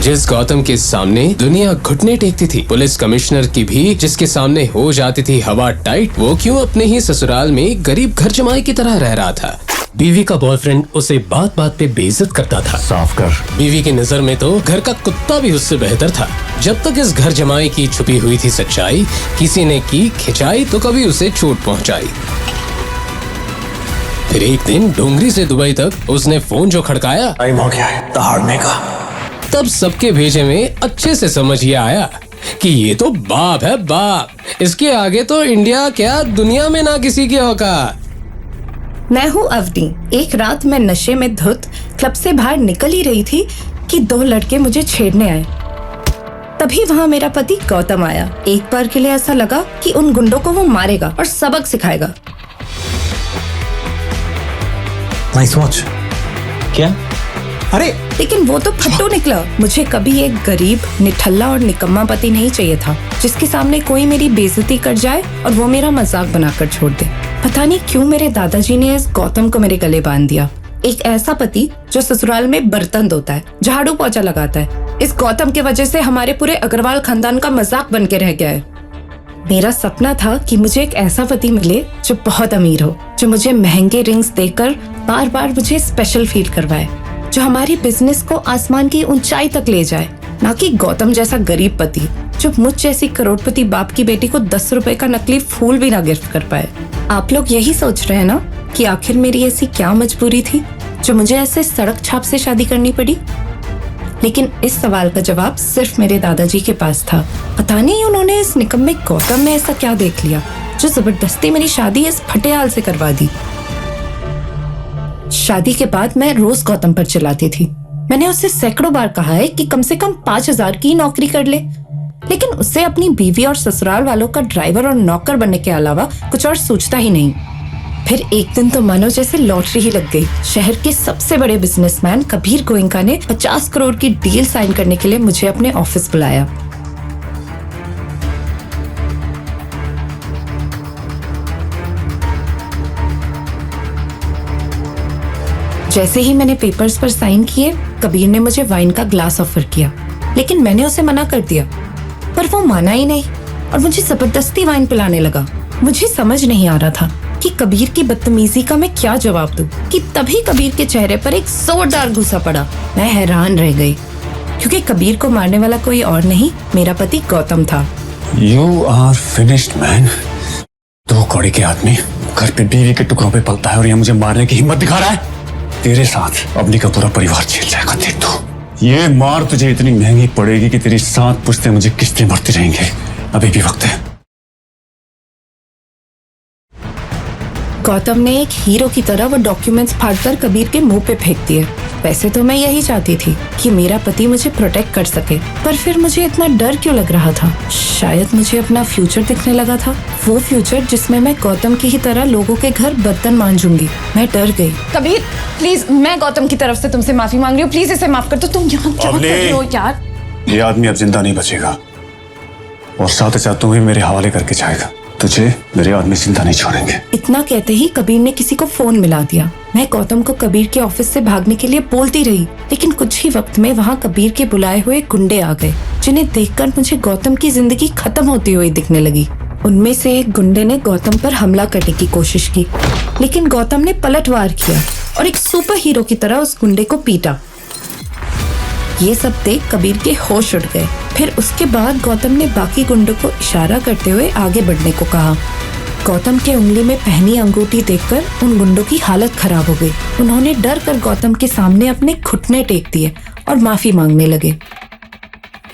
जिस गौतम के सामने दुनिया घुटने टेकती थी, पुलिस कमिश्नर की भी जिसके सामने हो जाती थी हवा टाइट, वो क्यों अपने ही ससुराल में गरीब घर जमाई की तरह रह रहा था। बीवी का बॉयफ्रेंड उसे बात बात पे बेइज्जत करता था। साफ कर। बीवी की नजर में तो घर का कुत्ता भी उससे बेहतर था। जब तक इस घर जमाई की छुपी हुई थी सच्चाई, किसी ने की खिंचाई तो कभी उसे चोट पहुंचाई। फिर एक दिन डोंगरी से दुबई तक उसने फोन जो खड़काया, टाइम हो गया है दहाड़ने का। तब सबके भेजे में अच्छे से समझ ये आया कि ये तो बाप है बाप, इसके आगे तो इंडिया क्या दुनिया में ना किसी की औकात। मैं हूँ अवनी। एक रात मैं नशे में धुत क्लब से बाहर निकल ही रही थी कि 2 लड़के मुझे छेड़ने आए। तभी वहाँ मेरा पति गौतम आया। एक बार के लिए ऐसा लगा कि उन गुंडों को वो मारेगा और सबक सिखाएगा। Nice watch. क्या? अरे लेकिन वो तो फट्टू निकला। मुझे कभी एक गरीब, निठल्ला और निकम्मा पति नहीं चाहिए था जिसके सामने कोई मेरी बेइज्जती कर जाए और वो मेरा मजाक बनाकर छोड़ दे। पता नहीं क्यों मेरे दादाजी ने इस गौतम को मेरे गले बांध दिया। एक ऐसा पति जो ससुराल में बर्तन धोता है, झाड़ू पोछा लगाता है। इस गौतम की वजह से हमारे पूरे अग्रवाल खानदान का मजाक बन के रह गया है। मेरा सपना था कि मुझे एक ऐसा पति मिले जो बहुत अमीर हो, जो मुझे महंगे रिंग्स देकर बार बार मुझे स्पेशल फील करवाए, जो हमारी बिजनेस को आसमान की ऊंचाई तक ले जाए, ना कि गौतम जैसा गरीब पति जो मुझ जैसी करोड़पति बाप की बेटी को 10 रुपए का नकली फूल भी ना गिफ्ट कर पाए। आप लोग यही सोच रहे हैं ना कि आखिर मेरी ऐसी क्या मजबूरी थी जो मुझे ऐसे सड़क छाप से शादी करनी पड़ी। लेकिन इस सवाल का जवाब सिर्फ मेरे दादाजी के पास था। पता नहीं उन्होंने इस निकम्मे गौतम में ऐसा क्या देख लिया जो जबरदस्ती मेरी शादी इस फटेहाल से करवा दी। शादी के बाद मैं रोज गौतम पर चिल्लाती थी। मैंने उससे सैकड़ों बार कहा है कि कम से कम 5,000 की नौकरी कर ले, लेकिन उससे अपनी बीवी और ससुराल वालों का ड्राइवर और नौकर बनने के अलावा कुछ और सोचता ही नहीं। फिर एक दिन तो मानो जैसे लॉटरी ही लग गई। शहर के सबसे बड़े बिजनेसमैन कबीर गोइंका ने 50 करोड़ की डील साइन करने के लिए मुझे अपने ऑफिस बुलाया। जैसे ही मैंने पेपर्स पर साइन किए, कबीर ने मुझे वाइन का ग्लास ऑफर किया, लेकिन मैंने उसे मना कर दिया। पर वो माना ही नहीं और मुझे जबरदस्ती वाइन पिलाने लगा। मुझे समझ नहीं आ रहा था कि कबीर की बदतमीजी का मैं क्या जवाब दूं कि तभी कबीर के चेहरे पर एक जोरदार गुस्सा पड़ा। मैं हैरान रह गई क्योंकि कबीर को मारने वाला कोई और नहीं, मेरा पति गौतम था। You are finished man. 2 कौड़ी के आदमी घर पे बीवी के टुकड़ों पे पलता है और यहाँ मुझे मारने की हिम्मत दिखा रहा है। तेरे साथ अवनी का पूरा परिवार झेल जाएगा। देख तो ये मार तुझे इतनी महंगी पड़ेगी कि तेरी 7 पुश्तें मुझे किस्तें भरती रहेंगे। अभी भी वक्त है। गौतम ने एक हीरो की तरह वो डॉक्यूमेंट्स फाड़कर कबीर के मुंह पे फेंक दिए। वैसे तो मैं यही चाहती थी कि मेरा पति मुझे प्रोटेक्ट कर सके, पर फिर मुझे इतना डर क्यों लग रहा था? शायद मुझे अपना फ्यूचर दिखने लगा था, वो फ्यूचर जिसमें मैं गौतम की ही तरह लोगों के घर बर्तन मांजूंगी। मैं डर गई। कबीर प्लीज, मैं गौतम की तरफ से तुमसे माफी मांग रही हूँ। प्लीज इसे माफ कर दो। तुम यहाँ क्या कर रही हो यार? ये आदमी अब जिंदा नहीं बचेगा और साथ साथ तुम्हें मेरे हवाले करके जाएगा। तुझे मेरे आदमी जिंदा नहीं छोड़ेंगे। इतना कहते ही कबीर ने किसी को फोन मिला दिया। मैं गौतम को कबीर के ऑफिस से भागने के लिए बोलती रही, लेकिन कुछ ही वक्त में वहाँ कबीर के बुलाए हुए गुंडे आ गए, जिन्हें देखकर मुझे गौतम की जिंदगी खत्म होती हुई दिखने लगी। उनमें से एक गुंडे ने गौतम पर हमला करने की कोशिश की, लेकिन गौतम ने पलटवार किया और एक सुपर हीरो की तरह उस गुंडे को पीटा। ये सब देख कबीर के होश उड़ गए। फिर उसके बाद गौतम ने बाकी गुंडों को इशारा करते हुए आगे बढ़ने को कहा। गौतम के उंगली में पहनी अंगूठी देखकर उन गुंडों की हालत खराब हो गई। उन्होंने डर कर गौतम के सामने अपने घुटने टेक दिए और माफी मांगने लगे।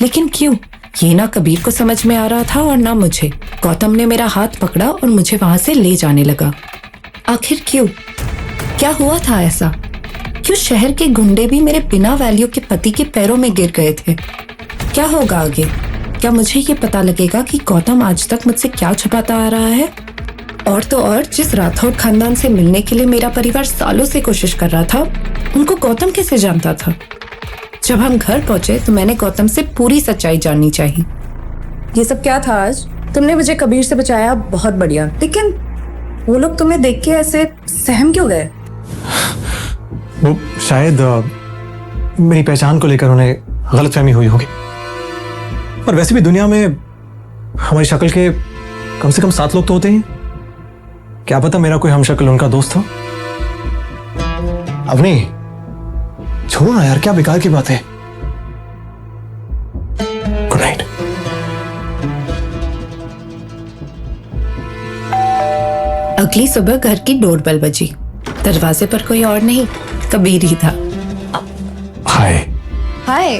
लेकिन क्यों? ये ना कबीर को समझ में आ रहा था और ना मुझे। गौतम ने मेरा हाथ पकड़ा और मुझे वहां से ले जाने लगा। आखिर क्यों? क्या हुआ था ऐसा? क्यों शहर के गुंडे भी मेरे बिना वैल्यू के पति के पैरों में गिर गए थे? क्या होगा आगे? क्या मुझे ये पता लगेगा कि गौतम आज तक मुझसे क्या छुपाता आ रहा है? और तो और जिस राठौड़ खानदान से मिलने के लिए मेरा परिवार सालों से कोशिश कर रहा था, उनको गौतम कैसे जानता था? जब हम घर पहुंचे तो मैंने गौतम से पूरी सच्चाई जाननी चाहिए। ये सब क्या था आज? तुमने मुझे कबीर से बचाया, बहुत बढ़िया। लेकिन वो लोग तुम्हें देख के ऐसे सहम क्यों गए? वो शायद मेरी पहचान को लेकर उन्हें गलतफहमी हुई होगी। पर वैसे भी दुनिया में हमारी शक्ल के कम से कम 7 लोग तो होते हैं। क्या पता मेरा कोई हमशक्ल उनका दोस्त हो। अवनी, छोड़ो ना यार, क्या बेकार की बात है। Good night. अगली सुबह घर की डोरबेल बजी। दरवाजे पर कोई और नहीं, कबीर ही था। Hi. Hi,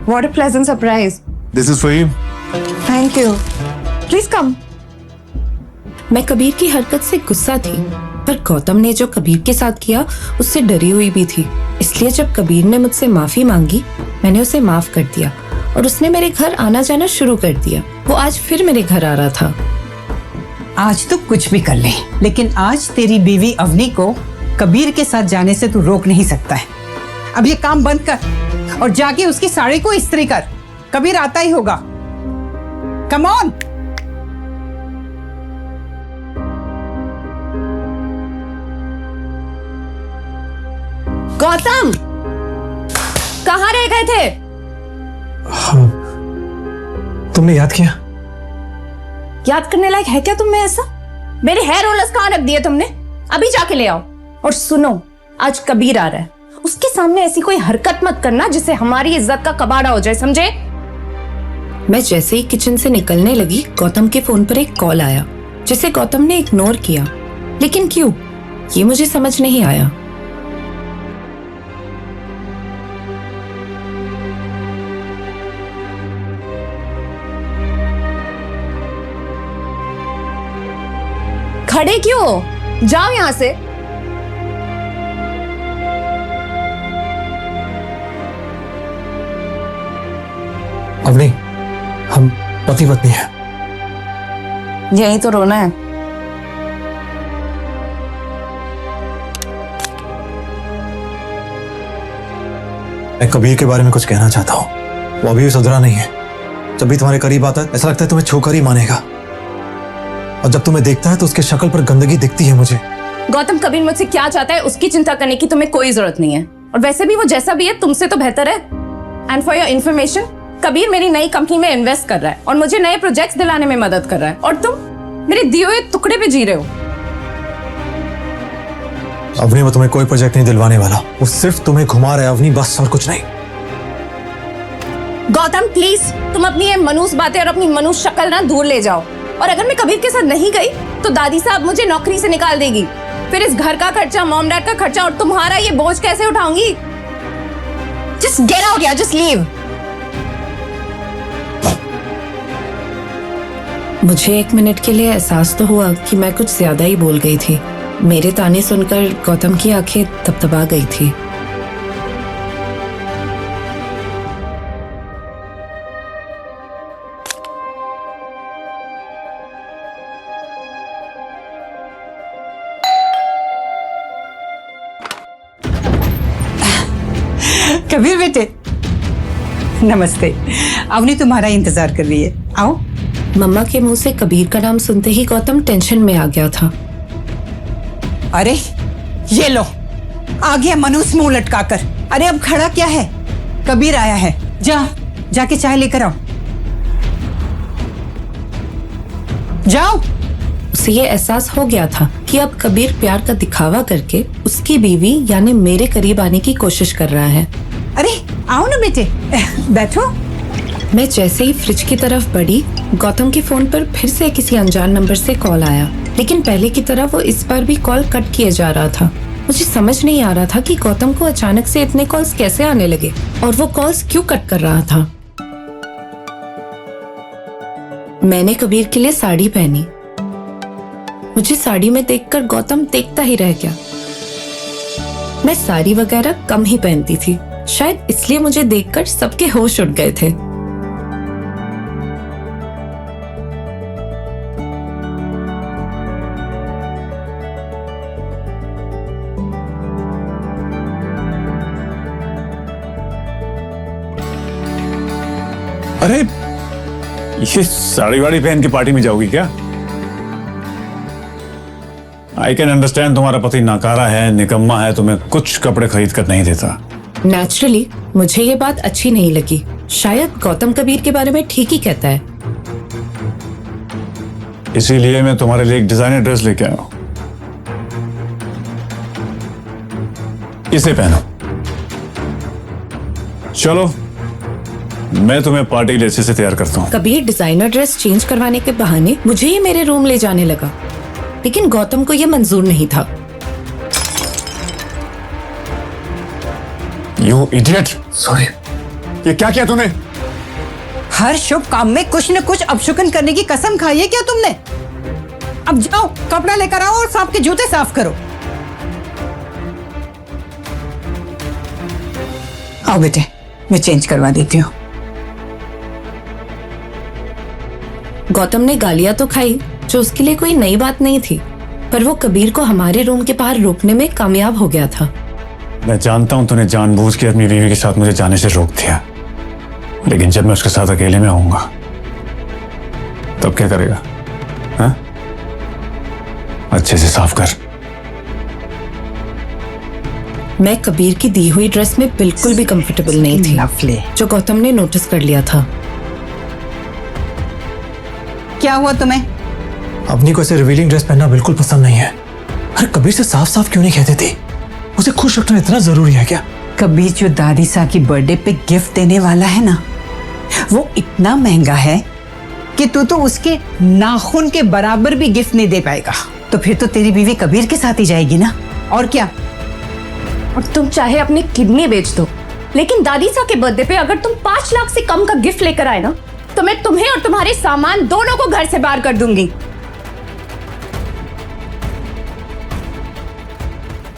what a pleasant surprise. This is for you. Thank you, please come. मैं कबीर की हरकत से गुस्सा थी, पर गौतम ने जो कबीर के साथ किया उससे डरी हुई भी थी। इसलिए जब कबीर ने मुझसे माफी मांगी, मैंने उसे माफ कर दिया और उसने मेरे घर आना जाना शुरू कर दिया। वो आज फिर मेरे घर आ रहा था। आज तो कुछ भी कर ले, लेकिन आज तेरी बीवी अवनी को कबीर के साथ जाने से तू रोक नहीं सकता है। अब ये काम बंद कर और जाके उसकी साड़ी को इस्त्री कर। कबीर आता ही होगा। Come on. गौतम, कहाँ रह गए थे? तुमने याद किया? याद करने लायक है क्या तुम में ऐसा? मेरे हेयर रोलर्स कहाँ रख दिए तुमने? अभी जाके ले आओ। और सुनो, आज कबीर आ रहा है, उसके सामने ऐसी कोई हरकत मत करना जिससे हमारी इज्जत का कबाड़ा हो जाए, समझे? मैं जैसे ही किचन से निकलने लगी, गौतम के फोन पर एक कॉल आया जिसे गौतम ने इग्नोर किया। लेकिन क्यों, ये मुझे समझ नहीं आया। खड़े क्यों हो? जाओ यहां से। अवनी, हम पति पत्नी हैं। यही तो रोना है। मैं कबीर के बारे में कुछ कहना चाहता हूं। वो अभी भी सुधरा नहीं है। जब भी तुम्हारे करीब आता है ऐसा लगता है तुम्हें छोकर ही मानेगा, और जब तुम्हें देखता है तो उसके शक्ल पर गंदगी दिखती है मुझे। गौतम, कबीर मुझसे क्या चाहता है उसकी चिंता करने की तुम्हें कोई जरूरत नहीं है। और वैसे भी वो जैसा भी है तुमसे तो बेहतर है। And for your information, Kabir मेरी नई कंपनी में इन्वेस्ट कर रहा है और मुझे नए प्रोजेक्ट्स दिलाने में मदद कर रहा है, और तुम मेरे दिए हुए टुकड़े पे जी रहे हो। अवनी, वो तुम्हें कोई प्रोजेक्ट नहीं दिलवाने वाला। वो सिर्फ तुम्हें घुमा रहा है अवनी, बस, और कुछ नहीं। गौतम प्लीज, तुम अपनी ये मनूस बातें और अपनी मनूस शक्ल ना दूर ले जाओ। और अगर मैं कबीर के साथ नहीं गई तो दादी साहब मुझे नौकरी से निकाल देगी। फिर इस घर का खर्चा, मॉम डैड का खर्चा और तुम्हारा ये बोझ कैसे उठाऊंगी? जस्ट गेट आउट यार, जस्ट लीव। मुझे 1 मिनट के लिए एहसास तो हुआ कि मैं कुछ ज्यादा ही बोल गई थी। मेरे ताने सुनकर गौतम की आंखें थपथपा गई थी। कबीर बेटे, नमस्ते। अवनी तुम्हारा इंतजार कर रही है, आओ। मम्मा के मुंह से कबीर का नाम सुनते ही गौतम टेंशन में आ गया था। अरे ये लो, आ गया मनूस मुंह लटकाकर। अरे अब खड़ा क्या है? कबीर आया है, जाके चाय लेकर आओ। जाओ। उसे ये एहसास हो गया था कि अब कबीर प्यार का दिखावा करके उसकी बीवी यानी मेरे करीब आने की कोशिश कर रहा है। अरे आओ ना बेटे, बैठो। मैं जैसे ही फ्रिज की तरफ बढ़ी, गौतम के फोन पर फिर से किसी अनजान नंबर से कॉल आया। लेकिन पहले की तरह वो इस बार भी कॉल कट किए जा रहा था। मुझे समझ नहीं आ रहा था कि गौतम को अचानक से इतने कॉल्स कैसे आने लगे और वो कॉल्स क्यों कट कर रहा था। मैंने कबीर के लिए साड़ी पहनी। मुझे साड़ी में देखकर गौतम देखता ही रह गया। मैं साड़ी वगैरह कम ही पहनती थी, शायद इसलिए मुझे देखकर सबके होश उड़ गए थे। अरे ये साड़ी वाड़ी पहन के पार्टी में जाओगी क्या? आई कैन अंडरस्टैंड, तुम्हारा पति नाकारा है, निकम्मा है, तुम्हें कुछ कपड़े खरीद कर नहीं देता। नेचुरली मुझे ये बात अच्छी नहीं लगी। शायद गौतम कबीर के बारे में ठीक ही कहता है। इसीलिए मैं तुम्हारे लिए एक डिजाइनर ड्रेस लेके आया हूं। इसे पहनो। चलो मैं तुम्हें पार्टी के लिए अच्छे से तैयार करता हूं। कबीर डिजाइनर ड्रेस चेंज करवाने के बहाने मुझे ही मेरे रूम ले जाने लगा, लेकिन गौतम को यह मंजूर नहीं था। You idiot, sorry. ये क्या किया तूने? हर शुभ काम में कुछ न कुछ अपशुकन करने की कसम खाई है क्या तुमने? अब जाओ कपड़ा लेकर आओ और सांप के जूते साफ करो। आओ बेटे, मैं चेंज करवा देती हूँ। गौतम ने गालियां तो खाई, जो उसके लिए कोई नई बात नहीं थी, पर वो कबीर को हमारे रूम के बाहर रोकने में कामयाब हो गया था। मैं जानता हूं तूने जानबूझ के अपनी बीवी के साथ मुझे जाने से रोक दिया, लेकिन जब मैं उसके साथ अकेले में आऊंगा तब क्या करेगा? हाँ? अच्छे से साफ कर। मैं कबीर की दी हुई ड्रेस में बिल्कुल भी कंफर्टेबल नहीं थी, लवली। जो गौतम ने नोटिस कर लिया था। क्या हुआ तुम्हें? अपनी को ऐसे रिवीलिंग ड्रेस पहनना बिल्कुल पसंद नहीं है। अरे कबीर से साफ साफ क्यों नहीं कहते थे? उसे खुश रखना इतना जरूरी है क्या? कबीर जो दादी सा की बर्थडे पे गिफ्ट देने वाला है ना, वो इतना महंगा है कि तू तो उसके नाखून के बराबर भी गिफ्ट नहीं दे पाएगा। तो फिर तो तेरी बीवी कबीर के साथ ही जाएगी ना, और क्या? और तुम चाहे अपनी किडनी बेच दो, लेकिन दादी सा के बर्थडे पे अगर तुम 5 लाख से कम का गिफ्ट लेकर आए ना, तो मैं तुम्हें और तुम्हारे सामान दोनों को घर से बाहर कर दूंगी।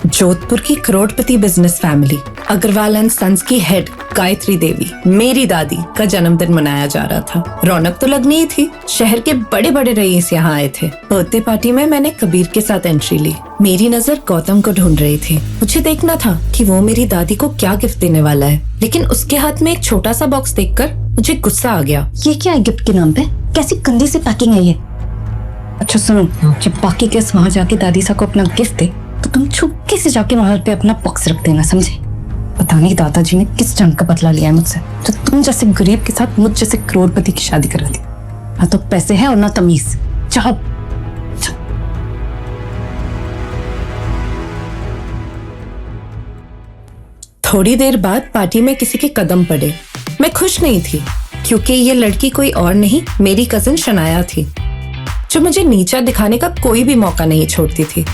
जोधपुर की करोड़पति business family Agarwal and sons की हेड गायत्री देवी, मेरी दादी का जन्मदिन मनाया जा रहा था। रौनक तो लगनी ही थी। शहर के बड़े बड़े रईस यहाँ आए थे। बर्थडे पार्टी में मैंने कबीर के साथ एंट्री ली। मेरी नजर गौतम को ढूंढ रही थी। मुझे देखना था कि वो मेरी दादी को क्या गिफ्ट देने वाला है, लेकिन उसके हाथ में एक छोटा सा बॉक्स देखकर मुझे गुस्सा आ गया। ये क्या है गिफ्ट के नाम पे? कैसी गंदी सी पैकिंग है ये। अच्छा सुनो, जब बाकी गेस्ट वहाँ जाके दादी सा को अपना गिफ्ट दे, तो तुम छुपके से जाके वहां पे अपना बॉक्स रख देना, समझे? पता नहीं दादाजी ने किस जंग का बदला लिया है मुझसे, तो तुम जैसे गरीब के साथ मुझ जैसे करोड़पति की शादी करा दी। ना तो पैसे हैं और ना तमीज। जाओ। थोड़ी देर बाद पार्टी में किसी के कदम पड़े। मैं खुश नहीं थी, क्योंकि ये लड़की कोई और नहीं, मेरी कजिन शनाया थी, जो मुझे नीचा दिखाने का कोई भी मौका नहीं छोड़ती थी।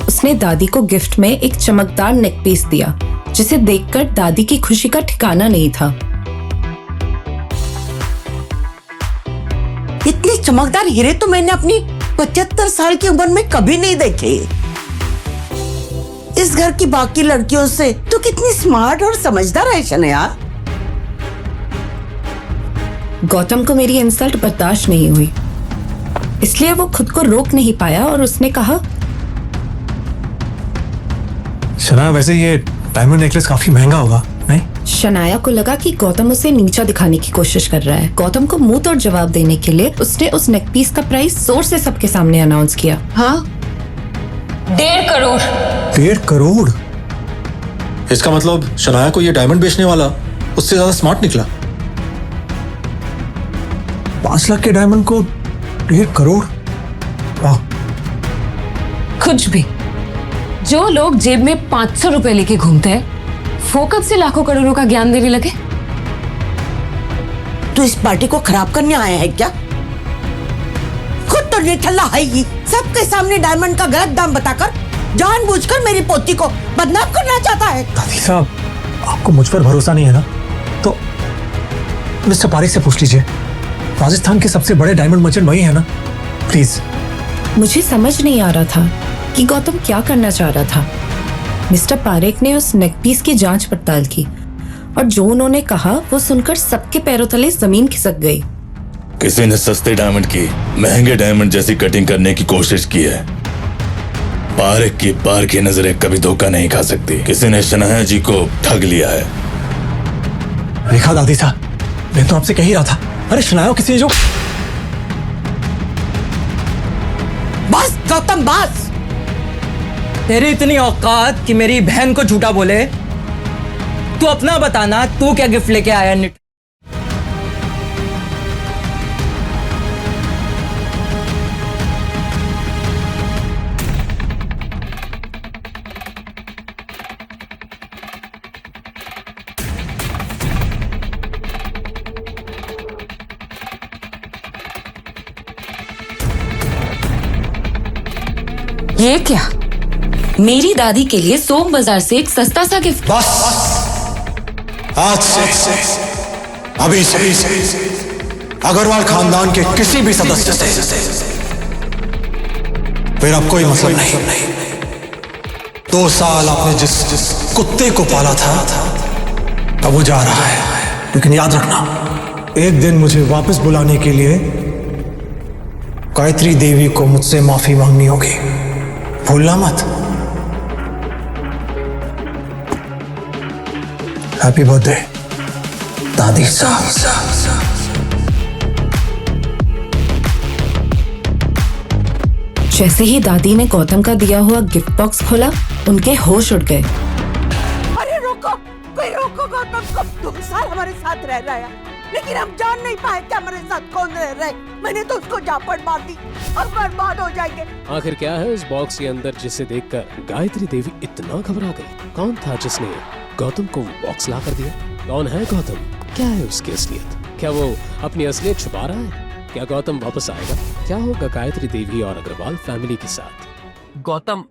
उसने दादी को गिफ्ट में एक चमकदार नेक पीस दिया, जिसे देखकर दादी की खुशी का ठिकाना नहीं था। इतने चमकदार हीरे तो मैंने अपनी 75 साल की उम्र में कभी नहीं देखे। इस घर की बाकी लड़कियों से तो कितनी स्मार्ट और समझदार है शनया। गौतम को मेरी इंसल्ट बर्दाश्त नहीं हुई, इसलिए वो खुद को रोक नहीं पाया और उसने कहा, शना, वैसे ये डायमंड नेकलेस काफी महंगा होगा, नहीं? शनाया को लगा कि गौतम उसे नीचा दिखाने की कोशिश कर रहा है। गौतम को मुंह तोड़ जवाब देने के लिए उसने उस नेक पीस का प्राइस जोर से सबके सामने अनाउंस किया। हाँ, 1.5 करोड़। 1.5 करोड़? इसका मतलब शनाया को ये डायमंड बेचने वाला उससे ज्यादा स्मार्ट निकला। 5 लाख के डायमंड को 1.5 करोड़? वाह। कुछ भी। जो लोग जेब में 500 रुपए लेके घूमते हैं, वो कब से लाखों करोड़ों का ज्ञान देने लगे? तू इस पार्टी को खराब करने आया है क्या? खुद तो निठल्ला है ही, सबके सामने डायमंड का गलत दाम बताकर जानबूझकर मेरी पोती को बदनाम करना चाहता है। दादी साहब, आपको मुझ पर भरोसा नहीं है ना? तो मिस्टर पारिक से पूछ लीजिए। राजस्थान के सबसे बड़े डायमंड मर्चेंट वही है ना? प्लीज। मुझे समझ नहीं आ रहा था कि गौतम क्या करना चाह रहा था। मिस्टर पारेख ने उस नेक पीस की जांच पड़ताल की, और जो उन्होंने कहा वो सुनकर सबके पैरों तले जमीन खिसक गई। किसी ने सस्ते डायमंड की महंगे डायमंड जैसी कटिंग करने की कोशिश की है। पारेख की पार की नजरें कभी धोखा नहीं खा सकती। किसी ने शनाया जी को ठग लिया है। देखा दादी साहब, मैं तो आपसे कह ही रहा था। अरे शनाया किसी ने जो... बस गौतम, बस। तेरी इतनी औकात कि मेरी बहन को झूठा बोले? तू अपना बताना, तू क्या गिफ्ट लेके आया निट? ये क्या? मेरी दादी के लिए सोम बाजार से एक सस्ता सा गिफ्ट। बस आज से अभी से अग्रवाल खानदान के किसी भी सदस्य से फिर अब कोई मतलब नहीं। 2 साल आपने जिस कुत्ते को पाला था अब वो जा रहा है, लेकिन याद रखना एक दिन मुझे वापस बुलाने के लिए गायत्री देवी को मुझसे माफी मांगनी होगी, भूलना मत। हैप्पी बर्थडे दादी साहब। जैसे ही दादी ने गौतम का दिया हुआ गिफ्ट बॉक्स खोला, उनके होश उड़ गए। अरे रोको, कोई रोको गौतम को। 2 साल हमारे साथ रह रहा है, लेकिन हम जान नहीं पाए कि हमारे साथ कौन रह रहा है। मैंने तो उसको झापड़ मार दी और बर्बाद हो जाएंगे। आखिर क्या है उस बॉक्स के अंदर जिसे देखकर गायत्री देवी इतना घबरा गई? कौन था जिसने गौतम को बॉक्स ला कर दिया? कौन है गौतम? क्या है उसकी असलियत? क्या वो अपनी असलियत छुपा रहा है? क्या गौतम वापस आएगा? क्या होगा गायत्री देवी और अग्रवाल फैमिली के साथ? गौतम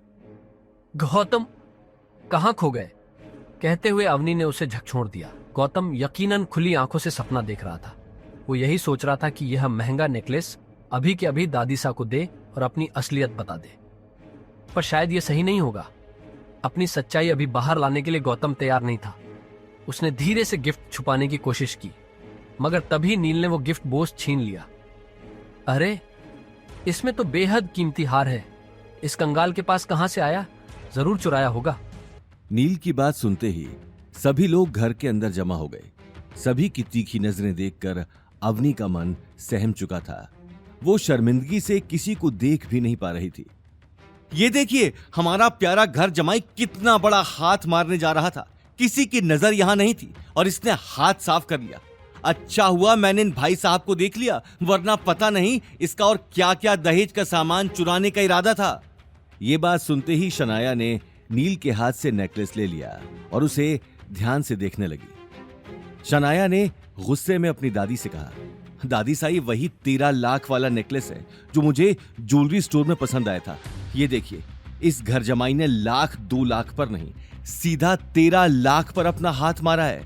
कहाँ खो गए? कहते हुए अवनी ने उसे झकझोर दिया। गौतम यकीनन खुली आंखों से सपना देख रहा था। वो यही सोच रहा था कि यह महंगा नेकलेस अभी के अभी दादीसा को दे और अपनी असलियत बता दे, पर शायद यह सही नहीं होगा। अपनी सच्चाई अभी बाहर लाने के लिए गौतम तैयार नहीं था। उसने धीरे से गिफ्ट छुपाने की कोशिश की, मगर तभी नील ने वो गिफ्ट बोझ छीन लिया। अरे, इसमें तो बेहद कीमती हार है। इस कंगाल के पास कहां से आया? जरूर चुराया होगा। नील की बात सुनते ही सभी लोग घर के अंदर जमा हो गए। सभी की तीखी नजरें देखकर अवनी का मन सहम चुका था। वो शर्मिंदगी से किसी को देख भी नहीं पा रही थी। ये देखिए, हमारा प्यारा घर जमाई कितना बड़ा हाथ मारने जा रहा था। किसी की नजर यहां नहीं थी और इसने हाथ साफ कर लिया। अच्छा हुआ मैंने इन भाई साहब को देख लिया, वरना पता नहीं इसका और क्या क्या दहेज का सामान चुराने का इरादा था। ये बात सुनते ही शनाया ने नील के हाथ से नेकलेस ले लिया और उसे ध्यान से देखने लगी। शनाया ने गुस्से में अपनी दादी से कहा, दादी साई, वही 13 लाख वाला नेकलेस है जो मुझे ज्वेलरी स्टोर में पसंद आया था। ये देखिए, इस घर जमाई ने 1,02 लाख पर नहीं, सीधा 13 लाख पर अपना हाथ मारा है।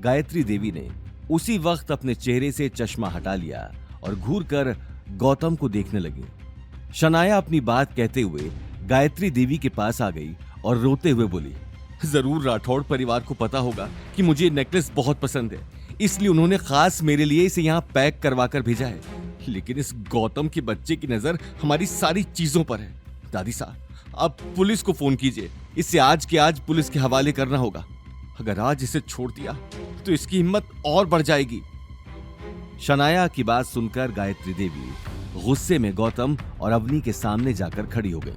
गायत्री देवी ने उसी वक्त अपने चेहरे से चश्मा हटा लिया और घूरकर गौतम को देखने लगी। शनाया अपनी बात कहते हुए गायत्री देवी के पास आ गई और रोते हुए बोली, जरूर राठौड़ परिवार को पता होगा कि मुझे ये नेकलेस बहुत पसंद है, इसलिए उन्होंने खास मेरे लिए इसे यहाँ पैक करवा कर भेजा है। लेकिन इस गौतम के बच्चे की नजर हमारी सारी चीजों पर है। दादी साहब, आप पुलिस को फोन कीजिए, इसे आज के आज पुलिस के हवाले करना होगा। अगर आज इसे छोड़ दिया तो इसकी हिम्मत और बढ़ जाएगी। शनाया की बात सुनकर गायत्री देवी गुस्से में गौतम और अवनी के सामने जाकर खड़ी हो गई।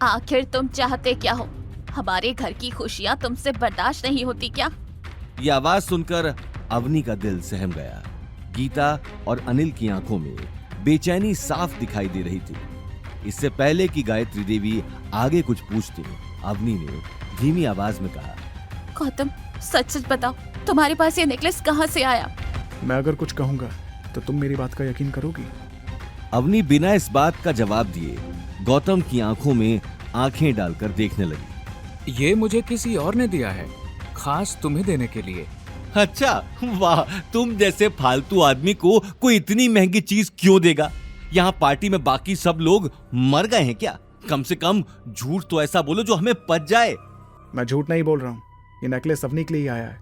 आखिर तुम चाहते क्या हो? हमारे घर की खुशियाँ तुमसे बर्दाश्त नहीं होती क्या? ये आवाज सुनकर अवनी का दिल सहम गया। गीता और अनिल की आंखों में बेचैनी साफ दिखाई दे रही थी। इससे पहले कि गायत्री देवी आगे कुछ पूछती, अवनी ने धीमी आवाज में कहा, गौतम, सच सच बताओ, तुम्हारे पास ये नेकलेस कहाँ से आया? मैं अगर कुछ कहूंगा तो तुम मेरी बात का यकीन करोगी? अवनी बिना इस बात का जवाब दिए गौतम की आंखों में आंखें डालकर देखने लगी। ये मुझे किसी और ने दिया है, खास तुम्हें देने के लिए। अच्छा, वाह, तुम जैसे फालतू आदमी को कोई इतनी महंगी चीज क्यों देगा? यहाँ पार्टी में बाकी सब लोग मर गए हैं क्या? कम से कम झूठ तो ऐसा बोलो जो हमें पच जाए। मैं झूठ नहीं बोल रहा हूँ, ये नेकलेस अवनी के लिए आया है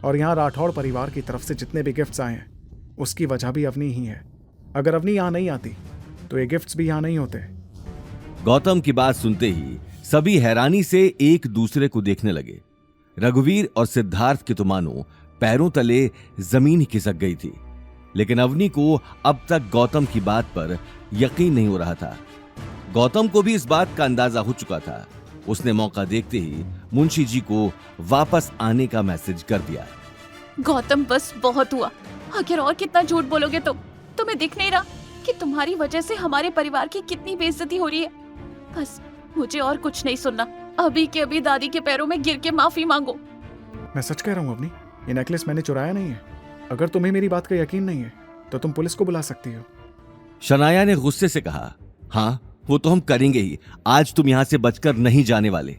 और यहाँ राठौड़ परिवार की तरफ से जितने भी गिफ्ट्स आए हैं उसकी वजह भी अवनी ही है। अगर अवनी यहाँ नहीं आती तो ये गिफ्ट्स भी यहाँ नहीं होते। गौतम की बात सुनते ही सभी हैरानी से एक दूसरे को देखने लगे। रघुवीर और सिद्धार्थ के तो मानो पैरों तले जमीन ही खिसक गई थी। लेकिन अवनी को अब तक गौतम की बात पर यकीन नहीं हो रहा था। गौतम को भी इस बात का अंदाजा हो चुका था उसने मौका देखते ही मुंशी जी को वापस आने का मैसेज कर दिया। गौतम बस बहुत हुआ। आखिर और कितना झूठ बोलोगे तुम? तुम्हें दिख नहीं रहा कि तुम्हारी वजह से हमारे परिवार की कितनी बेइज्जती हो रही है? बस मुझे और कुछ नहीं सुनना। अभी के अभी दादी के पैरों में गिर के माफी मांगो। मैं सच कह रहा हूँ अवनी, ये नेकलेस मैंने चुराया नहीं है। अगर तुम्हें मेरी बात का यकीन नहीं है तो तुम पुलिस को बुला सकती हो। शनाया ने गुस्से से कहा, हाँ वो तो हम करेंगे ही, आज तुम यहां से बचकर नहीं जाने वाले।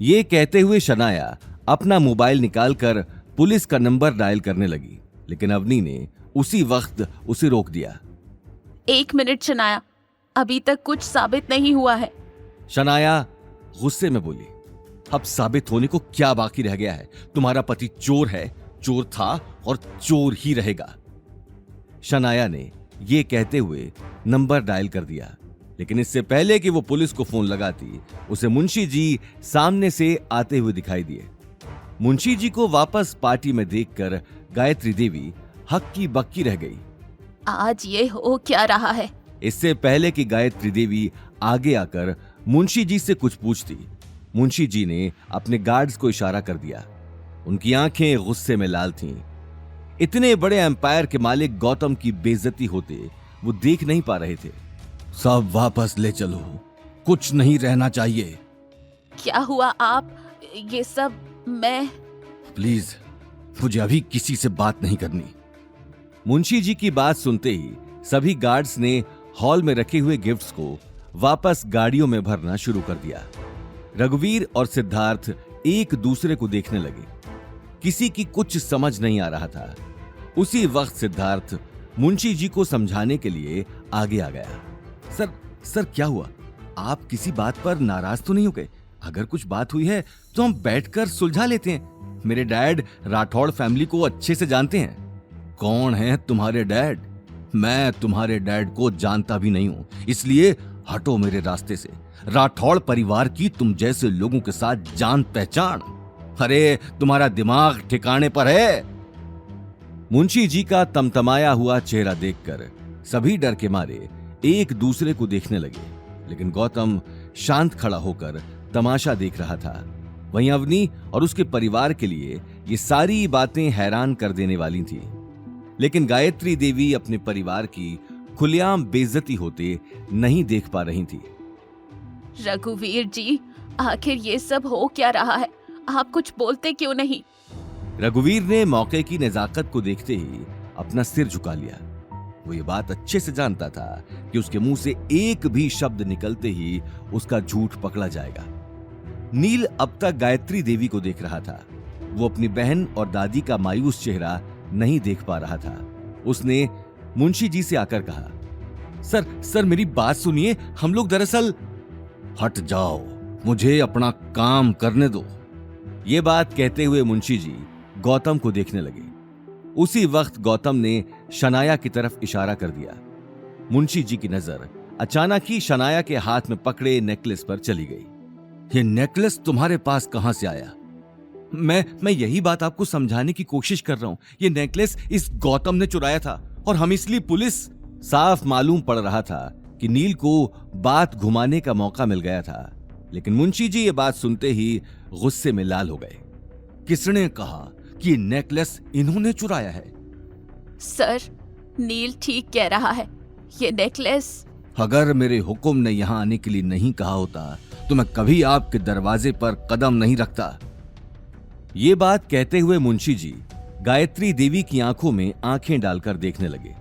ये कहते हुए शनाया अपना मोबाइल निकालकर पुलिस का नंबर डायल करने लगी, लेकिन अवनी ने उसी वक्त उसे रोक दिया। 1 मिनट शनाया, अभी तक कुछ साबित नहीं हुआ है। शनाया गुस्से में बोली, अब साबित होने को क्या बाकी रह गया है? तुम्हारा पति चोर है, चोर था और चोर ही रहेगा। शनाया ने यह कहते हुए नंबर डायल कर दिया, लेकिन इससे पहले कि वो पुलिस को फोन लगाती, उसे मुंशी जी सामने से आते हुए दिखाई दिए। मुंशी जी को वापस पार्टी में देखकर गायत्री देवी हक्की बक्की रह गई। आज ये हो क्या रहा है? इससे पहले कि गायत्री देवी आगे आकर मुंशी जी से कुछ पूछती, मुंशी जी ने अपने गार्ड्स को इशारा कर दिया। उनकी आंखें गुस्से में लाल थीं। इतने बड़े एम्पायर के मालिक गौतम की बेइज्जती होते वो देख नहीं पा रहे थे। सब वापस ले चलो, कुछ नहीं रहना चाहिए। क्या हुआ आप? ये सब मैं... प्लीज, मुझे अभी किसी से बात नहीं करनी। मुंशी जी की बात सुनते ही सभी गार्ड्स ने हॉल में रखे हुए गिफ्ट्स को वापस गाड़ियों में भरना शुरू कर दिया। रघुवीर और सिद्धार्थ एक दूसरे को देखने लगे। किसी की कुछ समझ नहीं आ रहा था। उसी वक्त सिद्धार्थ मुंशी जी को समझाने के लिए आगे आ गया। सर क्या हुआ? आप किसी बात पर नाराज तो नहीं हो गए? अगर कुछ बात हुई है तो हम बैठकर सुलझा लेते हैं। मेरे डैड राठौड़ फैमिली को अच्छे से जानते हैं। कौन है तुम्हारे डैड? मैं तुम्हारे डैड को जानता भी नहीं हूं, इसलिए हटो मेरे रास्ते से। राठौड़ परिवार की तुम जैसे लोगों के साथ जान पहचान। अरे तुम्हारा दिमाग ठिकाने पर है? मुंशी जी का तमतमाया हुआ चेहरा देखकर सभी डर के मारे एक दूसरे को देखने लगे, लेकिन गौतम शांत खड़ा होकर तमाशा देख रहा था। वहीं अवनी और उसके परिवार के लिए ये सारी बातें हैरान कर देने वाली थी, लेकिन गायत्री देवी अपने परिवार की खुलेआम बेइज्जती होते नहीं देख पा रही थी। रघुवीर जी, आखिर ये सब हो क्या रहा है? आप कुछ बोलते क्यों नहीं? रघुवीर ने मौके की नजाकत को देखते ही अपना सिर झुका लिया। वो ये बात अच्छे से जानता था कि उसके मुंह से एक भी शब्द निकलते ही उसका झूठ पकड़ा जाएगा। नील अब तक गायत्री देवी को देख रहा था। वो अपनी बहन और दादी का मायूस चेहरा नहीं देख पा रहा था। उसने मुंशी जी से आकर कहा, सर मेरी बात सुनिए, हम लोग दरअसल... हट जाओ, मुझे अपना काम करने दो। ये बात कहते हुए मुंशी जी गौतम को देखने लगे। उसी वक्त गौतम ने शनाया की तरफ इशारा कर दिया। मुंशी जी की नजर अचानक ही शनाया के हाथ में पकड़े नेकलेस पर चली गई। ये नेकलेस तुम्हारे पास कहां से आया? मैं यही बात आपको समझाने की कोशिश कर रहा हूं। ये नेकलेस इस गौतम ने चुराया था और हम इसलिए पुलिस... साफ मालूम पड़ रहा था कि नील को बात घुमाने का मौका मिल गया था, लेकिन मुंशी जी ये बात सुनते ही गुस्से में लाल हो गए। किसने कहा कि नेकलेस इन्होंने चुराया है? सर, नील ठीक कह रहा है। ये नेकलेस... अगर मेरे हुक्म ने यहां आने के लिए नहीं कहा होता तो मैं कभी आपके दरवाजे पर कदम नहीं रखता। ये बात कहते हुए मुंशी जी गायत्री देवी की आंखों में आंखें डालकर देखने लगे।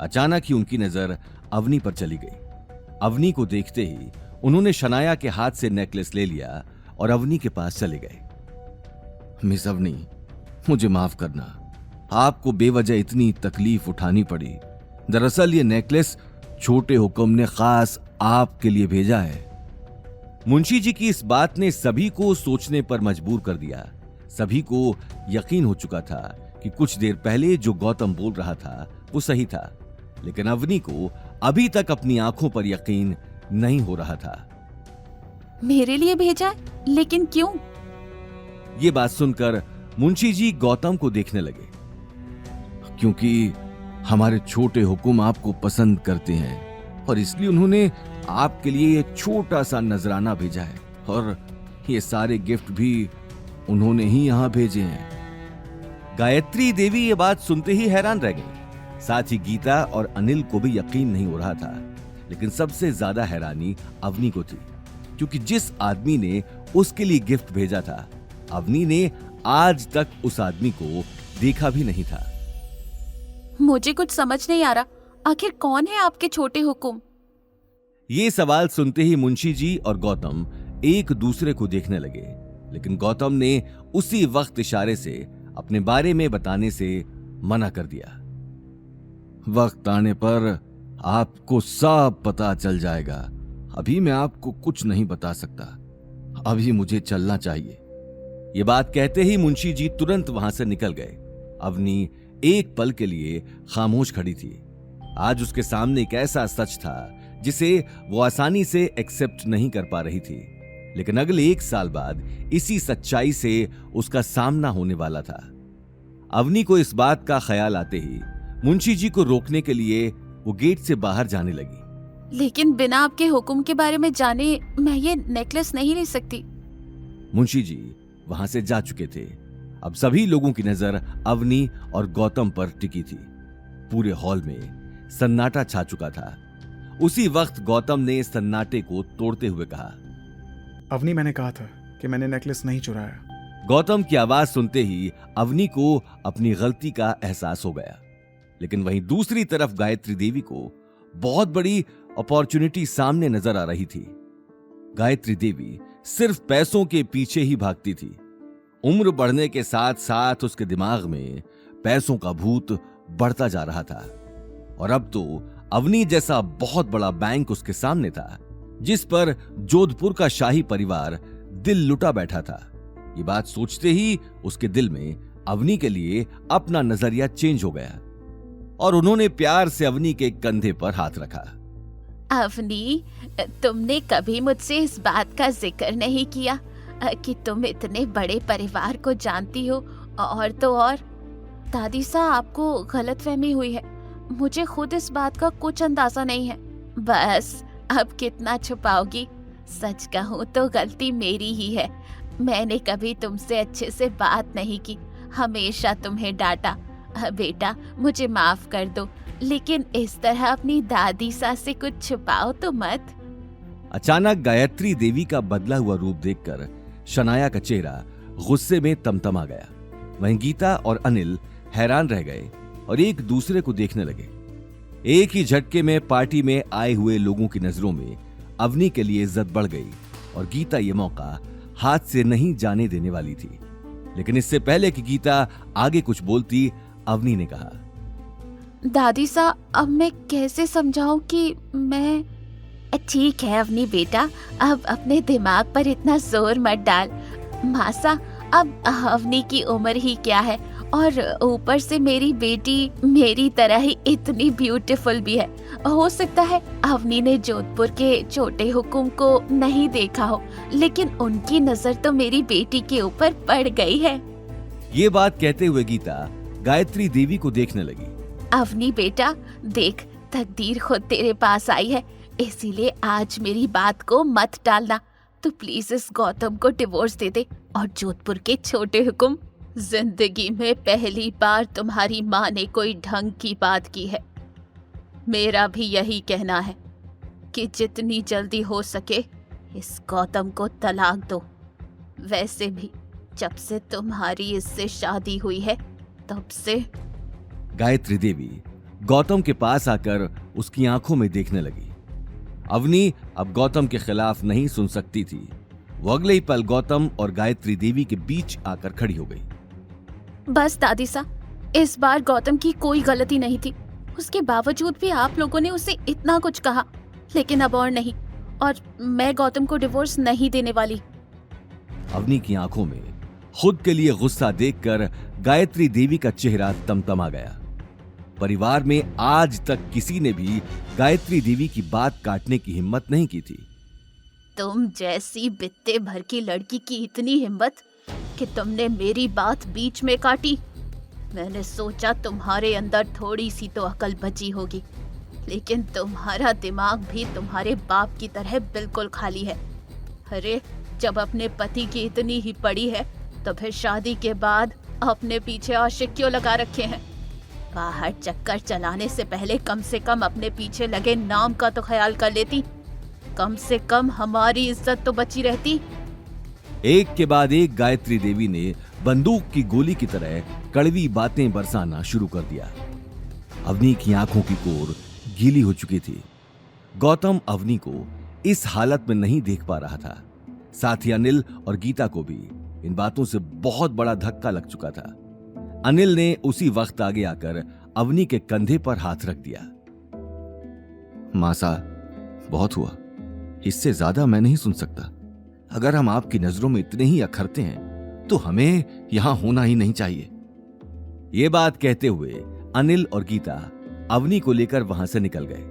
अचानक ही उनकी नजर अवनी पर चली गई। अवनी को देखते ही उन्होंने शनाया के हाथ से नेकलेस ले लिया और अवनी के पास चले गए। मिस अवनी, मुझे माफ करना, आपको बेवजह इतनी तकलीफ उठानी पड़ी। दरअसल ये नेकलेस छोटे हुक्म ने खास आपके लिए भेजा है। मुंशी जी की इस बात ने सभी को सोचने पर मजबूर कर दिया। सभी को यकीन हो चुका था कि कुछ देर पहले जो गौतम बोल रहा था वो सही था, लेकिन अवनी को अभी तक अपनी आंखों पर यकीन नहीं हो रहा था। मेरे लिए भेजा? लेकिन क्यों? ये बात सुनकर मुंशी जी गौतम को देखने लगे। क्योंकि हमारे छोटे हुक्म आपको पसंद करते हैं और इसलिए उन्होंने आपके लिए एक छोटा सा नजराना भेजा है। ये सारे गिफ्ट भी उन्होंने ही यहां भेजे हैं। गायत्री देवी ये बात सुनते ही हैरान रह गई। साथ ही गीता और अनिल को भी यकीन नहीं हो रहा था, लेकिन सबसे ज्यादा हैरानी अवनी को थी, क्योंकि जिस आदमी ने उसके लिए गिफ्ट भेजा था, अवनी ने आज तक उस आदमी को देखा भी नहीं था। मुझे कुछ समझ नहीं आ रहा, आखिर कौन है आपके छोटे हुकुम? ये सवाल सुनते ही मुंशी जी और गौतम एक दूसरे को देखने लगे, लेकिन गौतम ने उसी वक्त इशारे से अपने बारे में बताने से मना कर दिया। वक्त आने पर आपको सब पता चल जाएगा, अभी मैं आपको कुछ नहीं बता सकता, अभी मुझे चलना चाहिए। ये बात कहते ही मुंशी जी तुरंत वहां से निकल गए। अवनी एक पल के लिए खामोश खड़ी थी। आज उसके सामने एक ऐसा सच था जिसे वो आसानी से एक्सेप्ट नहीं कर पा रही थी, लेकिन अगले 1 साल बाद इसी सच्चाई से उसका सामना होने वाला था। अवनी को इस बात का ख्याल आते ही मुंशी जी को रोकने के लिए वो गेट से बाहर जाने लगी। लेकिन बिना आपके हुक्म के बारे में जाने मैं ये नेकलेस नहीं ले सकती। मुंशी जी वहां से जा चुके थे। अब सभी लोगों की नजर अवनी और गौतम पर टिकी थी। पूरे हॉल में सन्नाटा छा चुका था। उसी वक्त गौतम ने सन्नाटे को तोड़ते हुए कहा, अवनी, मैंने कहा था कि मैंने नेकलेस नहीं चुराया। गौतम की आवाज सुनते ही अवनी को अपनी गलती का एहसास हो गया, लेकिन वहीं दूसरी तरफ गायत्री देवी को बहुत बड़ी अपॉर्चुनिटी सामने नजर आ रही थी। गायत्री देवी सिर्फ पैसों के पीछे ही भागती थी। उम्र बढ़ने के साथ साथ उसके दिमाग में पैसों का भूत बढ़ता जा रहा था, और अब तो अवनी जैसा बहुत बड़ा बैंक उसके सामने था, जिस पर जोधपुर का शाही परिवार दिल लुटा बैठा था। ये बात सोचते ही उसके दिल में अवनी के लिए अपना नजरिया चेंज हो गया, और उन्होंने प्यार से अवनी के कंधे पर हाथ रखा। अवनी, तुमने कभी मुझसे इस बात का जिक्र नहीं किया कि तुम इतने बड़े परिवार को जानती हो, और तो और दादी सा आपको गलतफहमी हुई है। मुझे खुद इस बात का कुछ अंदाजा नहीं है। बस अब कितना छुपाओगी? सच कहूँ तो गलती मेरी ही है। मैंने कभी तुमसे अच्छे से बात नहीं की, हमेशा तुम्हें डांटा। बेटा, मुझे माफ कर दो, लेकिन इस तरह अपनी दादी सा से कुछ छुपाओ तो मत। अचानक गायत्री देवी का बदला हुआ रूप देखकर शनाया का चेहरा गुस्से में तमतमा गया। वहीं गीता और अनिल हैरान रह गए और एक दूसरे को देखने लगे। एक ही झटके में पार्टी में आए हुए लोगों की नजरों में अवनी के लिए इज्जत बढ़ गई, और गीता ये मौका हाथ से नहीं जाने देने वाली थी। लेकिन इससे पहले कि गीता आगे कुछ बोलती, अवनी ने कहा, दादी सा, अब मैं कैसे समझाऊं कि मैं... ठीक है अवनी बेटा, अब अपने दिमाग पर इतना जोर मत डाल। मासा, अब अवनी की उम्र ही क्या है, और ऊपर से मेरी बेटी मेरी तरह ही इतनी ब्यूटीफुल भी है। हो सकता है अवनी ने जोधपुर के छोटे हुकुम को नहीं देखा हो, लेकिन उनकी नजर तो मेरी बेटी के ऊपर पड़ गई है। ये बात कहते हुए गीता गायत्री देवी को देखने लगी। अवनी बेटा, देख, तकदीर खुद तेरे पास आई है, इसीलिए आज मेरी बात को मत टालना। तो प्लीज इस गौतम को डिवोर्स दे दे, और जोधपुर के छोटे हुकुम, जिंदगी में पहली बार तुम्हारी माँ ने कोई ढंग की बात की है। मेरा भी यही कहना है कि जितनी जल्दी हो सके इस गौतम को तलाक दो। वैसे भी जब से तुम्हारी इससे शादी हुई है तब से... गायत्री देवी गौतम के पास आकर उसकी आंखों में देखने लगी। अवनी अब गौतम के खिलाफ नहीं सुन सकती थी। वो अगले ही पल गौतम और गायत्री देवी के बीच आकर खड़ी हो गई। बस दादी सा, इस बार गौतम की कोई गलती नहीं थी। उसके बावजूद भी आप लोगों ने उसे इतना कुछ कहा, लेकिन अब और नहीं, और मैं गौतम को डिवोर्स नहीं देने वाली। अवनी की आंखों में खुद के लिए गुस्सा देखकर गायत्री देवी का चेहरा तमतमा गया। परिवार में आज तक किसी ने भी गायत्री देवी की बात काटने की हिम्मत नहीं की थी। तुम जैसी बित्ते भर की लड़की की इतनी हिम्मत कि तुमने मेरी बात बीच में काटी। मैंने सोचा तुम्हारे अंदर थोड़ी सी तो अकल बची होगी, लेकिन तुम्हारा दिमाग भी तुम्हारे बाप की तरह बिल्कुल खाली है। अरे जब अपने पति की इतनी ही पड़ी है तो फिर शादी के बाद अपने पीछे आशिक क्यों लगा रखे हैं? बाहर चक्कर चलाने से पहले कम से कम अपने पीछे लगे नाम का तो ख्याल कर लेती। कम से कम हमारी इज्जत तो बची रहती। एक के बाद एक गायत्री देवी ने बंदूक की गोली की तरह कड़वी बातें बरसाना शुरू कर दिया। अवनी की आंखों की कोर गीली हो चुकी थी। गौतम अवनी को इस हालत में नहीं देख पा रहा था। साथ ही अनिल और गीता को भी इन बातों से बहुत बड़ा धक्का लग चुका था। अनिल ने उसी वक्त आगे आकर अवनी के कंधे पर हाथ रख दिया। मासा, बहुत हुआ, इससे ज्यादा मैं नहीं सुन सकता। अगर हम आपकी नजरों में इतने ही अखरते हैं तो हमें यहां होना ही नहीं चाहिए। ये बात कहते हुए अनिल और गीता अवनी को लेकर वहां से निकल गए।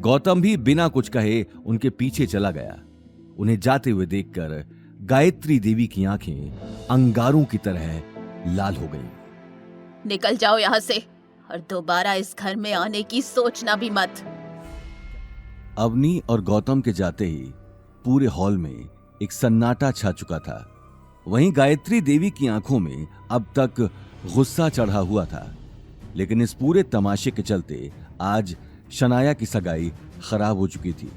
गौतम भी बिना कुछ कहे उनके पीछे चला गया। उन्हें जाते हुए देखकर गायत्री देवी की आंखें अंगारों की तरह लाल हो गईं। निकल जाओ यहाँ से और दोबारा इस घर में आने की सोचना भी मत। अवनी और गौतम के जाते ही पूरे हॉल में एक सन्नाटा छा चुका था। वहीं गायत्री देवी की आंखों में अब तक गुस्सा चढ़ा हुआ था, लेकिन इस पूरे तमाशे के चलते आज शनाया की सगाई खराब हो चुकी थी।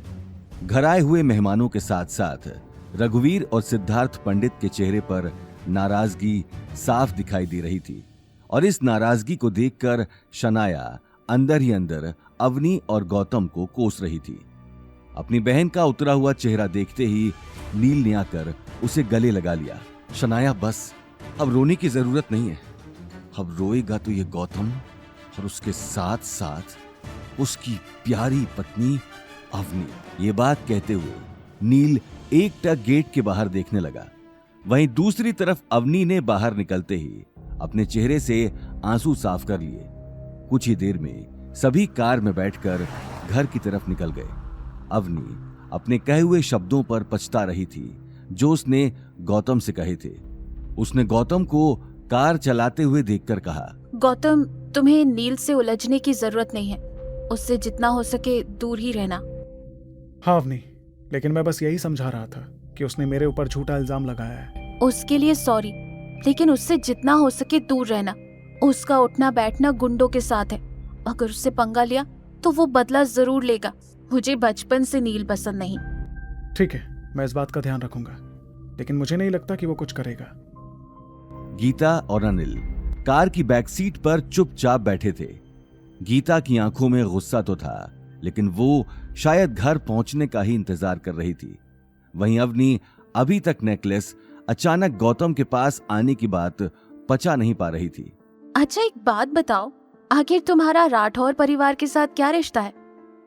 घर आए हुए मेहमानों के साथ साथ रघुवीर और सिद्धार्थ पंडित के चेहरे पर नाराजगी साफ दिखाई दे रही थी और इस नाराजगी को देखकर शनाया अंदर ही अंदर अवनी और गौतम को कोस रही थी। अपनी बहन का उतरा हुआ चेहरा देखते ही नील ने आकर उसे गले लगा लिया। शनाया, बस, अब रोने की जरूरत नहीं है। अब रोएगा तो ये गौतम और उसके साथ साथ उसकी प्यारी पत्नी अवनी। ये बात कहते हुए नील एकटक गेट के बाहर देखने लगा। वहीं दूसरी तरफ अवनी ने बाहर निकलते ही अपने चेहरे से आंसू साफ कर लिए। कुछ ही देर में सभी कार में बैठकर घर की तरफ निकल गए। अवनी अपने कहे हुए शब्दों पर पछता रही थी जो उसने गौतम से कहे थे। उसने गौतम को कार चलाते हुए देखकर कहा, गौतम, तुम्हें नील से उलझने की जरूरत नहीं है। उससे जितना हो सके दूर ही रहना। हाँ अवनी, लेकिन मैं बस यही समझा रहा था कि उसने मेरे ऊपर झूठा इल्जाम लगाया है। उसके लिए सॉरी, लेकिन उससे जितना हो सके दूर रहना। उसका उठना बैठना गुंडों के साथ है। अगर उससे पंगा लिया तो वो बदला जरूर लेगा। मुझे बचपन से नील पसंद नहीं। ठीक है, मैं इस बात का ध्यान रखूंगा, लेकिन मुझे नहीं लगता कि वो कुछ करेगा। गीता और अनिल कार की बैक सीट पर चुपचाप बैठे थे। गीता की आंखों में गुस्सा तो था, लेकिन वो शायद घर पहुंचने का ही इंतजार कर रही थी। वहीं अवनी अभी तक नेकलेस अचानक गौतम के पास आने की बात पचा नहीं पा रही थी। अच्छा, एक बात बताओ, आखिर तुम्हारा राठौर परिवार के साथ क्या रिश्ता है?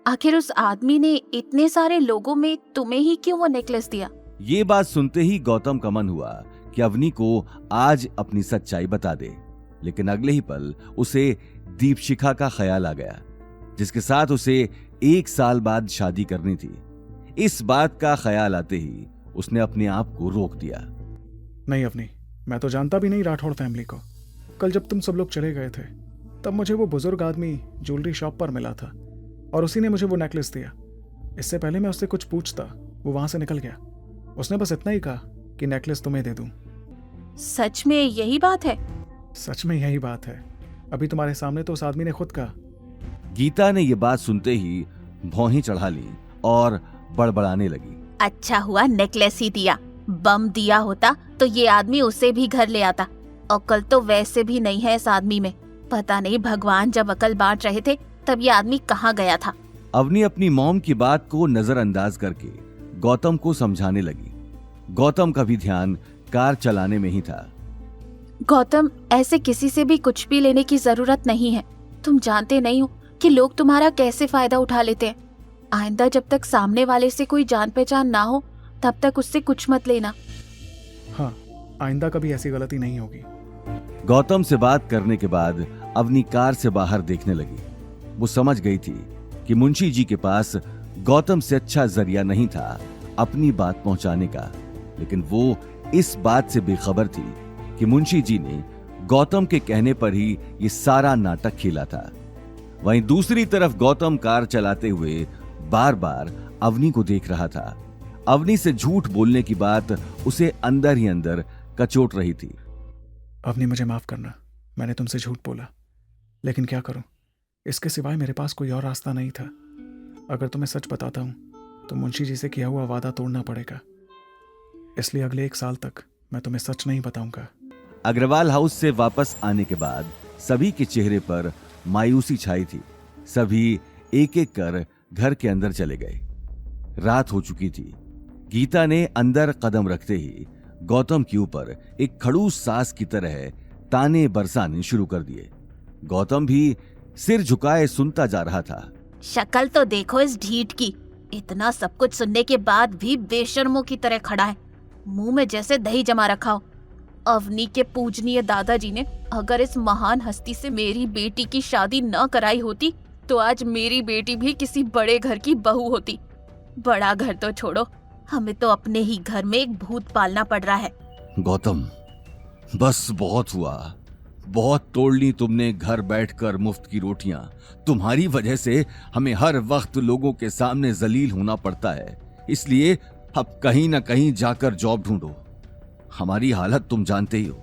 आखिर उस आदमी ने इतने सारे लोगों में तुम्हें ही क्यों वो नेकलेस दिया? ये बात सुनते ही गौतम का मन हुआ कि अवनी को आज अपनी सच्चाई बता दे, लेकिन अगले ही पल उसे दीपशिखा का ख्याल आ गया, जिसके साथ उसे 1 साल बाद शादी करनी थी। इस बात का ख्याल आते ही उसने अपने आप को रोक दिया। नहीं अवनी, मैं तो जानता भी नहीं राठौड़ फैमिली को। कल जब तुम सब लोग चले गए थे तब मुझे वो बुजुर्ग आदमी ज्वेलरी शॉप पर मिला था और उसी ने मुझे वो नेकलेस दिया। इससे पहले मैं उससे कुछ पूछता, वो वहां से निकल गया। उसने बस इतना ही कहा कि नेकलेस तुम्हें दे दूं। सच में यही बात है? सच में यही बात है। अभी तुम्हारे सामने तो उस आदमी ने खुद कहा। गीता ने ये बात सुनते ही भौहें चढ़ा ली और बड़बड़ाने लगी। अच्छा हुआ नेकलेस ही दिया। बम दिया होता तो ये आदमी उसे भी घर ले आता। अकल तो वैसे भी नहीं है इस आदमी में। पता नहीं भगवान जब अकल बांट रहे थे तब ये आदमी कहाँ गया था। अवनी अपनी मॉम की बात को नजरअंदाज करके गौतम को समझाने लगी। गौतम का भी ध्यान कार चलाने में ही था। गौतम, ऐसे किसी से भी कुछ भी लेने की जरूरत नहीं है। तुम जानते नहीं हो कि लोग तुम्हारा कैसे फायदा उठा लेते हैं। आइंदा जब तक सामने वाले से कोई जान पहचान ना हो तब तक उससे कुछ मत लेना। हाँ, आइंदा कभी ऐसी गलती नहीं होगी। गौतम से बात करने के बाद अवनी कार से बाहर देखने लगी। वो समझ गई थी कि मुंशी जी के पास गौतम से अच्छा जरिया नहीं था अपनी बात पहुंचाने का, लेकिन वो इस बात से बेखबर थी कि मुंशी जी ने गौतम के कहने पर ही ये सारा नाटक खेला था। वहीं दूसरी तरफ गौतम कार चलाते हुए बार बार अवनी को देख रहा था अवनी से झूठ बोलने की बात उसे अंदर ही अंदर कचोट रही थी। अवनी, मुझे माफ करना, मैंने तुमसे झूठ बोला, लेकिन क्या करूं, इसके सिवाय मेरे पास कोई और रास्ता नहीं था। अगर तुम्हें सच बताता हूं तो मुंशी जी से किया हुआ वादा तोड़ना पड़ेगा, इसलिए अगले 1 साल तक मैं तुम्हें सच नहीं बताऊंगा। अग्रवाल हाउस से वापस आने के बाद सभी के चेहरे पर मायूसी छाई थी। सभी एक एक कर घर के अंदर चले गए। रात हो चुकी थी। गीता ने अंदर कदम रखते ही गौतम के ऊपर एक खड़ूस सास की तरह ताने बरसाने शुरू कर दिए। गौतम भी सिर झुकाए सुनता जा रहा था। शक्ल तो देखो इस ढीठ की, इतना सब कुछ सुनने के बाद भी बेशर्मों की तरह खड़ा है, मुंह में जैसे दही जमा रखा हो। अवनी के पूजनीय दादाजी ने अगर इस महान हस्ती से मेरी बेटी की शादी न कराई होती तो आज मेरी बेटी भी किसी बड़े घर की बहू होती। बड़ा घर तो छोड़ो, हमें तो अपने ही घर में एक भूत पालना पड़ रहा है। गौतम, बस बहुत हुआ, बहुत तोड़ ली तुमने घर बैठकर मुफ्त की रोटियां। तुम्हारी वजह से हमें हर वक्त लोगों के सामने जलील होना पड़ता है, इसलिए अब कहीं ना कहीं जाकर जॉब ढूंढो। हमारी हालत तुम जानते ही हो।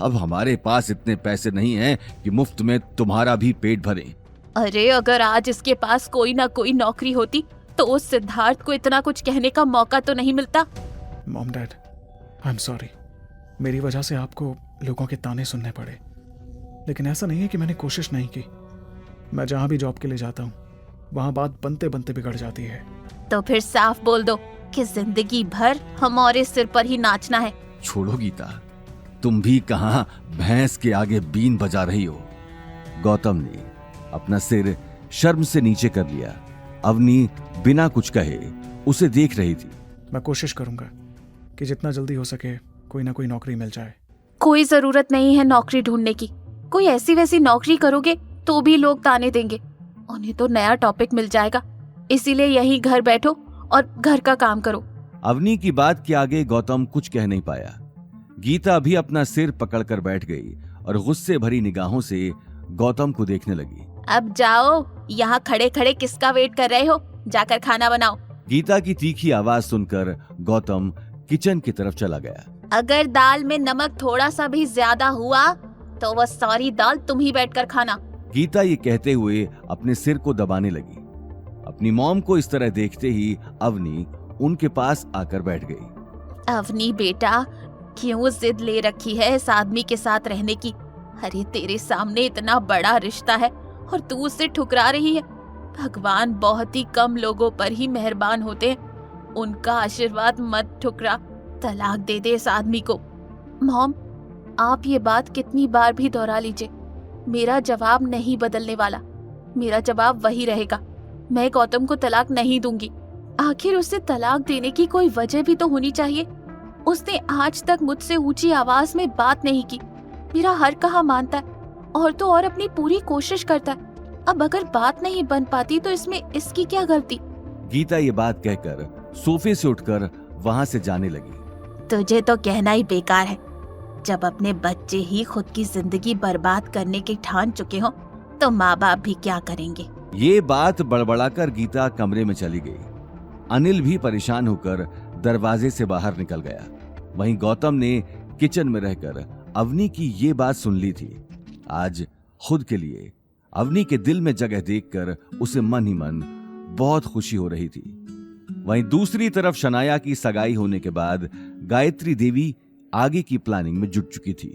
अब हमारे पास इतने पैसे नहीं हैं कि मुफ्त में तुम्हारा भी पेट भरे। अरे अगर आज इसके पास कोई ना कोई नौकरी होती तो उस सिद्धार्थ को इतना कुछ कहने का मौका तो नहीं मिलता। Mom dad, I am sorry, मेरी वजह से आपको लोगों के ताने सुनने पड़े, लेकिन ऐसा नहीं है कि मैंने कोशिश नहीं की। मैं जहां भी जॉब के लिए जाता हूं वहां बात बनते बनते बिगड़ जाती है। तो फिर साफ बोल दो कि जिंदगी भर हमारे सिर पर ही नाचना है। छोड़ो गीता, तुम भी कहां भैंस के आगे बीन बजा रही हो। गौतम ने अपना सिर शर्म से नीचे कर लिया। अवनी बिना कुछ कहे उसे देख रही थी। मैं कोशिश करूंगा कि जितना जल्दी हो सके कोई ना कोई नौकरी मिल जाए। कोई जरूरत नहीं है नौकरी ढूंढने की, कोई ऐसी वैसी नौकरी करोगे तो भी लोग ताने देंगे, उन्हें तो नया टॉपिक मिल जाएगा। इसीलिए यहीं घर बैठो और घर का काम करो। अवनी की बात के आगे गौतम कुछ कह नहीं पाया। गीता भी अपना सिर पकड़कर बैठ गई और गुस्से भरी निगाहों से गौतम को देखने लगी। अब जाओ, यहाँ खड़े खड़े किसका वेट कर रहे हो, जाकर खाना बनाओ। गीता की तीखी आवाज सुनकर गौतम किचन की तरफ चला गया। अगर दाल में नमक थोड़ा सा भी ज्यादा हुआ तो वह सारी दाल तुम ही बैठकर खाना। गीता ये कहते हुए अपने सिर को दबाने लगी। अपनी मॉम को इस तरह देखते ही अवनी उनके पास आकर बैठ गई। अवनी बेटा, क्यों जिद ले रखी है इस आदमी के साथ रहने की? अरे तेरे सामने इतना बड़ा रिश्ता है और तू उसे ठुकरा रही है। भगवान बहुत ही कम लोगों पर ही मेहरबान होते हैं, उनका आशीर्वाद मत ठुकरा। तलाक दे दे इस आदमी को। मॉम, आप ये बात कितनी बार भी दोहरा लीजिए, मेरा जवाब नहीं बदलने वाला। मेरा जवाब वही रहेगा, मैं गौतम को तलाक नहीं दूंगी। आखिर उसे तलाक देने की कोई वजह भी तो होनी चाहिए। उसने आज तक मुझसे ऊंची आवाज में बात नहीं की, मेरा हर कहा मानता है और तो और अपनी पूरी कोशिश करता है। अब अगर बात नहीं बन पाती तो इसमें इसकी क्या गलती? गीता ये बात कहकर सोफे से उठकर वहां से जाने लगी। तुझे तो कहना ही बेकार है, जब अपने बच्चे ही खुद की जिंदगी बर्बाद करने के ठान चुके हो तो माँ बाप भी क्या करेंगे। ये बात बड़बड़ाकर गीता कमरे में चली गई। अनिल भी परेशान होकर दरवाजे से बाहर निकल गया। वहीं गौतम ने किचन में रहकर अवनी की ये बात सुन ली थी। आज खुद के लिए अवनी के दिल में जगह देखकर उसे मन ही मन बहुत खुशी हो रही थी। वहीं दूसरी तरफ शनाया की सगाई होने के बाद गायत्री देवी आगे की प्लानिंग में जुट चुकी थी।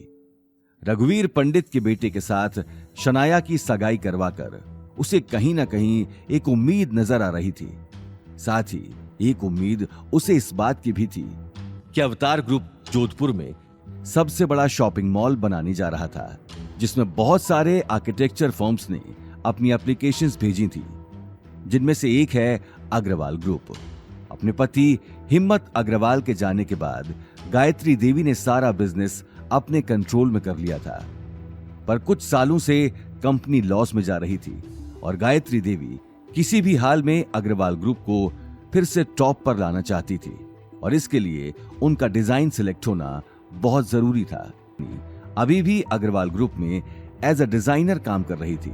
रघुवीर पंडित के बेटे के साथ शनाया की सगाई करवाकर उसे कहीं ना कहीं एक उम्मीद नजर आ रही थी। साथ ही एक उम्मीद उसे इस बात की भी थी कि अवतार ग्रुप जोधपुर में सबसे बड़ा शॉपिंग मॉल बनाने जा रहा था, जिसमें बहुत सारे आर्किटेक्चर फर्म्स ने अपनी एप्लीकेशंस भेजी थी, जिनमें से एक है अग्रवाल ग्रुप। अपने पति हिम्मत अग्रवाल के जाने के बाद गायत्री देवी ने सारा बिजनेस अपने कंट्रोल में कर लिया था, पर कुछ सालों से कंपनी लॉस में जा रही थी और गायत्री देवी किसी भी हाल में अग्रवाल ग्रुप को फिर से टॉप पर लाना चाहती थी और इसके लिए उनका डिजाइन सिलेक्ट होना बहुत जरूरी था। अभी भी अग्रवाल ग्रुप में एज अ डिजाइनर काम कर रही थी।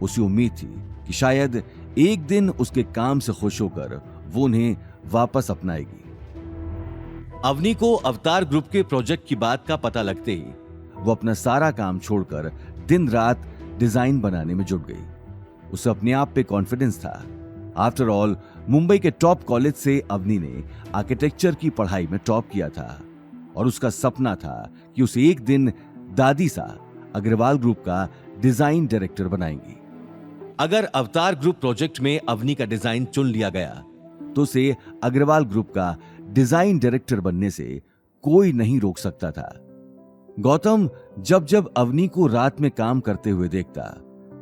उसे उम्मीद थी कि शायद एक दिन उसके काम से खुश होकर वो उन्हें वापस अपनाएगी। अवनी को अवतार ग्रुप के प्रोजेक्ट की बात का पता लगते ही वो अपना सारा काम छोड़कर दिन रात डिजाइन बनाने में जुट गई। उसे अपने आप पे कॉन्फिडेंस था। आफ्टर ऑल मुंबई के टॉप कॉलेज से अवनी ने आर्किटेक्चर की पढ़ाई में टॉप किया था और उसका सपना था कि उसे एक दिन दादी सा अग्रवाल ग्रुप का डिजाइन डायरेक्टर बनाएंगी। अगर अवतार ग्रुप प्रोजेक्ट में अवनी का डिजाइन चुन लिया गया तो उसे अग्रवाल ग्रुप का डिजाइन डायरेक्टर बनने से कोई नहीं रोक सकता था। गौतम जब जब अवनी को रात में काम करते हुए देखता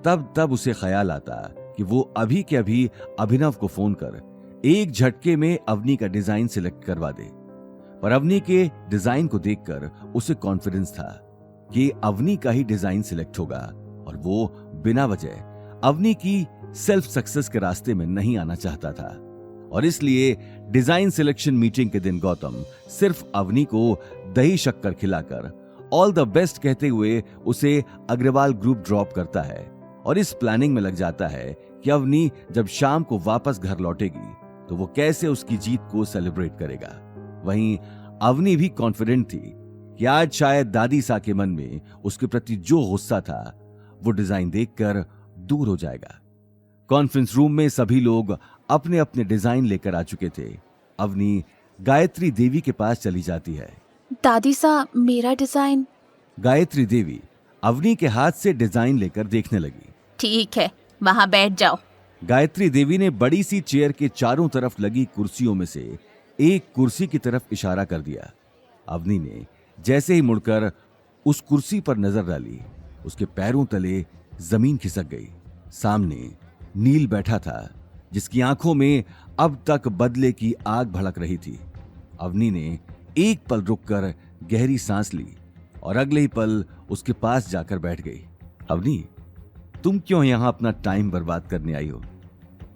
तब तब उसे ख्याल आता कि वो अभी के अभी अभिनव को फोन कर एक झटके में अवनी का डिजाइन सिलेक्ट करवा दे। पर अवनी के डिजाइन को देखकर उसे कॉन्फिडेंस था कि अवनी का ही डिजाइन सिलेक्ट होगा और वो बिना वजह अवनी की सेल्फ सक्सेस के रास्ते में नहीं आना चाहता था। और इसलिए डिजाइन सिलेक्शन मीटिंग के दिन गौतम सिर्फ अवनी को दही शक्कर खिलाकर ऑल द बेस्ट कहते हुए उसे अग्रवाल ग्रुप ड्रॉप करता है और इस प्लानिंग में लग जाता है कि अवनी जब शाम को वापस घर लौटेगी तो वो कैसे उसकी जीत को सेलिब्रेट करेगा। वहीं अवनी भी कॉन्फिडेंट थी कि आज शायद दादी सा के मन में उसके प्रति जो गुस्सा था वो डिजाइन देखकर दूर हो जाएगा। कॉन्फ्रेंस रूम में सभी लोग अपने अपने डिजाइन लेकर आ चुके थे। अवनी गायत्री देवी के पास चली जाती है। दादी सा मेरा डिजाइन। गायत्री देवी अवनी के हाथ से डिजाइन लेकर देखने लगी। ठीक है, वहां बैठ जाओ। गायत्री देवी ने बड़ी सी चेयर के चारों तरफ लगी कुर्सियों में से एक कुर्सी की तरफ इशारा कर दिया। अवनी ने जैसे ही मुड़कर उस कुर्सी पर नजर डाली उसके पैरों तले जमीन खिसक गई। सामने नील बैठा था जिसकी आंखों में अब तक बदले की आग भड़क रही थी। अवनी ने एक पल रुककर गहरी सांस ली और अगले ही पल उसके पास जाकर बैठ गई। अवनी, तुम क्यों यहां अपना टाइम बर्बाद करने आई हो?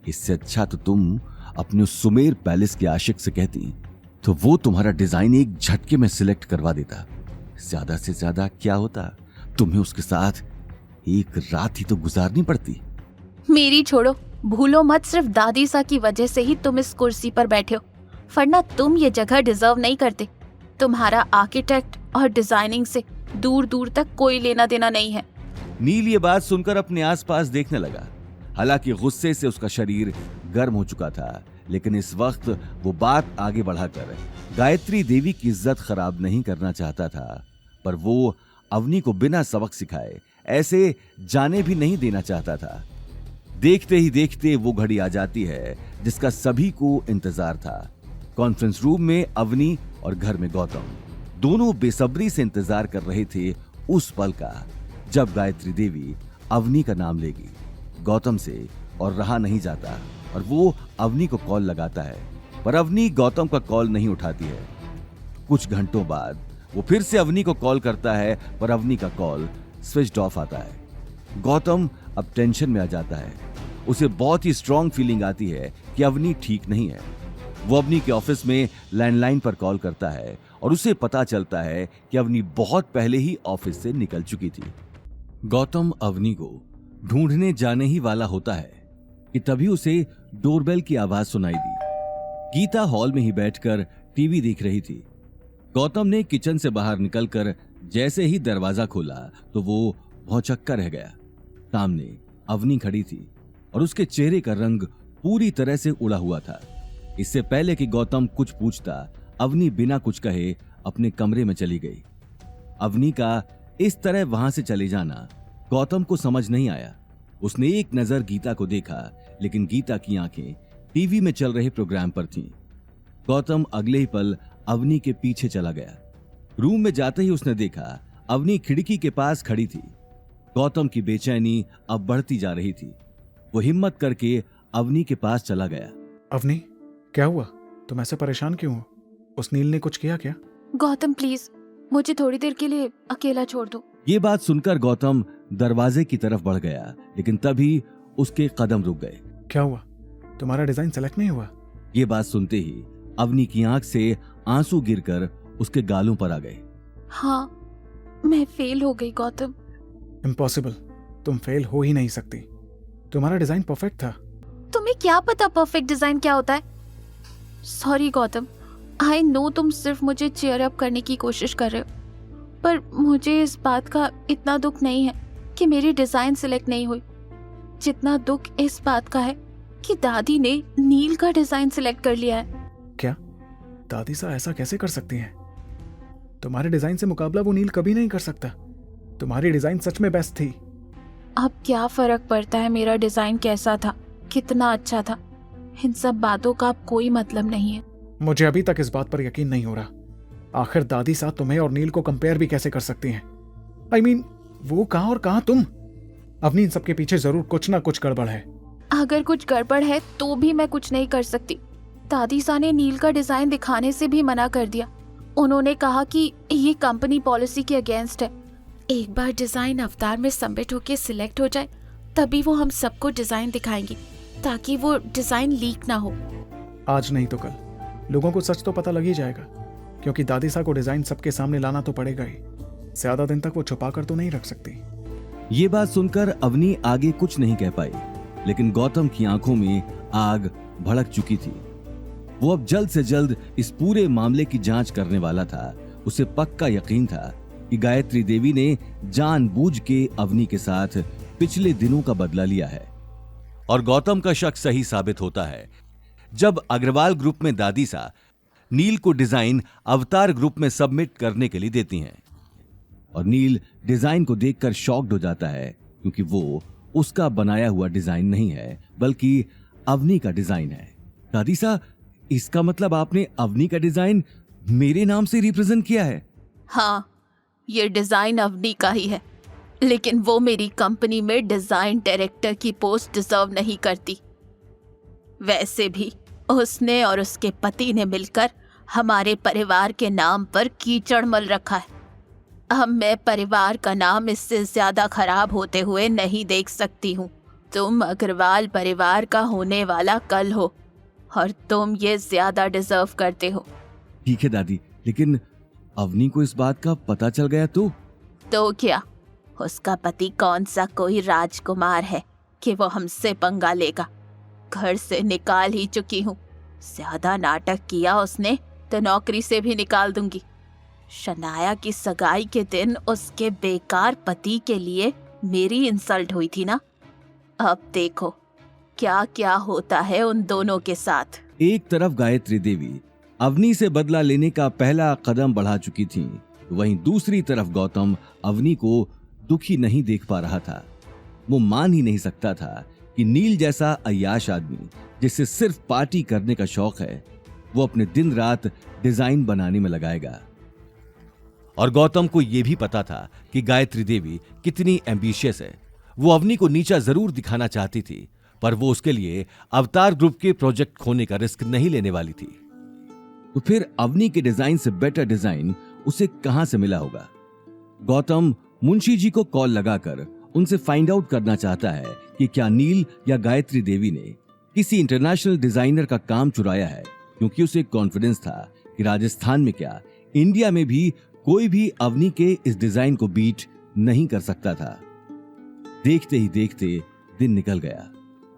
इससे अच्छा तो तुम अपने उस सुमेर पैलेस के आशिक से कहती तो वो तुम्हारा डिजाइन एक झटके में सिलेक्ट करवा देता। ज्यादा से ज्यादा क्या होता, तुम्हें उसके साथ एक रात ही तो गुजारनी पड़ती। मेरी छोड़ो, भूलो मत सिर्फ दादी सा की वजह से ही तुम इस कुर्सी पर बैठे हो, वरना तुम ये जगह डिजर्व नहीं करते। तुम्हारा आर्किटेक्ट और डिजाइनिंग से दूर दूर तक कोई लेना देना नहीं है। नील ये बात सुनकर अपने आसपास देखने लगा। हालांकि गुस्से से उसका शरीर गर्म हो चुका था, लेकिन इस वक्त वो बात आगे बढ़ाकर गायत्री देवी की इज्जत खराब नहीं करना चाहता था, पर वो अवनी को बिना सबक सिखाए ऐसे जाने भी नहीं देना चाहता था। देखते ही देखते वो घड़ी आ जाती है जिसका सभी को इंतजार था। कॉन्फ्रेंस रूम में अवनी और घर में गौतम दोनों बेसब्री से इंतजार कर रहे थे उस पल का जब गायत्री देवी अवनी का नाम लेगी। गौतम से और रहा नहीं जाता और वो अवनी को कॉल लगाता है, पर अवनी गौतम का कॉल नहीं उठाती है। कुछ घंटों बाद वो फिर से अवनी को कॉल करता है, पर अवनी का कॉल स्विच ऑफ आता है। गौतम अब टेंशन में आ जाता है। उसे बहुत ही स्ट्रांग फीलिंग आती है कि अवनी ठीक नहीं है। वो अवनी के ऑफिस में लैंडलाइन पर कॉल करता है और उसे पता चलता है कि अवनी बहुत पहले ही ऑफिस से निकल चुकी थी। गौतम अवनी को ढूंढने जाने ही वाला होता है कि तभी उसे डोरबेल की आवाज सुनाई दी। गीता हॉल में ही बैठकर टीवी देख रही थी। गौतम ने किचन से बाहर निकलकर जैसे ही दरवाजा खोला तो वो भौचक्का रह गया। सामने अवनी खड़ी थी और उसके चेहरे का रंग पूरी तरह से उड़ा हुआ था। इससे पहले कि गौतम कुछ पूछता, अवनी बिना कुछ कहे अपने कमरे में चली गई। अवनी का इस तरह वहां से चले जाना गौतम को समझ नहीं आया। उसने एक नजर गीता को देखा, लेकिन गीता की आंखें टीवी में चल रहे प्रोग्राम पर थीं। गौतम अगले ही पल अवनी के पीछे चला गया। रूम में जाते ही उसने देखा अवनी खिड़की के पास खड़ी थी। गौतम की बेचैनी अब बढ़ती जा रही थी। वो हिम्मत करके अवनी के पास चला गया। अवनी, क्या हुआ? तुम ऐसे परेशान क्यों हो? उस नील ने कुछ किया क्या? गौतम प्लीज मुझे थोड़ी देर के लिए अकेला छोड़ दो। ये बात सुनकर गौतम दरवाजे की तरफ बढ़ गया, लेकिन तभी उसके कदम रुक गए। क्या हुआ? तुम्हारा डिजाइन सेलेक्ट नहीं हुआ? ये बात सुनते ही अवनी की आंख से आंसू गिरकर उसके गालों पर आ गए। हाँ, मैं फेल हो गई गौतम। इम्पॉसिबल, तुम फेल हो ही नहीं सकती। तुम्हारा डिजाइन परफेक्ट था। तुम्हें क्या पता परफेक्ट डिजाइन क्या होता है? सॉरी गौतम, आई नो तुम सिर्फ मुझे चीयर अप करने की कोशिश कर रहे हो, पर मुझे इस बात का इतना दुख नहीं है कि मेरी डिजाइन सिलेक्ट नहीं हुई, जितना दुख इस बात का है कि दादी ने नील का डिजाइन सिलेक्ट कर लिया है। क्या दादी सा ऐसा कैसे कर सकती हैं? तुम्हारे डिजाइन से मुकाबला वो नील कभी नहीं कर सकता। तुम्हारी डिजाइन सच में बेस्ट थी। अब क्या फर्क पड़ता है मेरा डिजाइन कैसा था, कितना अच्छा था? इन सब बातों का अब कोई मतलब नहीं है। मुझे अभी तक इस बात पर यकीन नहीं हो रहा। आखिर दादी साहब तुम्हें और नील को कंपेयर भी कैसे कर सकती हैं? I mean, वो कहां और कहां तुम? अवनी, इन सबके पीछे जरूर कुछ ना कुछ गड़बड़ है। अगर कुछ गड़बड़ है तो भी मैं कुछ नहीं कर सकती। दादी सा ने नील का डिजाइन दिखाने से भी मना कर दिया। उन्होंने कहा कि ये कंपनी पॉलिसी के अगेंस्ट है। एक बार डिजाइन अवतार में सबमिट होके सिलेक्ट हो जाए तभी वो हम सबको डिजाइन दिखाएंगी, ताकि वो डिजाइन लीक ना हो। आज नहीं तो कल लोगों को सच तो पता लग ही जाएगा, क्योंकि दादी सा को डिजाइन सबके सामने लाना तो पड़ेगा ही। ज्यादा दिन तक वो छुपा कर तो नहीं रख सकती। ये बात सुनकर अवनी आगे कुछ नहीं कह पाई, लेकिन गौतम की आंखों में आग भड़क चुकी थी। वो अब जल्द से जल्द इस पूरे मामले की जांच करने वाला था। उसे पक्का यकीन था कि गायत्री देवी ने जानबूझ के अवनी के साथ पिछले दिनों का बदला लिया है। और गौतम का शक सही साबित होता है जब अग्रवाल ग्रुप में दादी सा नील को डिजाइन अवतार ग्रुप में सबमिट करने के लिए देती हैं। और नील डिजाइन को देखकर शॉक्ड हो जाता है, क्योंकि वो उसका बनाया हुआ डिजाइन नहीं है, बल्कि अवनी का डिजाइन है। दादी सा, इसका मतलब आपने अवनी का डिजाइन मेरे नाम से रिप्रेजेंट किया है? हाँ, ये डिजाइन अवनी का ही है, लेकिन वो मेरी कंपनी में डिजाइन डायरेक्टर की पोस्ट डिजर्व नहीं करती। वैसे भी उसने और उसके पति ने मिलकर हमारे परिवार के नाम पर कीचड़ मल रखा है। अब मैं परिवार का नाम इससे ज्यादा खराब होते हुए नहीं देख सकती हूँ। तुम अग्रवाल परिवार का होने वाला कल हो और तुम ये ज्यादा डिजर्व करते हो। ठीक है दादी, लेकिन अवनी को इस बात का पता चल गया तो क्या? उसका पति कौन सा कोई राजकुमार है कि वो हमसे पंगा लेगा? घर से निकाल ही चुकी हूँ। ज्यादा नाटक किया उसने तो नौकरी से भी निकाल दूंगी। शनाया की सगाई के दिन उसके बेकार पति के लिए मेरी इंसल्ट हुई थी ना। अब देखो क्या क्या होता है उन दोनों के साथ। एक तरफ गायत्री देवी अवनी से बदला लेने का पहला कदम बढ़ा चुकी थी, वहीं दूसरी तरफ गौतम अवनी को दुखी नहीं देख पा रहा था। वो मान ही नहीं सकता था कि नील जैसा अय्याश आदमी, जिसे सिर्फ पार्टी करने का शौक है, वो अपने दिन रात डिजाइन बनाने में लगाएगा। और गौतम को यह भी पता था कि गायत्री देवी कितनी एम्बिशियस है। वो अवनी को नीचा जरूर दिखाना चाहती थी, पर वो उसके लिए अवतार ग्रुप के प्रोजेक्ट खोने का रिस्क नहीं लेने वाली थी। तो फिर अवनी के डिजाइन से बेटर डिजाइन उसे कहां से मिला होगा? गौतम मुंशी जी को कॉल लगाकर उनसे फाइंड आउट करना चाहता है कि क्या नील या गायत्री देवी ने किसी इंटरनेशनल डिजाइनर का काम चुराया है, क्योंकि उसे कॉन्फिडेंस था कि राजस्थान में क्या इंडिया में भी कोई भी अवनी के इस डिजाइन को बीट नहीं कर सकता था। देखते ही देखते दिन निकल गया।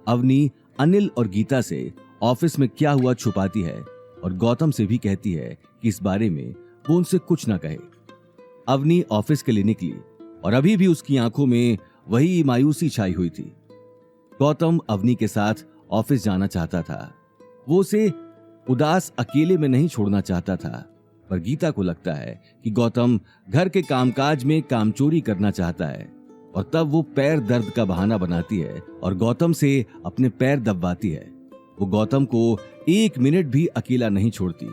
अवनी अनिल और गीता से ऑफिस में क्या हुआ छुपाती है और गौतम से भी कहती है कि इस बारे में वो उनसे कुछ ना कहे। अवनी ऑफिस के लिए निकली और अभी भी उसकी आंखों में वही मायूसी छाई हुई थी। गौतम अवनी के साथ ऑफिस जाना चाहता था। वो उसे उदास अकेले में नहीं छोड़ना चाहता था, पर गीता को लगता है कि गौतम घर के कामकाज में कामचोरी करना चाहता है, और तब वो पैर दर्द का बहाना बनाती है और गौतम से अपने पैर दबवाती है। वो गौतम को 1 मिनट भी अकेला नहीं छोड़ती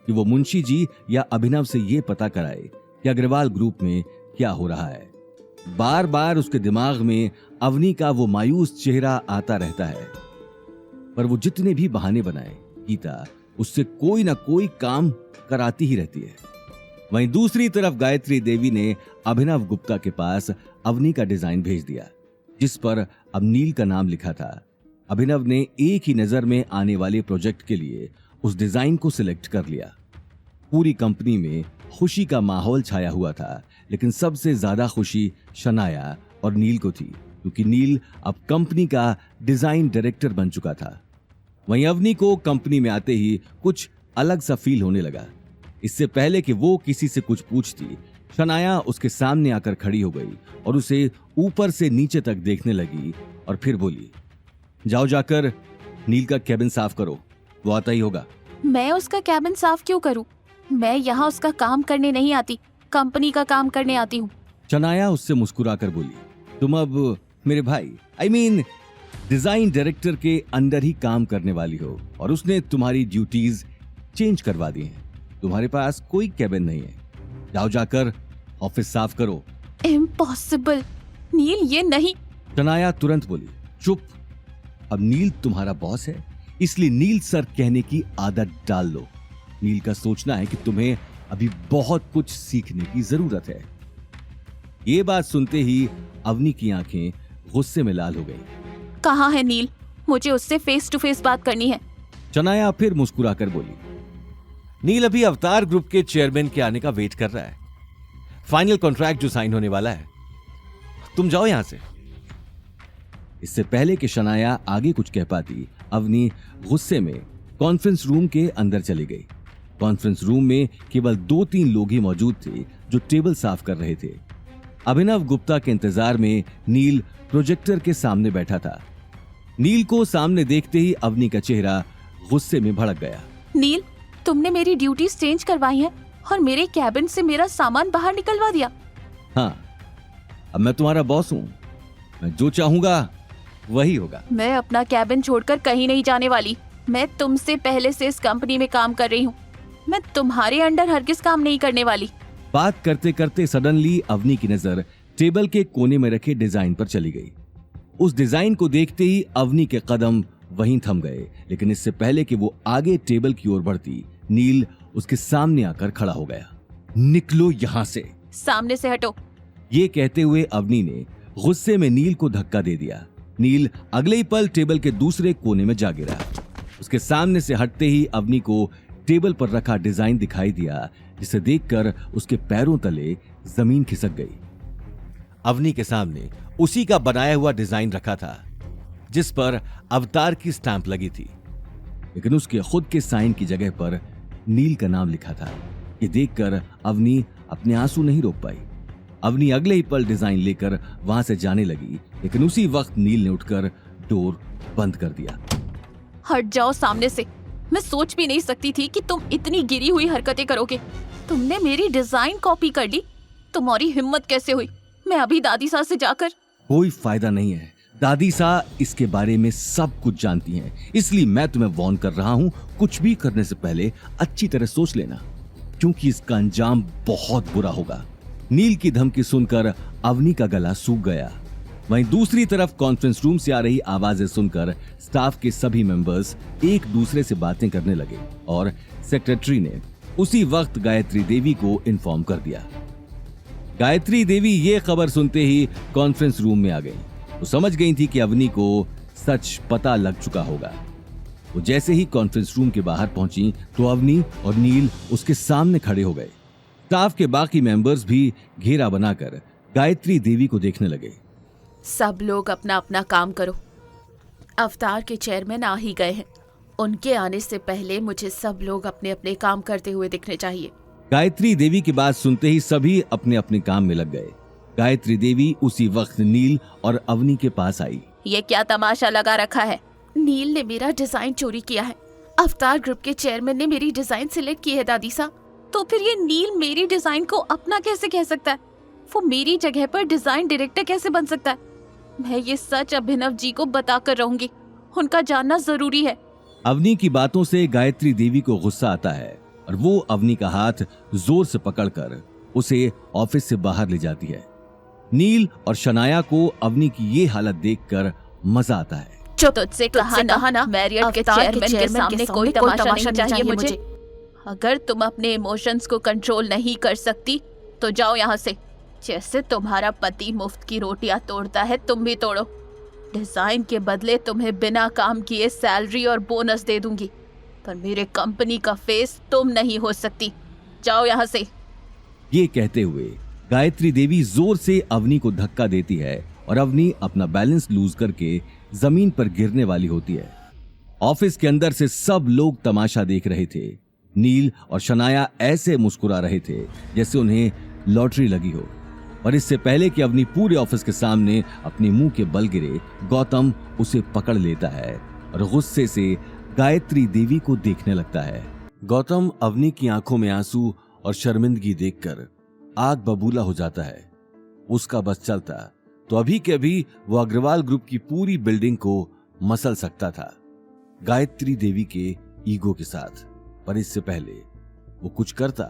कि वो मुंशी जी या अभिनव से ये पता कराए कि अग्रवाल ग्रुप में क्या हो रहा है। बार बार उसके दिमाग में अवनी का वो मायूस चेहरा आता रहता है, पर वो जितने भी बहाने बनाए, गीता उससे कोई ना कोई काम कराती ही रहती है। वहीं दूसरी तरफ गायत्री देवी ने अभिनव गुप्ता के पास अवनी का डिजाइन भेज दिया, जिस पर अब नील का नाम लिखा था। अभिनव ने एक ही नजर में आने वाले प्रोजेक्ट के लिए उस डिजाइन को सिलेक्ट कर लिया। पूरी कंपनी में खुशी का माहौल छाया हुआ था, लेकिन सबसे ज्यादा खुशी शनाया और नील को थी, क्योंकि नील अब कंपनी का डिजाइन डायरेक्टर बन चुका था। वहीं अवनी को कंपनी में आते ही कुछ अलग सा फील होने लगा। इससे पहले कि वो किसी से कुछ पूछती, शनाया उसके सामने आकर खड़ी हो गई और उसे ऊपर से नीचे तक देखने लगी और फिर बोली, जाओ जाकर नील का कैबिन साफ करो, वो आता ही होगा। मैं उसका कैबिन साफ क्यों करूं? मैं यहाँ उसका काम करने नहीं आती, कंपनी का काम करने आती हूँ। शनाया उससे मुस्कुराकर बोली, तुम अब मेरे भाई डिजाइन डायरेक्टर के अंडर ही काम करने वाली हो और उसने तुम्हारी ड्यूटीज चेंज करवा दी हैं। तुम्हारे पास कोई कैबिन नहीं है, जाओ जाकर ऑफिस साफ करो। इम्पॉसिबल नील, ये नहीं। शनाया तुरंत बोली, चुप, अब नील तुम्हारा बॉस है, इसलिए नील सर कहने की आदत डाल लो। नील का सोचना है कि तुम्हें अभी बहुत कुछ सीखने की जरूरत है। ये बात सुनते ही अवनी की आंखें गुस्से में लाल हो गई। कहाँ है नील? मुझे उससे फेस टू फेस बात करनी है। शनाया फिर मुस्कुराकर बोली, नील अभी अवतार ग्रुप के चेयरमैन के आने का वेट कर रहा है। फाइनल कॉन्ट्रैक्ट जो साइन होने वाला है, तुम जाओ यहां से। इससे पहले कि शनाया आगे कुछ कह पाती, अवनी गुस्से में कॉन्फ्रेंस रूम के अंदर चली गई। कॉन्फ्रेंस रूम में केवल 2-3 लोग ही मौजूद थे जो टेबल साफ कर रहे थे। अभिनव गुप्ता के इंतजार में नील प्रोजेक्टर के सामने बैठा था। नील को सामने देखते ही अवनी का चेहरा गुस्से में भड़क गया। नील, तुमने मेरी ड्यूटीज चेंज करवाई हैं और मेरे कैबिन से मेरा सामान बाहर निकलवा दिया। हाँ, अब मैं तुम्हारा बॉस हूँ, मैं जो चाहूंगा वही होगा। मैं अपना कैबिन छोड़कर कहीं नहीं जाने वाली। मैं तुमसे पहले से इस कंपनी में काम कर रही हूँ। मैं तुम्हारे अंडर हरगिज काम नहीं करने वाली। बात करते करते सडनली अवनी की नजर टेबल के कोने में रखे डिजाइन पर चली गई। उस डिजाइन को देखते ही अवनी के कदम वहीं थम गए, लेकिन इससे पहले कि वो आगे टेबल की ओर बढ़ती, नील उसके सामने आकर खड़ा हो गया। निकलो यहां से, सामने से हटो। ये कहते हुए अवनी ने गुस्से में नील को धक्का दे दिया। नील अगले ही पल टेबल के दूसरे कोने में जा गिरा। उसके सामने से हटते ही अवनी को टेबल पर रखा डिजाइन दिखाई दिया, जिसे देखकर उसके पैरों तले जमीन खिसक गई। अवनी के सामने उसी का बनाया हुआ डिजाइन रखा था जिस पर अवतार की स्टैंप लगी थी, लेकिन उसके खुद के साइन की जगह पर नील का नाम लिखा था। ये देखकर अवनी अपने आंसू नहीं रोक पाई। अवनी अगले ही पल डिजाइन लेकर वहां से जाने लगी, लेकिन उसी वक्त नील ने उठकर डोर बंद कर दिया। हट जाओ सामने से। मैं सोच भी नहीं सकती थी कि तुम इतनी गिरी हुई हरकतें करोगे। तुमने मेरी डिजाइन कॉपी कर ली। तुम्हारी हिम्मत कैसे हुई? मैं अभी दादी सा से जाकर। कोई फायदा नहीं है, दादी सा इसके बारे में सब कुछ जानती हैं, इसलिए मैं तुम्हें वार्न कर रहा हूं, कुछ भी करने से पहले अच्छी तरह सोच लेना, क्योंकि इसका अंजाम बहुत बुरा होगा। नील की धमकी सुनकर अवनी का गला सूख गया। वहीं दूसरी तरफ कॉन्फ्रेंस रूम से आ रही आवाजें सुनकर स्टाफ के सभी मेंबर्स एक दूसरे से बातें करने लगे और सेक्रेटरी ने उसी वक्त गायत्री देवी को इन्फॉर्म कर दिया। गायत्री देवी ये खबर सुनते ही कॉन्फ्रेंस रूम में आ गई। वो समझ गई थी कि अवनी को सच पता लग चुका होगा। वो जैसे ही कॉन्फ्रेंस रूम के बाहर पहुंची तो अवनी और नील उसके सामने खड़े हो गए। स्टाफ के बाकी मेंबर्स भी घेरा बनाकर गायत्री देवी को देखने लगे। सब लोग अपना अपना काम करो। अवतार के चेयरमैन आ ही गए हैं। उनके आने से पहले मुझे सब लोग अपने अपने काम करते हुए दिखने चाहिए। गायत्री देवी की बात सुनते ही सभी अपने अपने काम में लग गए। गायत्री देवी उसी वक्त नील और अवनी के पास आई। ये क्या तमाशा लगा रखा है? नील ने मेरा डिजाइन चोरी किया है। अवतार ग्रुप के चेयरमैन ने मेरी डिजाइन सिलेक्ट की है दादी सा। तो फिर ये नील मेरी डिजाइन को अपना कैसे कह सकता है? वो मेरी जगह पर डिजाइन डायरेक्टर कैसे बन सकता है? मैं ये सच अभिनव जी को बताकर रहूंगी। उनका जानना जरूरी है। अवनी की बातों से गायत्री देवी को गुस्सा आता है और वो अवनी का हाथ जोर से पकड़कर उसे ऑफिस से बाहर ले जाती है। नील और शनाया को अवनी की ये हालत देखकर मजा आता है। तुझसे कहा ना मैरियट के चेयरमैन के सामने कोई तमाशा नहीं चाहिए मुझे। अगर तुम अपने इमोशंस को कंट्रोल नहीं कर सकती तो जाओ यहाँ से। जैसे तुम्हारा पति मुफ्त की रोटियां तोड़ता है तुम भी तोड़ो। डिजाइन के बदले तुम्हें बिना काम किए सैलरी और बोनस दे दूंगी, पर मेरे कंपनी का फेस तुम नहीं हो सकती। जाओ यहाँ से। ये कहते हुए गायत्री देवी जोर से अवनी को धक्का देती है और अवनी अपना बैलेंस लूज करके जमीन पर गिरने वाली होती है। ऑफिस के अंदर से सब लोग तमाशा देख रहे थे। नील और शनाया ऐसे मुस्कुरा रहे थे जैसे उन्हें लॉटरी लगी हो। और इससे पहले कि अवनी पूरे ऑफिस के सामने अपने मुंह के बल गिरे, गौतम उसे पकड़ लेता है और गुस्से से गायत्री देवी को देखने लगता है। गौतम अवनी की आंखों में आंसू और शर्मिंदगी देखकर आग बबूला हो जाता है। उसका बस चलता तो अभी के अभी वो अग्रवाल ग्रुप की पूरी बिल्डिंग को मसल सकता था, गायत्री देवी के ईगो के साथ। पर इससे पहले वो कुछ करता,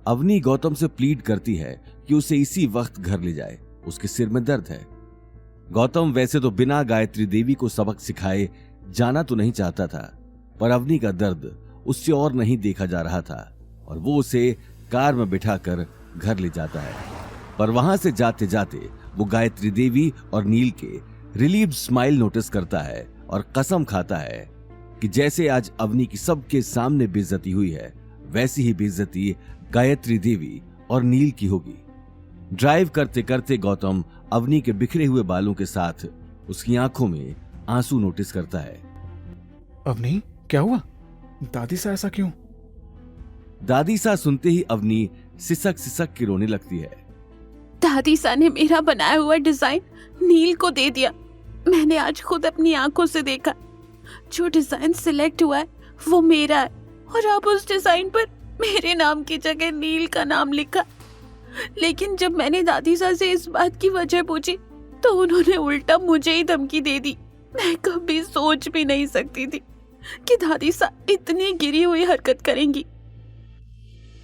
अवनी गौतम से प्लीड करती है कि उसे इसी वक्त घर ले जाए, उसके सिर में दर्द है। गौतम वैसे तो बिना गायत्री देवी को सबक सिखाए जाना तो नहीं चाहता था, पर अवनी का दर्द उससे और नहीं देखा जा रहा था और वो उसे कार में बिठाकर घर ले जाता है। पर वहां से जाते जाते वो गायत्री देवी और नील के रिलीव्ड स्माइल नोटिस करता है और कसम खाता है कि जैसे आज अवनी की सबके सामने बेइज्जती हुई है, वैसी ही बेइज्जती गायत्री देवी और नील की होगी। ड्राइव करते करते गौतम अवनी के बिखरे हुए बालों के साथ उसकी आंखों में आंसू नोटिस करता है। अवनी, क्या हुआ? दादी सा ऐसा क्यों? दादी सा सुनते ही अवनी सिसक सिसक के रोने लगती है। दादी सा ने मेरा बनाया हुआ डिजाइन नील को दे दिया। मैंने आज खुद अपनी आंखों से देखा। जो डिजाइन सिलेक्ट हुआ है वो मेरा है और अब उस डिजाइन पर मेरे नाम की जगह नील का नाम लिखा। लेकिन जब मैंने दादी सा से इस बात की वजह पूछी तो उन्होंने उल्टा मुझे ही धमकी दे दी। मैं कभी सोच भी नहीं सकती थी कि दादी सा इतनी गिरी हुई हरकत करेंगी।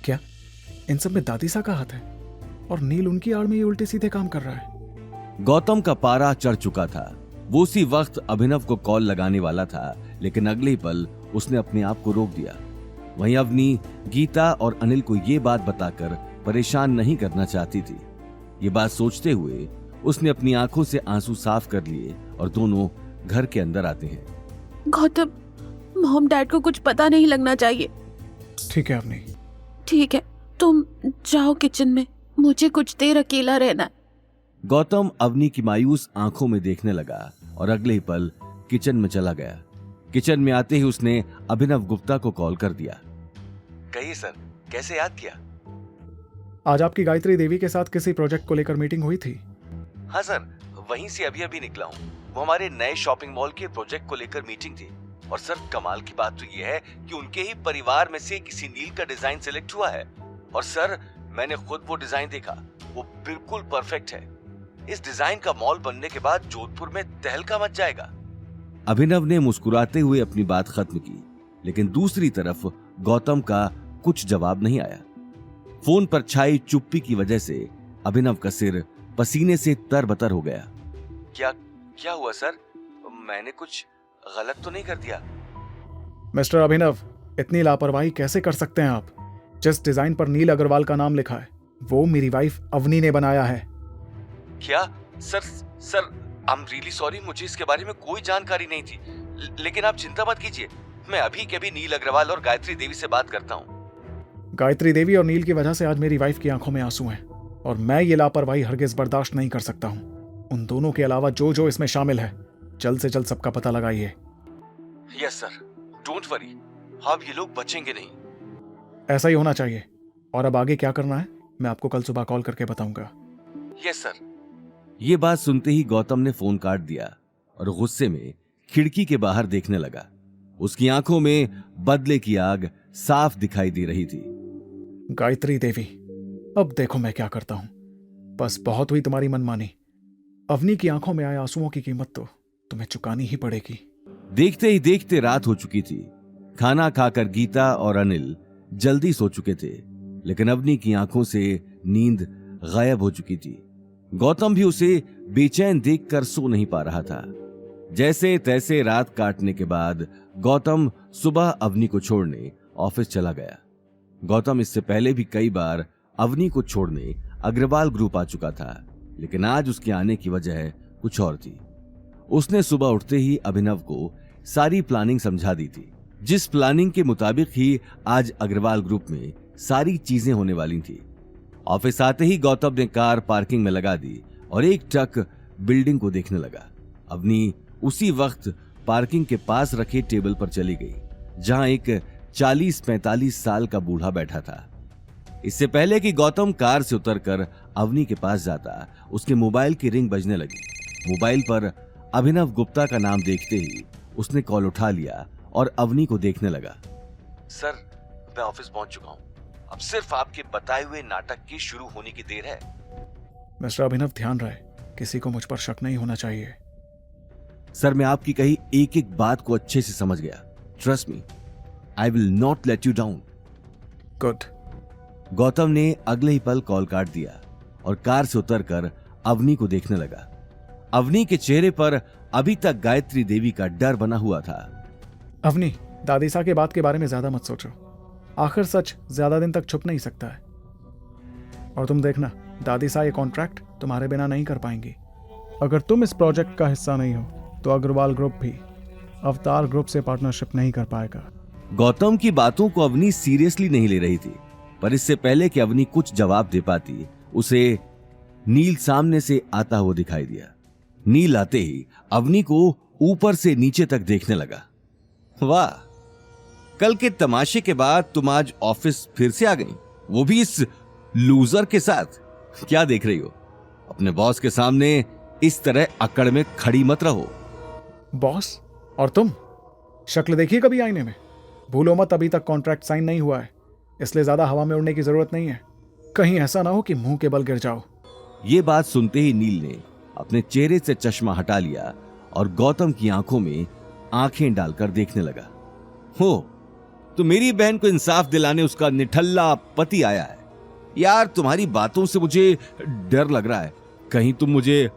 क्या इन सब में दादी सा का हाथ है? और नील उनकी आड़ में ये उल्टे सीधे काम कर रहा है। गौतम का पारा चढ़ चुका था। वो उसी वक्त अभिनव को कॉल लगाने वाला था, लेकिन अगले ही पल उसने अपने आप को रोक दिया। वहीं अवनी गीता और अनिल को ये बात बताकर परेशान नहीं करना चाहती थी। ये बात सोचते हुए उसने अपनी आंखों से आंसू साफ कर लिए और दोनों घर के अंदर आते हैं। गौतम, मॉम डैड को कुछ पता नहीं लगना चाहिए। ठीक है अवनी। ठीक है, तुम जाओ किचन में, मुझे कुछ देर अकेला रहना है। गौतम अवनी की मायूस आंखों में देखने लगा और अगले ही पल किचन में चला गया। किचन में आते ही उसने अभिनव गुप्ता को कॉल कर दिया। कहिए सर, कैसे याद किया? आज आपकी गायत्री देवी के साथ किसी प्रोजेक्ट को लेकर मीटिंग हुई थी? हाँ सर, वहीं से अभी निकला हूँ। वो हमारे नए शॉपिंग मॉल के प्रोजेक्ट को लेकर मीटिंग थी। और सर, कमाल की बात तो ये है कि उनके ही परिवार में से किसी नील का डिजाइन सिलेक्ट हुआ है। और सर, मैंने खुद वो डिजाइन देखा, वो बिल्कुल परफेक्ट है। इस डिजाइन का मॉल बनने के बाद जोधपुर में तहलका मच जाएगा। अभिनव ने मुस्कुराते हुए अपनी बात खत्म की, लेकिन दूसरी तरफ गौतम का कुछ जवाब नहीं आया। फोन पर छाई चुप्पी की वजह से अभिनव का सिर पसीने से तरबतर हो गया। क्या हुआ सर? मैंने कुछ गलत तो नहीं कर दिया? मिस्टर अभिनव, इतनी लापरवाही कैसे कर सकते हैं आप? जिस डिजाइन पर नील अग्रवाल का नाम लिखा है वो मेरी वाइफ अवनी ने बनाया है। क्या? Sir, I am really sorry, मुझे इसके बारे में कोई जानकारी नहीं थी। लेकिन आप चिंता मत कीजिए, मैं अभी के अभी नील अग्रवाल और गायत्री देवी से बात करता हूँ। गायत्री देवी और नील की वजह से आज मेरी वाइफ की आंखों में आंसू हैं और मैं ये लापरवाही हरगिज बर्दाश्त नहीं कर सकता हूँ। उन दोनों के अलावा जो जो इसमें शामिल है, जल्द से जल्द सबका पता लगाइए। यस सर, डोंट वरी, अब ये लोग बचेंगे नहीं। ऐसा ही होना चाहिए। और अब आगे क्या करना है मैं आपको कल सुबह कॉल करके बताऊंगा। Yes sir. ये बात सुनते ही गौतम ने फोन काट दिया और गुस्से में खिड़की के बाहर देखने लगा। उसकी आंखों में बदले की आग साफ दिखाई दे रही थी। गायत्री देवी, अब देखो मैं क्या करता हूं। बस बहुत हुई तुम्हारी मनमानी। अवनी की आंखों में आए आंसुओं की कीमत तो तुम्हें चुकानी ही पड़ेगी। देखते ही देखते रात हो चुकी थी। खाना खाकर गीता और अनिल जल्दी सो चुके थे, लेकिन अवनी की आंखों से नींद गायब हो चुकी थी। गौतम भी उसे बेचैन देखकर सो नहीं पा रहा था। जैसे तैसे रात काटने के बाद गौतम सुबह अवनी को छोड़ने ऑफिस चला गया। गौतम इससे पहले भी कई बार अवनी को छोड़ने अग्रवाल ग्रुप आ चुका था, लेकिन आज उसके आने की वजह कुछ और थी। उसने सुबह उठते ही अभिनव को सारी प्लानिंग समझा दी थी। जिस प्लानिंग के मुताबिक ही आज अग्रवाल ग्रुप में सारी चीजें होने वाली थी। ऑफिस आते ही गौतम ने कार पार्किंग में लगा दी और एक टक बिल्डिंग को देखने लगा। अवनी उसी वक्त पार्किंग के पास रखे टेबल पर चली गई, जहां एक 40-45 साल का बूढ़ा बैठा था। इससे पहले कि गौतम कार से उतरकर अवनी के पास जाता, उसके मोबाइल की रिंग बजने लगी। मोबाइल पर अभिनव गुप्ता का नाम देखते ही उसने कॉल उठा लिया और अवनी को देखने लगा। सर, मैं ऑफिस पहुंच चुका हूं। अब सिर्फ आपके बताए हुए नाटक की शुरू होने की देर है। मिस्टर अभिनव, ध्यान रहे, किसी को मुझ पर शक नहीं होना चाहिए। सर, मैं आपकी कही एक एक बात को अच्छे से समझ गया। Trust me, I will not let you down. Good. Gautam ने अगले ही पल कॉल काट दिया और कार से उतरकर अवनी को देखने लगा। अवनी के चेहरे पर अभी तक गायत्री देवी का डर बना हुआ था। अवनी, दादीसा के बात के बारे में ज्यादा मत सोचो। आखिर सच ज्यादा दिन तक छुप नहीं सकता है। और तुम देखना, दादीसा ये कॉन्ट्रैक्ट तुम्हारे बिना नहीं कर पाएंगी। अगर तुम इस प्रोजेक्ट का हिस्सा नहीं हो तो अग्रवाल ग्रुप भी अवतार ग्रुप से पार्टनरशिप नहीं कर पाएगा। गौतम की बातों को अवनी सीरियसली नहीं ले रही थी, पर इससे पहले कि अवनी कुछ जवाब दे पाती, उसे नील सामने से आता हुआ दिखाई दिया। नील आते ही अवनी को ऊपर से नीचे तक देखने लगा। वाह, कल के तमाशे के बाद तुम आज ऑफिस फिर से आ गई, वो भी इस लूजर के साथ। क्या देख रही हो? अपने बॉस के सामने इस तरह अकड़ में खड़ी मत रहो। बॉस? और तुम? शक्ल देखिए कभी आईने में। भूलो मत, अभी तक कॉन्ट्रैक्ट साइन नहीं हुआ है, इसलिए ज्यादा हवा में उड़ने की जरूरत नहीं है। कहीं ऐसा ना हो कि मुंह के बल गिर जाओ। ये बात सुनते ही नील ने अपने चेहरे से चश्मा हटा लिया और गौतम की आंखों में आंखें डालकर देखने लगा। हो, तो मेरी बहन को इंसाफ दिलाने उसका निठल्ला पति आया है। यार, तुम्हारी बातों से मुझे डर लग रहा है, कहीं तुम मुझे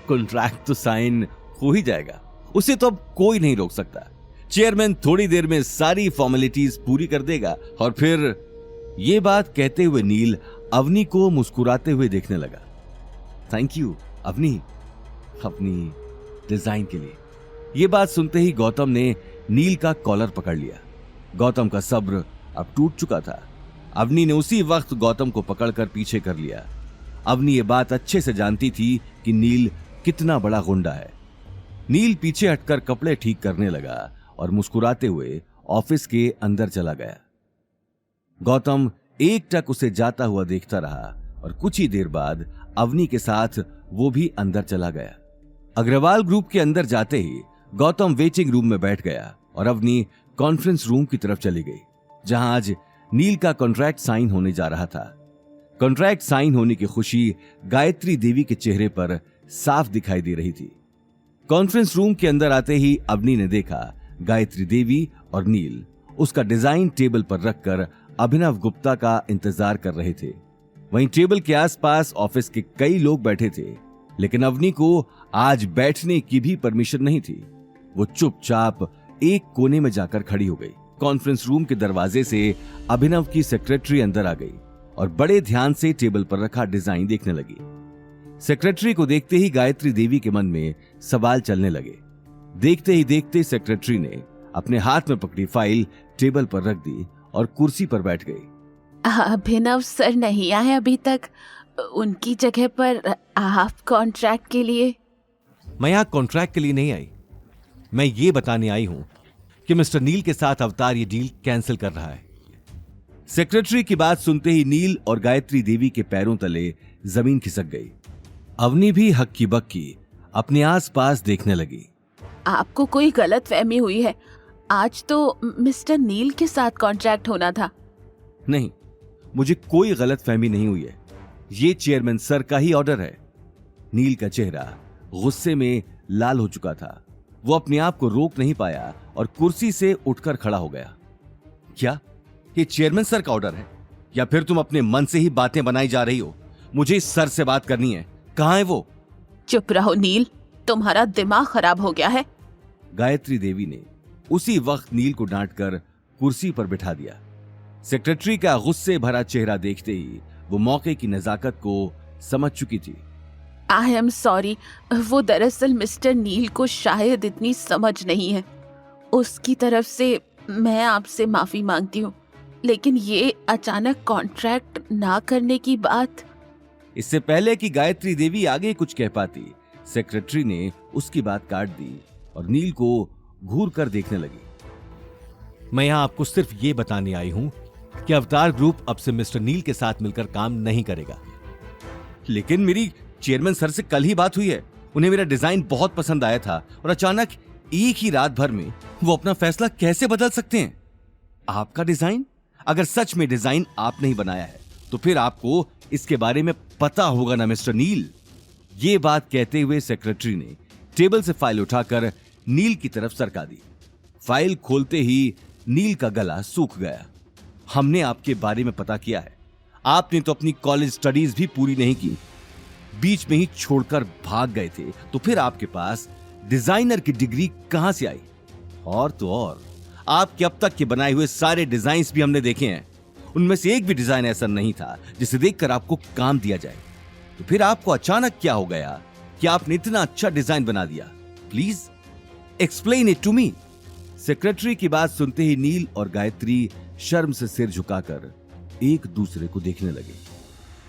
कॉन्ट्रैक्ट तो साइन हो ही जाएगा, उसे तो अब कोई नहीं रोक सकता। चेयरमैन थोड़ी देर में सारी फॉर्मेलिटीज पूरी कर देगा और फिर। ये बात कहते हुए नील अवनी को मुस्कुराते हुए देखने लगा। थैंक यू अवनी, अपनी डिजाइन के लिए। ये बात सुनते ही गौतम ने नील का कॉलर पकड़ लिया। गौतम का सब्र अब टूट चुका था। अवनी ने उसी वक्त गौतम को पकड़कर पीछे कर लिया। अवनी ये बात अच्छे से जानती थी कि नील कितना बड़ा गुंडा है। नील पीछे हटकर कपड़े ठीक करने लगा और मुस्कुराते हुए ऑफिस के अंदर चला गया। गौतम एकटक उसे जाता हुआ देखता रहा और कुछ ही देर बाद अवनी के साथ वो भी अंदर चला गया। अग्रवाल ग्रुप के अंदर जाते ही गौतम वेटिंग रूम में बैठ गया और अवनी कॉन्फ्रेंस रूम की तरफ चली गई, जहां आज नील का कॉन्ट्रैक्ट साइन होने जा रहा था। कॉन्ट्रैक्ट साइन होने की खुशी गायत्री देवी के चेहरे पर साफ दिखाई दे रही थी। कॉन्फ्रेंस रूम के अंदर आते ही अवनी ने देखा गायत्री देवी और नील उसका डिजाइन टेबल पर रखकर अभिनव गुप्ता का इंतजार कर रहे थे। वहीं टेबल के आसपास ऑफिस के कई लोग बैठे थे, लेकिन अवनी को आज बैठने की भी परमिशन नहीं थी। वो चुपचाप एक कोने में जाकर खड़ी हो गई। कॉन्फ्रेंस रूम के दरवाजे से अभिनव की सेक्रेटरी अंदर आ गई और बड़े ध्यान से टेबल पर रखा डिजाइन देखने लगी। सेक्रेटरी को देखते ही गायत्री देवी के मन में सवाल चलने लगे। देखते ही देखते सेक्रेटरी ने अपने हाथ में पकड़ी फाइल टेबल पर रख दी और कुर्सी पर बैठ गई। अभिनव सर नहीं आए अभी तक, उनकी जगह पर आप कॉन्ट्रैक्ट के लिए। मैं यहाँ कॉन्ट्रैक्ट के लिए नहीं आई, मैं ये बताने आई हूं कि मिस्टर नील के साथ अवतार ये डील कैंसिल कर रहा है। सेक्रेटरी की बात सुनते ही नील और गायत्री देवी के पैरों तले जमीन खिसक गई। अवनी भी हक्की बक्की अपने आसपास देखने लगी। आपको कोई गलतफहमी हुई है, आज तो मिस्टर नील के साथ कॉन्ट्रैक्ट होना था। नहीं, मुझे कोई गलतफहमी नहीं हुई है, ये चेयरमैन सर का ही ऑर्डर है। नील का चेहरा गुस्से में लाल हो चुका था। वो अपने आप को रोक नहीं पाया और कुर्सी से उठकर खड़ा हो गया। क्या ये चेयरमैन सर का ऑर्डर है या फिर तुम अपने मन से ही बातें बनाई जा रही हो? मुझे इस सर से बात करनी है, कहां है वो? चुप रहो नील, तुम्हारा दिमाग खराब हो गया है। गायत्री देवी ने उसी वक्त नील को डांटकर कुर्सी पर बिठा दिया। सेक्रेटरी का गुस्से भरा चेहरा देखते ही वो मौके की नजाकत को समझ चुकी थी। आई एम सॉरी, वो दरअसल मिस्टर नील को शायद इतनी समझ नहीं है। उसकी तरफ से मैं आपसे माफी मांगती हूँ, लेकिन ये अचानक कॉन्ट्रैक्ट ना करने की बात। इससे पहले कि गायत्री देवी आगे कुछ कह पाती, सेक्रेटरी ने उसकी बात काट दी और नील को घूर कर देखने लगी। मैं यहां आपको सिर्फ ये बताने आई हूं कि अवतार ग्रुप अब से मिस्टर नील के साथ मिलकर काम नहीं करेगा। लेकिन मेरी चेयरमैन सर से कल ही बात हुई है। उन्हें मेरा डिजाइन बहुत पसंद आया था और अचानक एक ही रात भर में वो अपना फैसला कैसे बदल सकते हैं? आपका डिजाइन? अगर सच में डिजाइन आपने ही बनाया है तो फिर आपको इसके बारे में पता होगा ना मिस्टर नील। ये बात कहते हुए सेक्रेटरी ने टेबल से फाइल उठाकर नील की तरफ सरका दी। फाइल खोलते ही नील का गला सूख गया। हमने आपके बारे में पता किया है। आपने तो अपनी कॉलेज स्टडीज भी पूरी नहीं की, बीच में ही छोड़कर भाग गए थे, तो फिर आपके पास डिजाइनर की डिग्री कहां से आई? और तो और आपके अब तक के बनाए हुए सारे डिजाइन्स भी हमने देखे हैं। उनमें से एक भी डिजाइन ऐसा नहीं था जिसे देखकर आपको काम दिया जाए। तो फिर आपको अचानक क्या हो गया कि आपने इतना अच्छा डिजाइन बना दिया? Please explain it to me. Secretary की बात सुनते ही नील और गायत्री शर्म से सिर झुकाकर एक दूसरे को देखने लगे।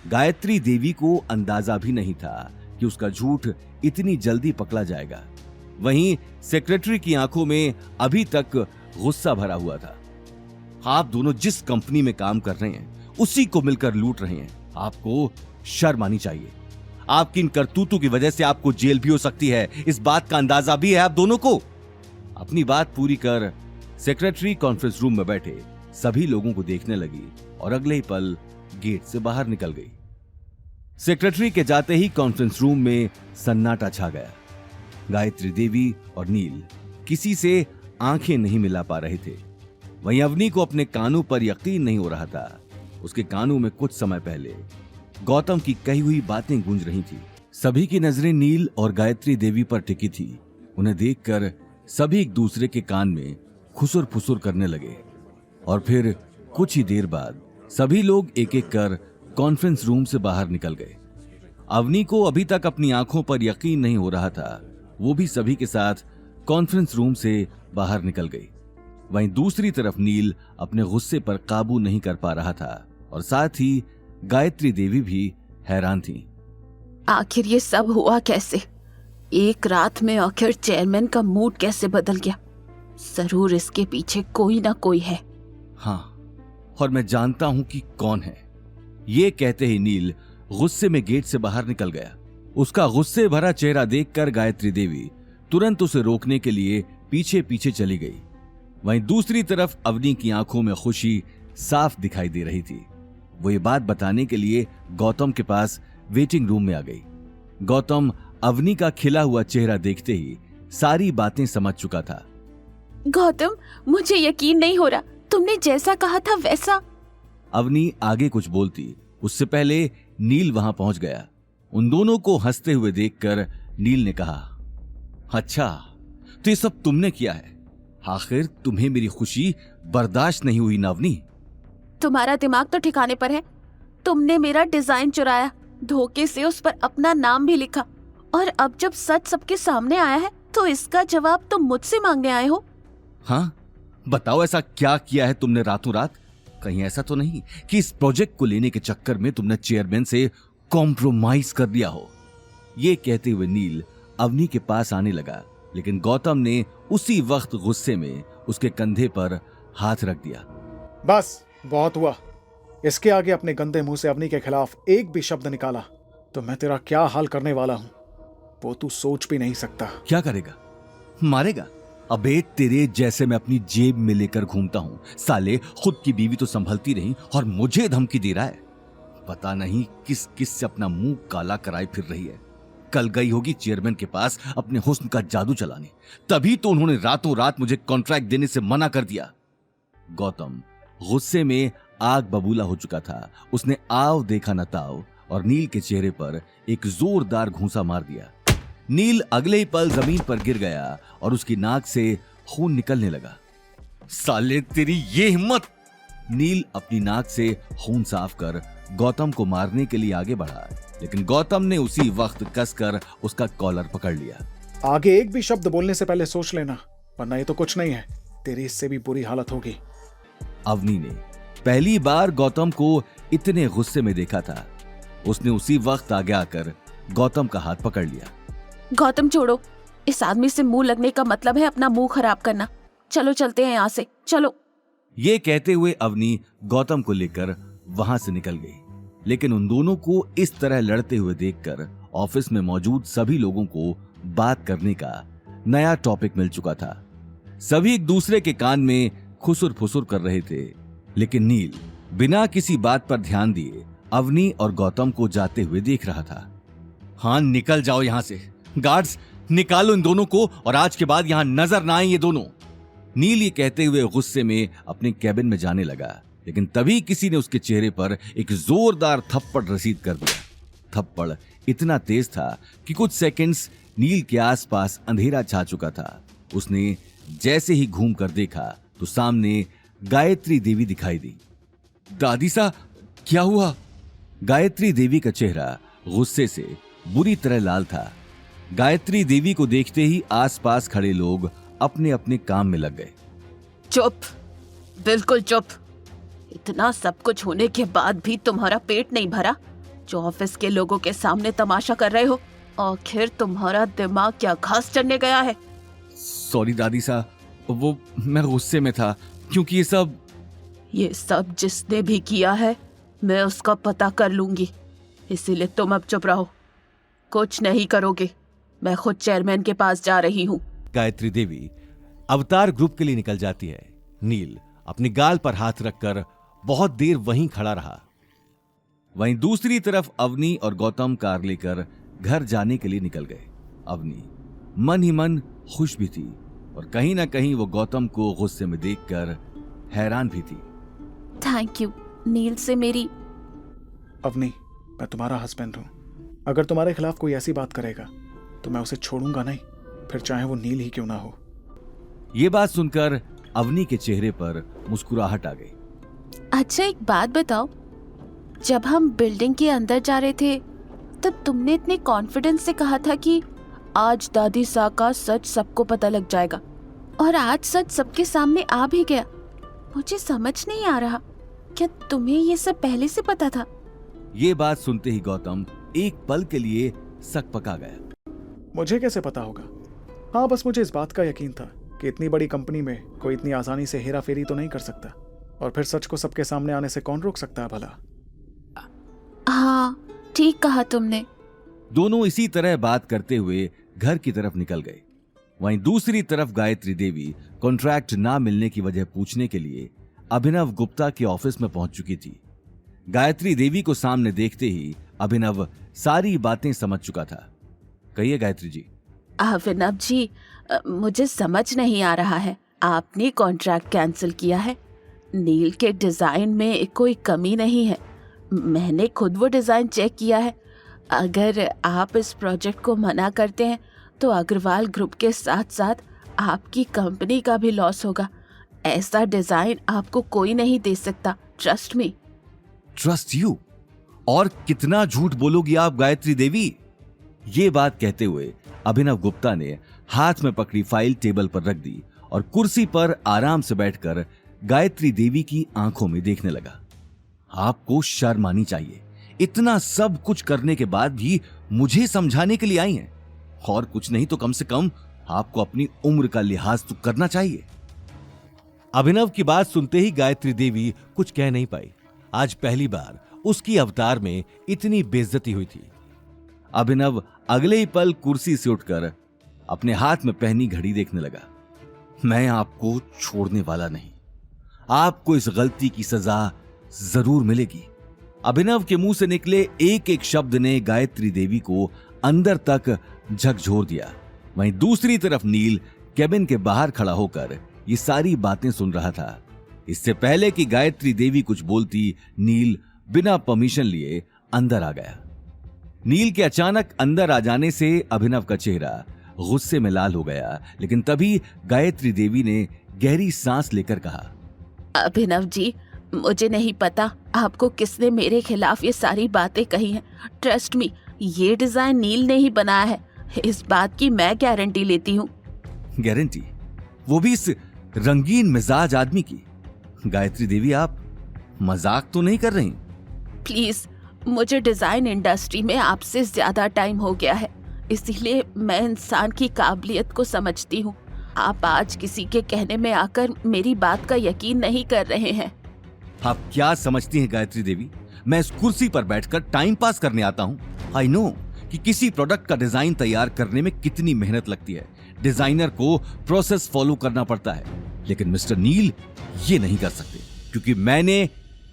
गायत्री देवी को अंदाजा भी नहीं था कि उसका झूठ इतनी जल्दी पकड़ा जाएगा। वहीं सेक्रेटरी की आंखों में अभी तक गुस्सा भरा हुआ था। आप दोनों जिस कंपनी में काम कर रहे हैं उसी को मिलकर लूट रहे हैं। आपको शर्म आनी चाहिए। आपकी इन करतूतों की वजह से आपको जेल भी हो सकती है, इस बात का अंदाजा भी है आप दोनों को। अपनी बात पूरी कर सेक्रेटरी कॉन्फ्रेंस रूम में बैठे सभी लोगों को देखने लगी और अगले ही पल गेट से बाहर निकल गई। सेक्रेटरी के जाते ही कॉन्फ्रेंस रूम में सन्नाटा छा गया। गायत्री देवी और नील किसी से आंखें नहीं मिला पा रहे थे। वहीं अवनी को अपने कानों पर यकीन नहीं हो रहा था। उसके कानों में कुछ समय पहले गौतम की कही हुई बातें गूंज रही थी। सभी की नजरें नील और गायत्री देवी पर टिकी थी। उन्हें देखकर सभी एक दूसरे के कान में खुसुर फुसुर करने लगे और फिर कुछ ही देर बाद सभी लोग एक एक कर कॉन्फ्रेंस रूम से बाहर निकल गए। अवनी को अभी तक अपनी आंखों पर यकीन नहीं हो रहा था। वो भी सभी के साथ कॉन्फ्रेंस रूम से बाहर निकल गई। वहीं दूसरी तरफ नील अपने गुस्से पर काबू नहीं कर पा रहा था और साथ ही गायत्री देवी भी हैरान थी। आखिर ये सब हुआ कैसे? एक रात में आखिर चेयरमैन का मूड कैसे बदल गया? जरूर इसके पीछे कोई ना कोई है। हाँ, और मैं जानता हूं कि कौन है। ये कहते ही नील गुस्से में गेट से बाहर निकल गया। उसका गुस्से भरा चेहरा देखकर गायत्री देवी तुरंत उसे रोकने के लिए पीछे पीछे चली गई। वहीं दूसरी तरफ अवनी की आंखों में खुशी साफ दिखाई दे रही थी। वो ये बात बताने के लिए गौतम के पास वेटिंग रूम में आ गई। गौतम अवनी का खिला हुआ चेहरा देखते ही सारी बातें समझ चुका था। गौतम, मुझे यकीन नहीं हो रहा, तुमने जैसा कहा था वैसा। अवनी आगे कुछ बोलती उससे पहले नील वहां पहुंच गया। उन दोनों को हंसते हुए देखकर नील ने कहा, अच्छा तो ये सब तुमने किया है? आखिर तुम्हें मेरी खुशी बर्दाश्त नहीं हुई ना अवनी? तुम्हारा दिमाग तो ठिकाने पर है। तुमने मेरा डिजाइन चुराया, धोखे से उस पर अपना नाम भी लिखा, और अब जब सच सबके सामने आया है तो इसका जवाब तुम मुझसे मांगने आए हो? हाँ, बताओ ऐसा क्या किया है तुमने रातों रात? कहीं ऐसा तो नहीं कि इस प्रोजेक्ट को लेने के चक्कर में तुमने चेयरमैन से कॉम्प्रोमाइज कर दिया हो? ये कहते हुए नील अवनी के पास आने लगा, लेकिन गौतम ने उसी वक्त गुस्से में उसके कंधे पर हाथ रख दिया। बस बहुत हुआ। इसके आगे अपने गंदे मुंह से अवनी के खिलाफ एक भी शब्द निकाला तो मैं तेरा क्या हाल करने वाला हूं वो तू सोच भी नहीं सकता। क्या करेगा? मारेगा? अबे तेरे जैसे मैं अपनी जेब में लेकर घूमता हूं। साले खुद की बीवी तो संभलती नहीं और मुझे धमकी दे रहा है। पता नहीं किस किस से अपना मुंह काला कराए फिर रही है। कल गई होगी चेयरमैन के पास अपने हुस्न का जादू चलाने, तभी तो उन्होंने रातों रात मुझे कॉन्ट्रैक्ट देने से मना कर दिया। गौतम गुस्से में आग बबूला हो चुका था। उसने आव देखा न ताव और नील के चेहरे पर एक जोरदार घूंसा मार दिया। नील अगले ही पल जमीन पर गिर गया और उसकी नाक से खून निकलने लगा। साले तेरी ये हिम्मत! नील अपनी नाक से खून साफ कर गौतम को मारने के लिए आगे बढ़ा, लेकिन गौतम ने उसी वक्त कसकर उसका कॉलर पकड़ लिया। आगे एक भी शब्द बोलने से पहले सोच लेना, वरना ये तो कुछ नहीं है, तेरी इससे भी बुरी हालत होगी। अवनी ने पहली बार गौतम को इतने गुस्से में देखा था। उसने उसी वक्त आगे आकर गौतम का हाथ पकड़ लिया। गौतम छोड़ो, इस आदमी से मुंह लगने का मतलब है अपना मुंह खराब करना। चलो चलते हैं यहाँ से, चलो। ये कहते हुए अवनी गौतम को लेकर वहां से निकल गई, लेकिन उन दोनों को इस तरह लड़ते हुए देखकर ऑफिस में मौजूद सभी लोगों को बात करने का नया टॉपिक मिल चुका था। सभी एक दूसरे के कान में खुसुर फुसुर कर रहे थे, लेकिन नील बिना किसी बात पर ध्यान दिए अवनी और गौतम को जाते हुए देख रहा था। हाँ, निकल जाओ यहां से। गार्ड्स, निकालो इन दोनों को और आज के बाद यहां नजर ना आए ये दोनों। नील ये कहते हुए गुस्से में अपने कैबिन में जाने लगा, लेकिन तभी किसी ने उसके चेहरे पर एक जोरदार थप्पड़ रसीद कर दिया। थप्पड़ इतना तेज था कि कुछ सेकंड्स नील के आसपास अंधेरा छा चुका था। उसने जैसे ही घूम कर देखा तो सामने गायत्री देवी दिखाई दी। दादी सा, क्या हुआ? गायत्री देवी का चेहरा गुस्से से बुरी तरह लाल था। गायत्री देवी को देखते ही आसपास खड़े लोग अपने अपने काम में लग गए। चुप, बिल्कुल चुप। इतना सब कुछ होने के बाद भी तुम्हारा पेट नहीं भरा जो ऑफिस के लोगों के सामने तमाशा कर रहे हो? आखिर तुम्हारा दिमाग क्या घास चढ़ने गया है? सॉरी दादी सा, वो मैं गुस्से में था क्योंकि ये सब जिसने भी किया है मैं उसका पता कर लूंगी, इसीलिए तुम अब चुप रहो, कुछ नहीं करोगे। मैं खुद चेयरमैन के पास जा रही हूँ। गायत्री देवी अवतार ग्रुप के लिए निकल जाती है। नील अपनी गाल पर हाथ रखकर बहुत देर वहीं खड़ा रहा। वहीं दूसरी तरफ अवनी और गौतम कार लेकर घर जाने के लिए निकल गए। अवनी मन ही मन खुश भी थी और कहीं ना कहीं वो गौतम को गुस्से में देखकर हैरान भी थी। थैंक यू नील से मेरी। अवनी, मैं तुम्हारा हस्बैंड हूँ। अगर तुम्हारे खिलाफ कोई ऐसी बात करेगा तो मैं उसे छोड़ूंगा नहीं, फिर चाहे वो नील ही क्यों ना हो। ये बात सुनकर अवनी के चेहरे पर मुस्कुराहट आ गई। अच्छा एक बात बताओ, जब हम बिल्डिंग के अंदर जा रहे थे तब तुमने इतने कॉन्फिडेंस से कहा था कि आज दादी सा का सच सबको पता लग जाएगा, और आज सच सबके सामने आ भी गया। मुझे समझ नहीं आ रहा, क्या तुम्हें ये सब पहले से पता था? ये बात सुनते ही गौतम एक पल के लिए सक पका गया। मुझे कैसे पता होगा? हाँ, बस मुझे इस बात का यकीन था कि इतनी बड़ी कंपनी में कोई इतनी आसानी से हेरा फेरी तो नहीं कर सकता, और फिर सच को सबके सामने आने से कौन रोक सकता है भला? हाँ, ठीक कहा तुमने। दोनों इसी तरह बात करते हुए घर की तरफ निकल गए। वहीं दूसरी तरफ गायत्री देवी कॉन्ट्रैक्ट ना मिलने की वजह पूछने के लिए अभिनव गुप्ता के ऑफिस में पहुंच चुकी थी। गायत्री देवी को सामने देखते ही अभिनव सारी बातें समझ चुका था। कहिए गायत्री जी। अभिनव जी, मुझे समझ नहीं आ रहा है, आपने कॉन्ट्रैक्ट कैंसिल किया है। नील के डिजाइन में कोई कमी नहीं है, मैंने खुद वो डिजाइन चेक किया है। अगर आप इस प्रोजेक्ट को मना करते हैं तो अग्रवाल ग्रुप के साथ साथ आपकी कंपनी का भी लॉस होगा। ऐसा डिजाइन आपको कोई नहीं दे सकता, ट्रस्ट मी। Trust you? और कितना झूठ बोलोगी आप गायत्री देवी? ये बात कहते हुए अभिनव गुप्ता ने हाथ में पकड़ी फाइल टेबल पर रख दी और कुर्सी पर आराम से बैठकर गायत्री देवी की आंखों में देखने लगा। आपको शर्म आनी चाहिए, इतना सब कुछ करने के बाद भी मुझे समझाने के लिए आई हैं, और कुछ नहीं तो कम से कम आपको अपनी उम्र का लिहाज तो करना चाहिए। अभिनव की बात सुनते ही गायत्री देवी कुछ कह नहीं पाई। आज पहली बार उसकी अवतार में इतनी बेइज्जती हुई थी। अभिनव अगले ही पल कुर्सी से उठकर अपने हाथ में पहनी घड़ी देखने लगा। मैं आपको छोड़ने वाला नहीं, आपको इस गलती की सजा जरूर मिलेगी। अभिनव के मुंह से निकले एक एक शब्द ने गायत्री देवी को अंदर तक झकझोर दिया। वहीं दूसरी तरफ नील केबिन के बाहर खड़ा होकर ये सारी बातें सुन रहा था। इससे पहले कि गायत्री देवी कुछ बोलती, नील बिना परमिशन लिए अंदर आ गया। नील के अचानक अंदर आ जाने से अभिनव का चेहरा गुस्से में लाल हो गया, लेकिन तभी गायत्री देवी ने गहरी सांस लेकर कहा, अभिनव जी, मुझे नहीं पता आपको किसने मेरे खिलाफ ये सारी बातें कही हैं। ट्रस्ट मी, ये डिजाइन नील ने ही बनाया है, इस बात की मैं गारंटी लेती हूँ। गारंटी? वो भी इस रंगीन मिजाज आदमी की? गायत्री देवी, आप मजाक तो नहीं कर रही? प्लीज, मुझे डिजाइन इंडस्ट्री में आपसे ज्यादा टाइम हो गया है, इसीलिए मैं इंसान की काबिलियत को समझती हूँ। आप आज किसी के कहने में आकर मेरी बात का यकीन नहीं कर रहे हैं। आप क्या समझती हैं गायत्री देवी, मैं इस कुर्सी पर बैठकर टाइम पास करने आता हूँ? आई नो कि किसी प्रोडक्ट का डिजाइन तैयार करने में कितनी मेहनत लगती है। डिजाइनर को प्रोसेस फॉलो करना पड़ता है, लेकिन मिस्टर नील ये नहीं कर सकते क्योंकि मैंने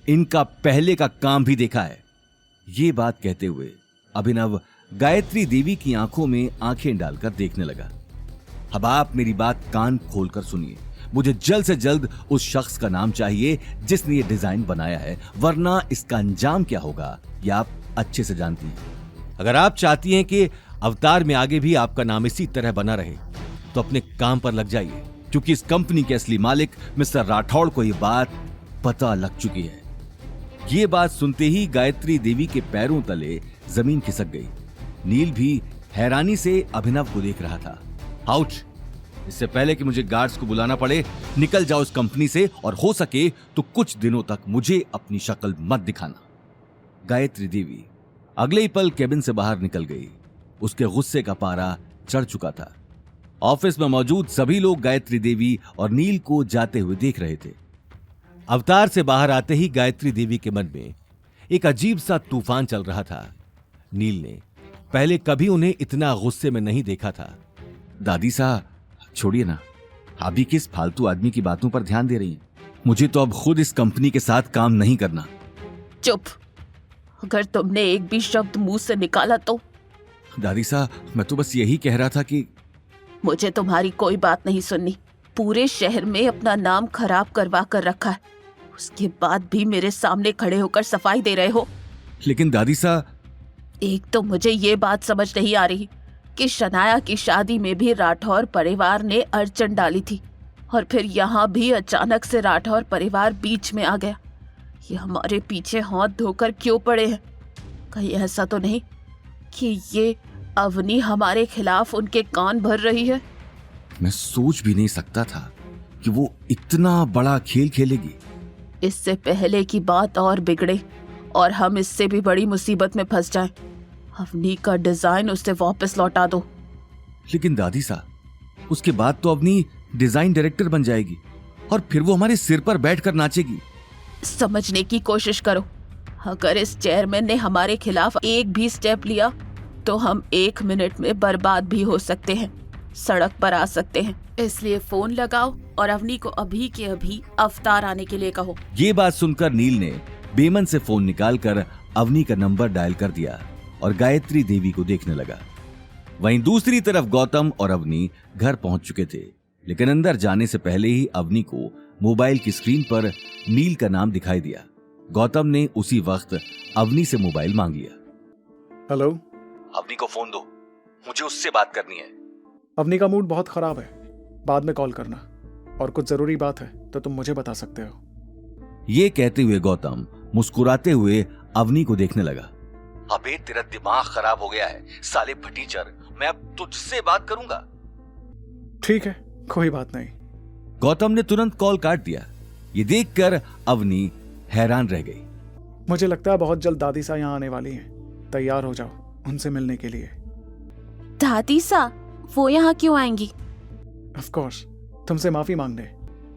इनका पहले का काम भी देखा है। ये बात कहते हुए अभिनव गायत्री देवी की आंखों में आंखें डालकर देखने लगा। अब आप मेरी बात कान खोलकर सुनिए। मुझे जल्द से जल्द उस शख्स का नाम चाहिए जिसने ये डिजाइन बनाया है, वरना इसका अंजाम क्या होगा ये आप अच्छे से जानती हैं। अगर आप चाहती हैं कि अवतार में आगे भी आपका नाम इसी तरह बना रहे तो अपने काम पर लग जाइए, क्योंकि इस कंपनी के असली मालिक मिस्टर राठौड़ को ये बात पता लग चुकी है। ये बात सुनते ही गायत्री देवी के पैरों तले जमीन खिसक गई। नील भी हैरानी से अभिनव को देख रहा था। आउट! इससे पहले कि मुझे गार्ड्स को बुलाना पड़े, निकल जाओ इस कंपनी से, और हो सके तो कुछ दिनों तक मुझे अपनी शक्ल मत दिखाना। गायत्री देवी अगले ही पल केबिन से बाहर निकल गई। उसके गुस्से का पारा चढ़ चुका था। ऑफिस में मौजूद सभी लोग गायत्री देवी और नील को जाते हुए देख रहे थे। अवतार से बाहर आते ही गायत्री देवी के मन में एक अजीब सा तूफान चल रहा था। नील ने पहले कभी उन्हें इतना गुस्से में नहीं देखा था। दादी साहब छोड़िए ना, अभी किस फालतू आदमी की बातों पर ध्यान दे रही हैं? मुझे तो अब खुद इस कंपनी के साथ काम नहीं करना। चुप! अगर तुमने एक भी शब्द मुंह से निकाला तो। दादी साहब मैं तो बस यही कह रहा था कि मुझे तुम्हारी कोई बात नहीं सुननी। पूरे शहर में अपना नाम खराब करवा कर रखा है, उसके बाद भी मेरे सामने खड़े होकर सफाई दे रहे हो। लेकिन दादी साहब, एक तो मुझे ये बात समझ नहीं आ रही कि शनाया की शादी में भी राठौर परिवार ने अड़चन डाली थी, और फिर यहाँ भी अचानक से राठौर परिवार बीच में आ गया। ये हमारे पीछे हाथ धोकर क्यों पड़े हैं? कहीं ऐसा तो नहीं कि ये अवनी हमारे खिलाफ उनके कान भर रही है? मैं सोच भी नहीं सकता था कि वो इतना बड़ा खेल खेलेगी। इससे पहले की बात और बिगड़े और हम इससे भी बड़ी मुसीबत में फंस जाएं। अवनी का डिजाइन उसे वापस लौटा दो। लेकिन दादी साहब, उसके बाद तो अवनी डिजाइन डायरेक्टर बन जाएगी और फिर वो हमारे सिर पर बैठकर नाचेगी। समझने की कोशिश करो। अगर इस चेयरमैन ने हमारे खिलाफ एक भी स्टेप लिया तो हम 1 मिनट में बर्बाद भी हो सकते हैं, सड़क पर आ सकते हैं। इसलिए फोन लगाओ और अवनी को अभी के अभी अवतार आने के लिए कहो। ये बात सुनकर नील ने बेमन से फोन निकालकर अवनी का नंबर डायल कर दिया और गायत्री देवी को देखने लगा। वहीं दूसरी तरफ गौतम और अवनी घर पहुंच चुके थे, लेकिन अंदर जाने से पहले ही अवनी को मोबाइल की स्क्रीन पर नील का नाम दिखाई दिया। गौतम ने उसी वक्त अवनी से मोबाइल मांग लिया। हेलो? अवनी को फोन दो, मुझे उससे बात करनी है। अवनी का मूड बहुत खराब है, बाद में कॉल करना, और कुछ जरूरी बात है तो तुम मुझे बता सकते हो। ये कहते हुए गौतम मुस्कुराते हुए अवनी को देखने लगा। अबे तेरा दिमाग खराब हो गया है साले फटीचर, मैं अब तुझसे बात करूंगा। ठीक है, कोई बात नहीं। गौतम ने तुरंत कॉल काट दिया। ये देखकर अवनी हैरान रह गई। मुझे लगता है बहुत जल्द दादी सा यहाँ आने वाली हैं। तैयार हो जाओ उनसे मिलने के लिए। दादी सा? वो यहाँ क्यों आएंगी? ऑफ कोर्स, तुमसे माफी मांगने।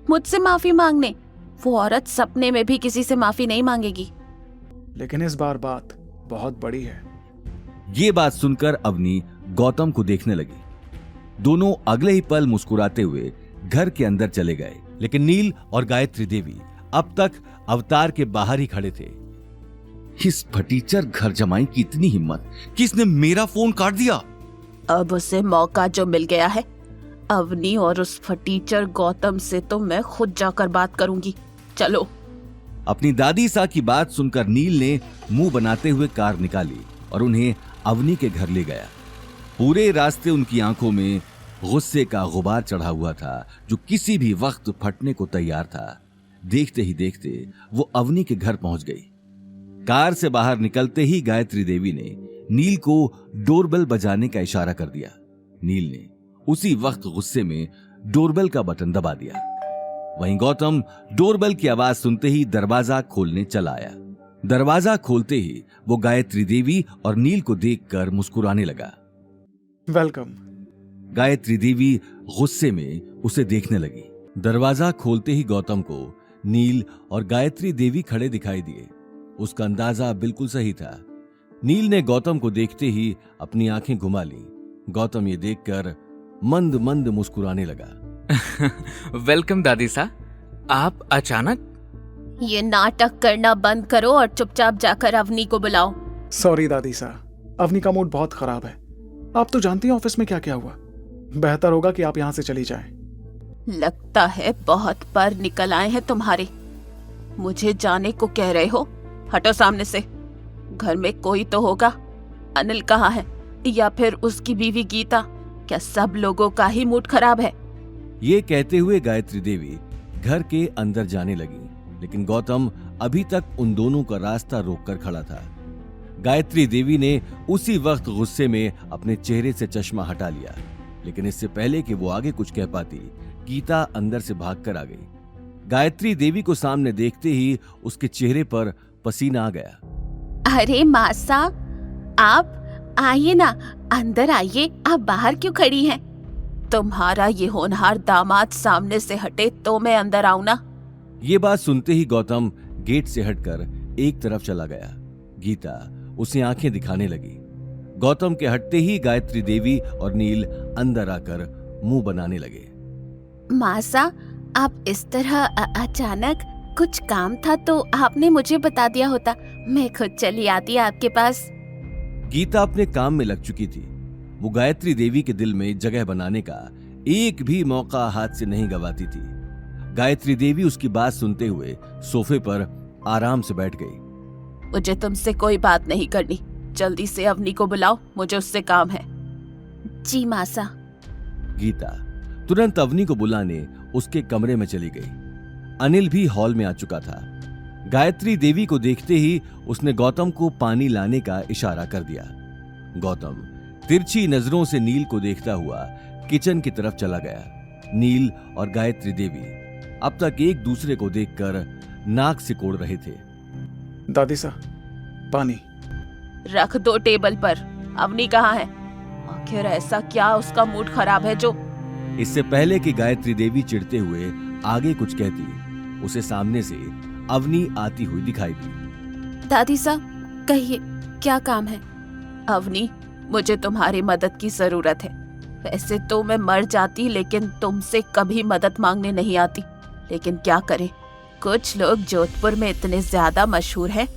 मुझसे माफी मांगने? वो औरत सपने में भी किसी से माफी नहीं मांगेगी। लेकिन इस बार बात बहुत बड़ी है। ये बात सुनकर अवनी गौतम को देखने लगी। दोनों अगले ही पल मुस्कुराते हुए घर के अंदर चले गए, लेकिन नील और गायत्री देवी अब तक अवतार के बाहर ही खड़े थे। इस फटीचर घर जमाई की इतनी हिम्मत कि इसने मेरा फोन काट दिया। अब उसे मौका जो मिल गया है, अवनी और उस फटीचर गौतम से तो मैं खुद जाकर बात करूंगी। चलो। अपनी दादी सा की बात सुनकर नील ने मुंह बनाते हुए कार निकाली और उन्हें अवनी के घर ले गया। पूरे रास्ते उनकी आंखों में गुस्से का गुबार चढ़ा हुआ था, जो किसी भी वक्त फटने को तैयार था। देखते ही देखते वो अवनी के घर पहुंच गई। कार से बाहर निकलते ही गायत्री देवी ने नील को डोरबेल बजाने का इशारा कर दिया। नील ने उसी वक्त गुस्से में डोरबेल का बटन दबा दिया। वहीं गौतम डोरबेल की आवाज सुनते ही दरवाजा खोलने चला आया। दरवाजा खोलते ही वो गायत्री देवी और नील को देखकर मुस्कुराने लगा। वेलकम। गायत्री देवी गुस्से में उसे देखने लगी। दरवाजा खोलते ही गौतम को नील और गायत्री देवी खड़े दिखाई दिए। उसका अंदाजा बिल्कुल सही था। नील ने गौतम को देखते ही अपनी आंखें घुमा ली। गौतम ये देखकर मंद मंद मुस्कुराने लगा। वेलकम दादी सा। आप अचानक? ये नाटक करना बंद करो और चुपचाप जाकर अवनी को बुलाओ। सॉरी दादी सा, अवनी का मूड बहुत खराब है। आप तो जानती हैं ऑफिस में क्या क्या हुआ। बेहतर होगा कि आप यहाँ से चली जाएं। लगता है बहुत पर निकल आए हैं तुम्हारे। मुझे जाने को कह रहे हो? हटो सामने से। घर में कोई तो होगा। अनिल कहाँ है? या फिर उसकी बीवी गीता? क्या सब लोगों का ही मूड खराब है? ये कहते हुए गायत्री देवी घर के अंदर जाने लगी, लेकिन गौतम अभी तक उन दोनों का रास्ता रोककर खड़ा था। गायत्री देवी ने उसी वक्त गुस्से में अपने चेहरे से चश्मा हटा लिया, लेकिन इससे पहले कि वो आगे कुछ कह पाती, गीता अंदर से भागकर आ गई। गायत्री देवी को सामने देखते ही उसके चेहरे पर पसीना आ गया। अरे मासा, आप आइए ना, अंदर आइए। आप बाहर क्यों खड़ी हैं? तुम्हारा ये होनहार दामाद सामने से हटे तो मैं अंदर आऊं ना। ये बात सुनते ही गौतम गेट से हटकर एक तरफ चला गया। गीता उसे आंखें दिखाने लगी। गौतम के हटते ही गायत्री देवी और नील अंदर आकर मुंह बनाने लगे। मासा, आप इस तरह अचानक? कुछ काम था तो आपने मुझे बता दिया होता, मैं खुद चली आती आपके पास। गीता अपने काम में लग चुकी थी। वो गायत्री देवी के दिल में जगह बनाने का एक भी मौका हाथ से नहीं गंवाती थी। गायत्री देवी उसकी बात सुनते हुए सोफे पर आराम से बैठ गई। मुझे तुमसे कोई बात नहीं करनी। जल्दी से अवनी को बुलाओ, मुझे उससे काम है। जी मासा। गीता तुरंत अवनी को बुलाने उसके कमरे में चली गई। अनिल भी हॉल में आ चुका था। गायत्री देवी को देखते ही उसने गौतम को पानी लाने का इशारा कर दिया। गौतम तिरछी नजरों से नील को देखता हुआ किचन की तरफ चला गया। नील और गायत्री देवी अब तक एक दूसरे को देखकर नाक सिकोड़ रहे थे। दादी सा, पानी रख दो टेबल पर। अवनी कहाँ है? आखिर ऐसा क्या उसका मूड खराब है जो? इससे पहले कि गायत्री देवी चिढ़ते हुए आगे कुछ कहती, उसे सामने से अवनी आती हुई दिखाई दी। दादी सा, कहिए क्या काम है? अवनी, मुझे तुम्हारी मदद की जरूरत है। वैसे तो मैं मर जाती, लेकिन तुमसे कभी मदद मांगने नहीं आती। लेकिन क्या करें, कुछ लोग जोधपुर में इतने ज्यादा मशहूर हैं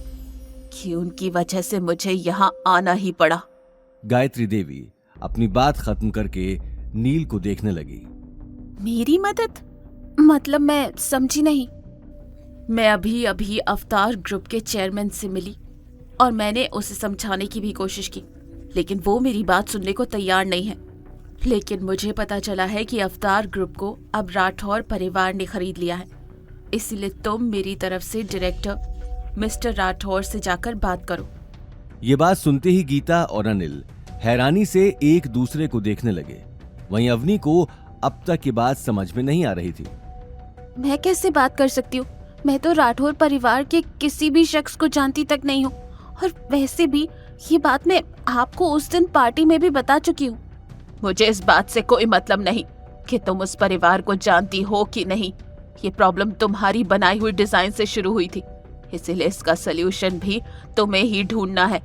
कि उनकी वजह से मुझे यहाँ आना ही पड़ा। गायत्री देवी अपनी बात खत्म करके नील को देखने लगी। मेरी मदद? मतलब मैं समझी नहीं। मैं अभी अभी अवतार ग्रुप के चेयरमैन से मिली और मैंने उसे समझाने की भी कोशिश की, लेकिन वो मेरी बात सुनने को तैयार नहीं है। लेकिन मुझे पता चला है कि अवतार ग्रुप को अब राठौर परिवार ने खरीद लिया है। इसलिए तुम मेरी तरफ से डायरेक्टर मिस्टर राठौर से जाकर बात करो। ये बात सुनते ही गीता और अनिल हैरानी से एक दूसरे को देखने लगे। वहीं अवनी को अब तक की बात समझ में नहीं आ रही थी। मैं कैसे बात कर सकती हूँ? मैं तो राठौर परिवार के किसी भी शख्स को जानती तक नहीं हूँ। और वैसे भी ये बात मैं आपको उस दिन पार्टी में भी बता चुकी हूँ। मुझे इस बात से कोई मतलब नहीं कि तुम उस परिवार को जानती हो कि नहीं। ये प्रॉब्लम तुम्हारी बनाई हुई डिजाइन से शुरू हुई थी, इसीलिए इसका सलूशन भी तुम्हें ही ढूंढना है।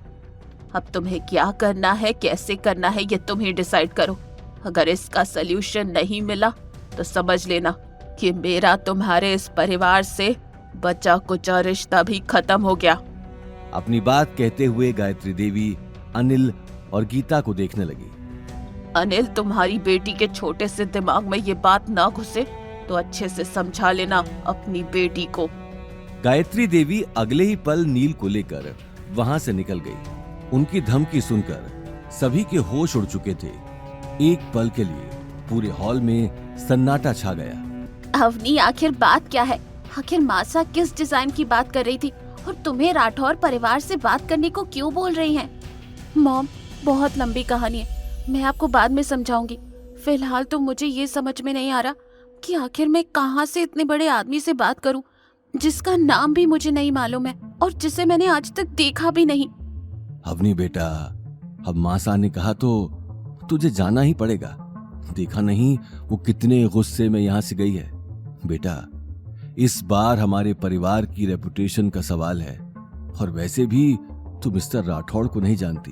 अब तुम्हें क्या करना है, कैसे करना है, ये तुम ही डिसाइड करो। अगर इसका सलूशन नहीं मिला तो समझ लेना कि मेरा तुम्हारे इस परिवार से बचा कुचा रिश्ता भी खत्म हो गया। अपनी बात कहते हुए गायत्री देवी अनिल और गीता को देखने लगी। अनिल, तुम्हारी बेटी के छोटे से दिमाग में ये बात ना घुसे तो अच्छे से समझा लेना अपनी बेटी को। गायत्री देवी अगले ही पल नील को लेकर वहां से निकल गई। उनकी धमकी सुनकर सभी के होश उड़ चुके थे। एक पल के लिए पूरे हॉल में सन्नाटा छा गया। अवनी, आखिर बात क्या है? आखिर मासा किस डिजाइन की बात कर रही थी और तुम्हें राठौर परिवार से बात करने को क्यों बोल रही हैं? मॉम, बहुत लंबी कहानी है, मैं आपको बाद में समझाऊंगी। फिलहाल तो मुझे ये समझ में नहीं आ रहा कि आखिर मैं कहाँ से इतने बड़े आदमी से बात करूं जिसका नाम भी मुझे नहीं मालूम है और जिसे मैंने आज तक देखा भी नहीं। अवनी बेटा, अब मासा ने कहा तो तुझे जाना ही पड़ेगा। देखा नहीं वो कितने गुस्से में यहां से गई है। बेटा, इस बार हमारे परिवार की रेपुटेशन का सवाल है, और वैसे भी तू मिस्टर राठौड़ को नहीं जानती,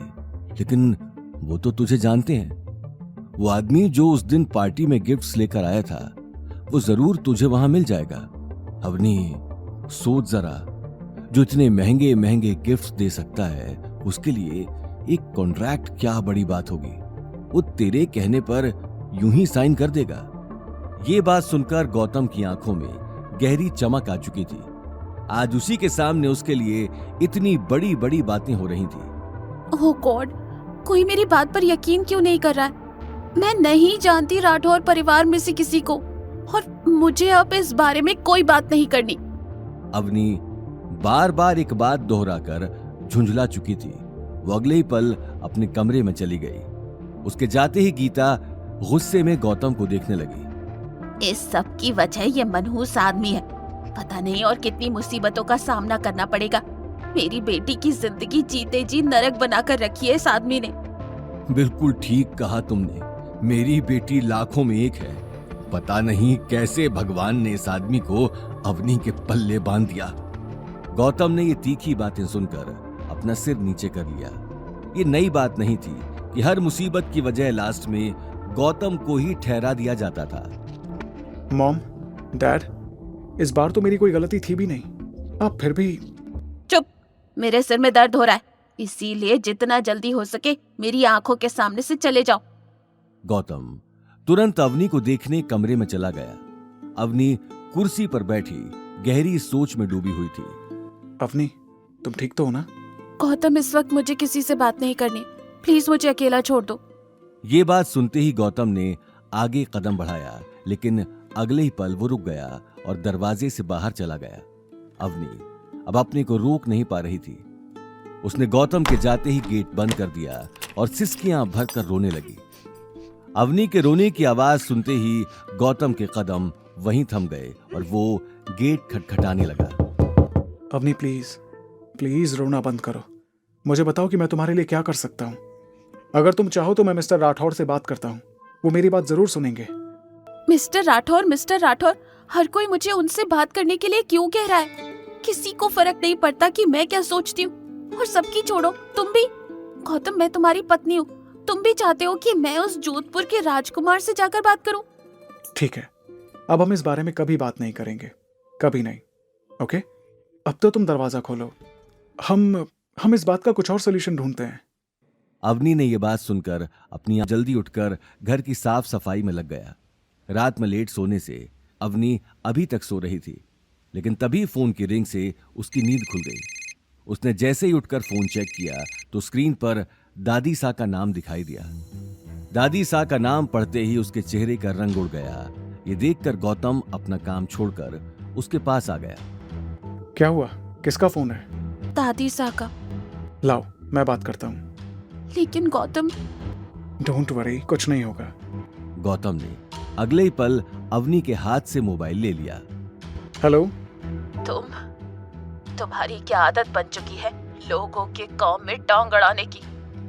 लेकिन वो तो तुझे जानते हैं। वो आदमी जो उस दिन पार्टी में गिफ्ट्स लेकर आया था, वो जरूर तुझे वहां मिल जाएगा। अवनी, सोच जरा, जो इतने महंगे महंगे गिफ्ट्स दे सकता है, उसके लिए एक कॉन्ट्रैक्ट क्या बड़ी बात होगी। वो तेरे कहने पर यूं ही साइन कर देगा। ये बात सुनकर गौतम की आंखों में गहरी चमक आ चुकी थी। आज उसी के सामने उसके लिए इतनी बड़ी बड़ी बातें हो रही थी। ओह गॉड, कोई मेरी बात पर यकीन क्यों नहीं कर रहा है? मैं नहीं जानती राठौर परिवार में से किसी को, और मुझे अब इस बारे में कोई बात नहीं करनी। अवनी बार बार एक बात दोहराकर झुंझला चुकी थी। वो अगले ही पल अपने कमरे में चली गई। उसके जाते ही गीता गुस्से में गौतम को देखने लगी। इस सब की वजह ये मनहूस आदमी है। पता नहीं और कितनी मुसीबतों का सामना करना पड़ेगा। मेरी बेटी की जिंदगी जीते जी नरक बनाकर रखी है इस आदमी ने। बिल्कुल ठीक कहा तुमने। मेरी बेटी लाखों में एक है। पता नहीं कैसे भगवान ने इस आदमी को अवनी के पल्ले बांध दिया। गौतम ने ये तीखी बातें सुनकर अपना सिर नीचे कर लिया। ये नई बात नहीं थी कि हर मुसीबत की वजह लास्ट में गौतम को ही ठहरा दिया जाता था। मॉम, डैड, इस बार तो मेरी कोई गलती थी भी नहीं, आप फिर भी। चुप, मेरे सिर में दर्द हो रहा है, इसीलिए जितना जल्दी हो सके मेरी आंखों के सामने से चले जाओ। गौतम तुरंत अवनी को देखने कमरे में चला गया। अवनी कुर्सी पर बैठी गहरी सोच में डूबी हुई थी। अवनी, तुम ठीक तो हो ना? गौतम, इस वक्त मुझे किसी से बात नहीं करनी, प्लीज मुझे अकेला छोड़ दो। ये बात सुनते ही गौतम ने आगे कदम बढ़ाया, लेकिन अगले ही पल वो रुक गया और दरवाजे से बाहर चला गया। अवनी अब अपने को रोक नहीं पा रही थी। उसने गौतम के जाते ही गेट बंद कर दिया और सिसकियां भरकर रोने लगी। अवनी के रोने की आवाज सुनते ही गौतम के कदम वहीं थम गए और वो गेट खटखटाने लगा। अवनी, प्लीज प्लीज रोना बंद करो। मुझे बताओ कि मैं तुम्हारे लिए क्या कर सकता हूँ। अगर तुम चाहो तो मैं मिस्टर राठौर से बात करता हूँ, वो मेरी बात जरूर सुनेंगे। मिस्टर राठौर, हर कोई मुझे उनसे बात करने के लिए क्यों कह रहा है? किसी को फर्क नहीं पड़ता कि मैं क्या सोचती हूँ। और सबकी छोड़ो, तुम भी। गौतम, मैं तुम्हारी पत्नी हूँ, तुम भी चाहते हो कि मैं उस जोधपुर के राजकुमार से जाकर बात करूं? ठीक है, अब हम इस बारे में कभी बात नहीं करेंगे, कभी नहीं। ओके, अब तो तुम दरवाजा खोलो, हम इस बात का कुछ और सोल्यूशन ढूंढते हैं। अवनी ने यह बात सुनकर अपनी जल्दी उठकर घर की साफ सफाई में लग गया। रात में लेट सोने से अवनी अभी तक सो रही थी, लेकिन तभी फोन की रिंग से उसकी नींद खुल गई। उसने जैसे ही उठकर फोन चेक किया तो स्क्रीन पर दादी सा का नाम दिखाई दिया। दादी सा का नाम पढ़ते ही उसके चेहरे का रंग उड़ गया। ये देखकर गौतम अपना काम छोड़कर उसके पास आ गया। क्या हुआ? किसका फोन है? दादी सा का। लाओ, मैं बात करता हूँ। लेकिन गौतम। डोंट वरी, कुछ नहीं होगा। गौतम ने अगले ही पल अवनी के हाथ से मोबाइल ले लिया। हेलो। तुम्हारी क्या आदत बन चुकी है लोगों के काम में टांग अड़ाने की?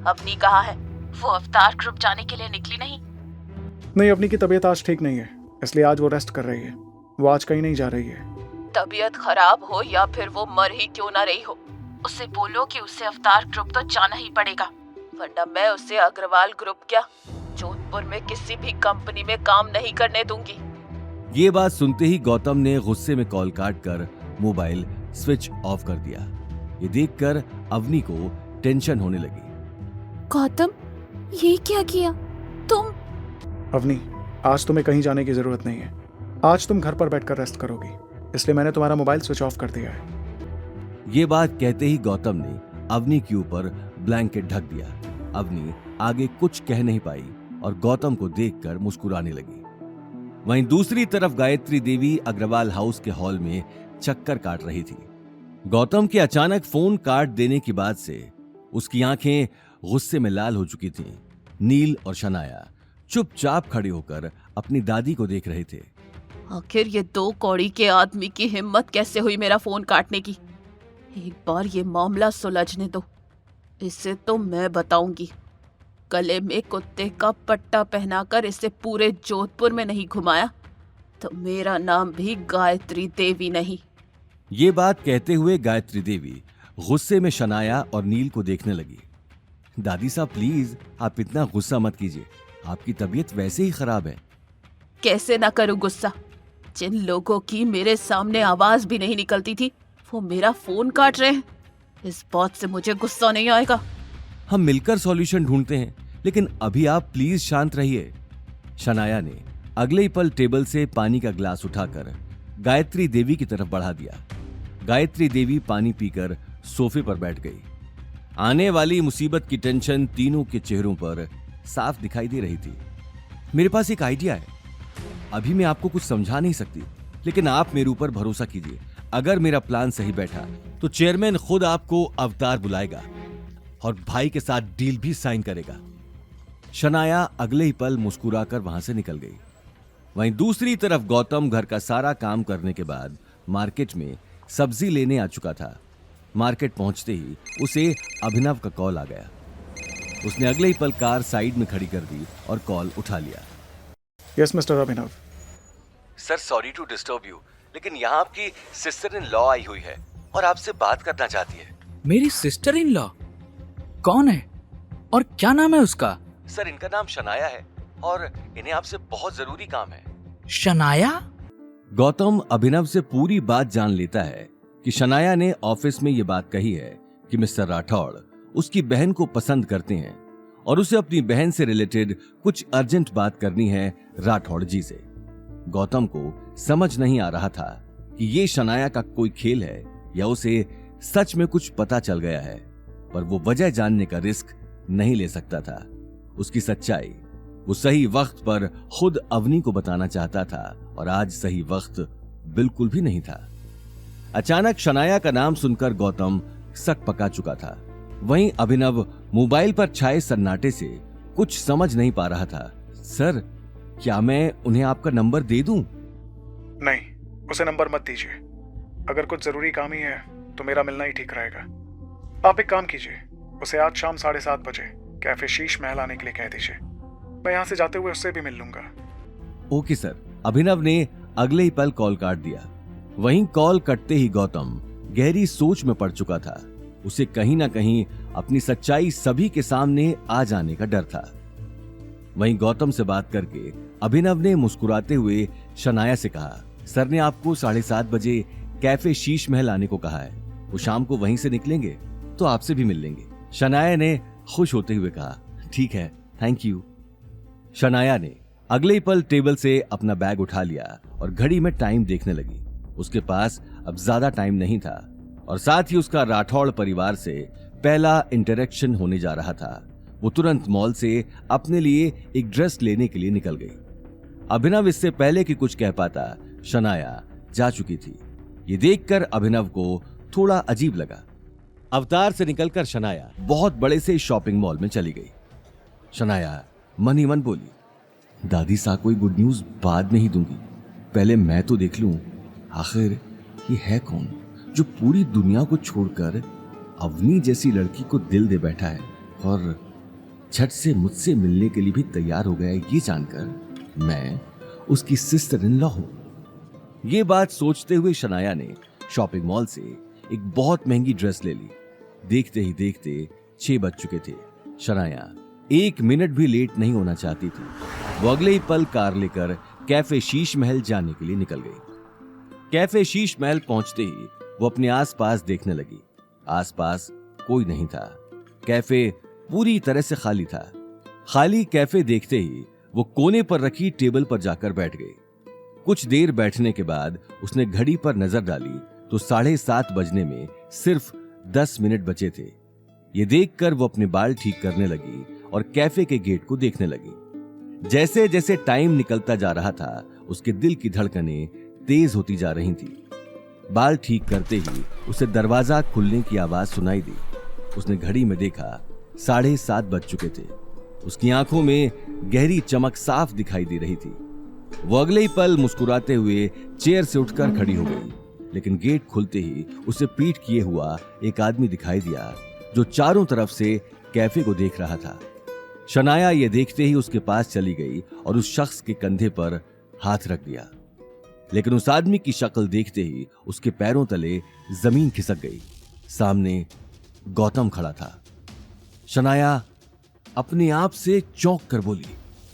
अवनी कहाँ है? वो अवतार ग्रुप जाने के लिए निकली नहीं? नहीं, अवनी की तबीयत आज ठीक नहीं है, इसलिए आज वो रेस्ट कर रही है। वो आज कहीं नहीं जा रही है। तबीयत खराब हो या फिर वो मर ही क्यों ना रही हो, उसे बोलो कि उसे अवतार ग्रुप तो जाना ही पड़ेगा, वरना मैं उसे अग्रवाल ग्रुप क्या जोधपुर में किसी भी कंपनी में काम नहीं करने दूंगी। ये बात सुनते ही गौतम ने गुस्से में कॉल काट कर मोबाइल स्विच ऑफ कर दिया। ये देखकर अवनी को टेंशन होने लगी। गौतम, ये क्या किया तुम? अवनी, आज तुम्हें कहीं जाने की जरूरत नहीं है। आज तुम घर पर बैठकर रेस्ट करोगी, इसलिए मैंने तुम्हारा मोबाइल स्विच ऑफ कर दिया है। ये बात कहते ही गौतम ने अवनी के ऊपर ब्लैंकेट ढक दिया। अवनी आगे कुछ कह नहीं पाई और गौतम को देखकर मुस्कुराने लगी। वहीं दूसरी तरफ गायत्री देवी अग्रवाल हाउस के हॉल में चक्कर काट रही थी। गौतम के अचानक फोन काट देने की बात से उसकी आंखें गुस्से में लाल हो चुकी थीं। नील और शनाया चुपचाप खड़े होकर अपनी दादी को देख रहे थे। आखिर ये दो कौड़ी के आदमी की हिम्मत कैसे हुई मेरा फोन काटने की? एक बार ये मामला सुलझने दो, इससे तो मैं बताऊंगी। गले में कुत्ते का पट्टा पहनाकर इसे पूरे जोधपुर में नहीं घुमाया तो मेरा नाम भी गायत्री देवी नहीं। ये बात कहते हुए गायत्री देवी गुस्से में शनाया और नील को देखने लगी। दादी साहब प्लीज आप इतना गुस्सा मत कीजिए, आपकी तबीयत वैसे ही खराब है। कैसे ना करूं गुस्सा? जिन लोगों की मेरे सामने आवाज भी नहीं निकलती थी वो मेरा फोन काट रहे हैं। इस बात से मुझे गुस्सा नहीं आएगा। हम मिलकर सॉल्यूशन ढूंढते हैं, लेकिन अभी आप प्लीज शांत रहिए। शनाया ने अगले ही पल टेबल से पानी का ग्लास उठाकर गायत्री देवी की तरफ बढ़ा दिया। गायत्री देवी पानी पीकर सोफे पर बैठ गई। आने वाली मुसीबत की टेंशन तीनों के चेहरों पर साफ दिखाई दे रही थी। मेरे पास एक आइडिया है। अभी मैं आपको कुछ समझा नहीं सकती, लेकिन आप मेरे ऊपर भरोसा कीजिए। अगर मेरा प्लान सही बैठा तो चेयरमैन खुद आपको अवतार बुलाएगा और भाई के साथ डील भी साइन करेगा। शनाया अगले ही पल मुस्कुराकर वहां से निकल गई। वहीं दूसरी तरफ गौतम घर का सारा काम करने के बाद मार्केट में सब्जी लेने आ चुका था। मार्केट पहुंचते ही उसे अभिनव का कॉल आ गया। उसने अगले ही पल कार साइड में खड़ी कर दी और कॉल उठा लिया। Yes mister Abhinav. Sir sorry to disturb you, लेकिन यहाँ आपकी सिस्टर इन लॉ आई हुई है और आपसे बात करना चाहती है। मेरी सिस्टर इन लॉ? कौन है और क्या नाम है उसका? सर इनका नाम शनाया है और इन्हें आपसे बहुत जरूरी काम है। शनाया? गौतम अभिनव से पूरी बात जान लेता है कि शनाया ने ऑफिस में ये बात कही है कि मिस्टर राठौड़ उसकी बहन को पसंद करते हैं और उसे अपनी बहन से रिलेटेड कुछ अर्जेंट बात करनी है राठौड़ जी से। गौतम को समझ नहीं आ रहा था कि ये शनाया का कोई खेल है या उसे सच में कुछ पता चल गया है, पर वो वजह जानने का रिस्क नहीं ले सकता था। उसकी सच्चाई वो सही वक्त पर खुद अवनी को बताना चाहता था और आज सही वक्त बिल्कुल भी नहीं था। अचानक शनाया का नाम सुनकर गौतम सक पका चुका था। वहीं अभिनव मोबाइल पर छाए सन्नाटे से कुछ समझ नहीं पा रहा था। सर क्या मैं उन्हें आपका नंबर दे दूं? नहीं, उसे नंबर मत दीजिए। अगर कुछ जरूरी काम ही है तो मेरा मिलना ही ठीक रहेगा। आप एक काम कीजिए, उसे आज शाम 7:30 बजे कैफे शीश महल आने के लिए कह दीजिए। मैं यहाँ से जाते हुए उससे भी मिल लूंगा। Okay sir. अभिनव ने अगले ही पल कॉल काट दिया। वहीं कॉल कटते ही गौतम गहरी सोच में पड़ चुका था। उसे कहीं ना कहीं अपनी सच्चाई सभी के सामने आ जाने का डर था। वहीं गौतम से बात करके अभिनव ने मुस्कुराते हुए शनाया से कहा, सर ने आपको 7:30 बजे कैफे शीश महल आने को कहा है। वो शाम को वहीं से निकलेंगे तो आपसे भी मिल लेंगे। शनाया ने खुश होते हुए कहा, ठीक है, थैंक यू। शनाया ने अगले ही पल टेबल से अपना बैग उठा लिया और घड़ी में टाइम देखने लगी। उसके पास अब ज्यादा टाइम नहीं था और साथ ही उसका राठौड़ परिवार से पहला इंटरेक्शन होने जा रहा था। वो तुरंत मॉल से अपने लिए एक ड्रेस लेने के लिए निकल गई। अभिनव इससे पहले कि कुछ कह पाता शनाया जा चुकी थी। ये देखकर अभिनव को थोड़ा अजीब लगा। अवतार से निकलकर शनाया बहुत बड़े से शॉपिंग मॉल में चली गई। शनाया मन ही मन बोली, दादी साहब कोई गुड न्यूज बाद में ही दूंगी, पहले मैं तो देख लूं आखिर ये है कौन जो पूरी दुनिया को छोड़कर अवनी जैसी लड़की को दिल दे बैठा है और झट से मुझसे मिलने के लिए भी तैयार हो गया है, ये जानकर मैं उसकी सिस्टर इन लॉ हूं। ये बात सोचते हुए शनाया ने शॉपिंग मॉल से एक बहुत महंगी ड्रेस ले ली। देखते ही देखते 6 बज चुके थे। शनाया 1 मिनट भी लेट नहीं होना चाहती थी। वो अगले ही पल कार लेकर कैफे शीश महल जाने के लिए निकल गई। कैफे शीश महल पहुंचते ही वो अपने आसपास देखने लगी। आसपास कोई नहीं था। कैफे पूरी तरह से खाली था। खाली कैफे देखते ही वो कोने पर रखी टेबल पर जाकर बैठ गई। कुछ देर बैठने के बाद उसने घड़ी पर नजर डाली तो 7:30 बजने में सिर्फ 10 मिनट बचे थे। ये देखकर वो अपने बाल ठीक करने लगी और कैफे के गेट को देखने लगी। जैसे जैसे टाइम निकलता जा रहा था उसके दिल की धड़कनें तेज होती जा रही थी। बाल ठीक करते ही उसे दरवाजा खुलने की आवाज सुनाई दी। उसने घड़ी में देखा 7:30 बज चुके थे। उसकी आंखों में गहरी चमक साफ दिखाई दे रही थी। वो अगले ही पल मुस्कुराते हुए चेयर से उठकर खड़ी हो गई, लेकिन गेट खुलते ही उसे पीठ किए हुआ एक आदमी दिखाई दिया जो चारों तरफ से कैफे को देख रहा था। शनाया ये देखते ही उसके पास चली गई और उस शख्स के कंधे पर हाथ रख दिया, लेकिन उस आदमी की शक्ल देखते ही उसके पैरों तले जमीन खिसक गई। सामने गौतम खड़ा था। शनाया अपने आप से चौंक कर बोली,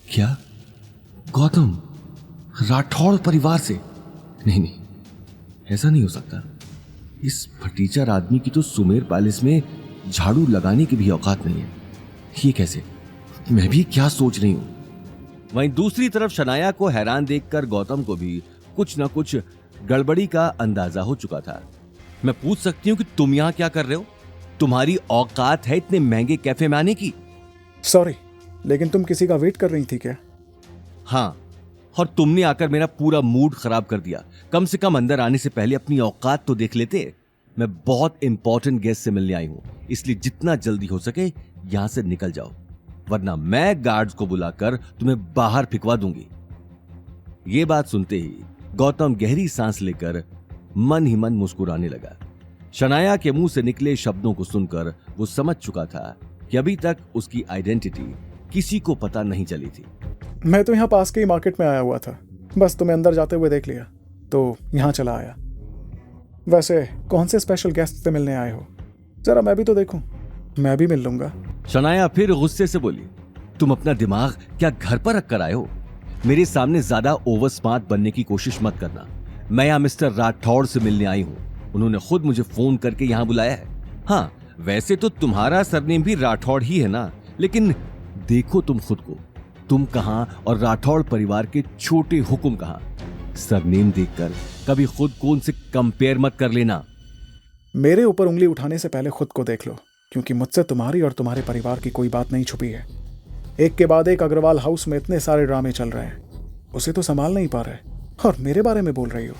क्या गौतम राठौड़ परिवार से? नहीं नहीं, ऐसा नहीं हो सकता। इस फटीचर आदमी की तो सुमेर पैलेस में झाड़ू लगाने की भी औकात नहीं है। ये कैसे? मैं भी क्या सोच रही हूं। वहीं दूसरी तरफ शनाया को हैरान देखकर गौतम को भी कुछ न कुछ गड़बड़ी का अंदाजा हो चुका था। मैं पूछ सकती हूँ कि तुम यहां क्या कर रहे हो? तुम्हारी औकात है इतने महंगे कैफे में आने की? सॉरी, लेकिन तुम किसी का वेट कर रही थी क्या? हाँ, और तुमने आकर मेरा पूरा मूड खराब कर दिया। कम से कम अंदर आने से पहले अपनी औकात तो देख लेते। मैं बहुत इंपॉर्टेंट गेस्ट से मिलने आई हूं, इसलिए जितना जल्दी हो सके यहां से निकल जाओ, वरना मैं गार्ड्स को बुलाकर तुम्हें बाहर फिकवा दूंगी। ये बात सुनते ही गौतम गहरी सांस लेकर मन ही मन मुस्कुराने लगा। शनाया के मुंह से निकले शब्दों को सुनकर वो समझ चुका था कि अभी तक उसकी आइडेंटिटी किसी को पता नहीं चली थी। मैं तो यहाँ पास के ही मार्केट में आया हुआ था, बस तुम्हें अंदर जाते हुए देख लिया तो यहाँ चला आया। वैसे कौन से स्पेशल गेस्ट से मिलने आए हो? जरा मैं भी तो देखूं, मैं भी मिल लूंगा। शनाया फिर गुस्से से बोली, तुम अपना दिमाग क्या घर पर रख कर आए हो? मेरे सामने ज्यादा ओवर स्मार्ट बनने की कोशिश मत करना। मैं यहाँ मिस्टर राठौड़ से मिलने आई हूँ। उन्होंने खुद मुझे फोन करके यहाँ बुलाया है। हाँ, वैसे तो तुम्हारा सरनेम भी राठौड़ ही है ना, लेकिन देखो तुम खुद को, तुम कहां और राठौड़ परिवार के छोटे हुक्म कहां। सरनेम देखकर कभी खुद को उनसे कंपेयर मत कर लेना। मेरे ऊपर उंगली उठाने से पहले खुद को देख लो, क्योंकि मुझसे तुम्हारी और तुम्हारे परिवार की कोई बात नहीं छुपी है। एक के बाद एक अग्रवाल हाउस में इतने सारे ड्रामे चल रहे हैं, उसे तो संभाल नहीं पा रहे और मेरे बारे में बोल रही हो।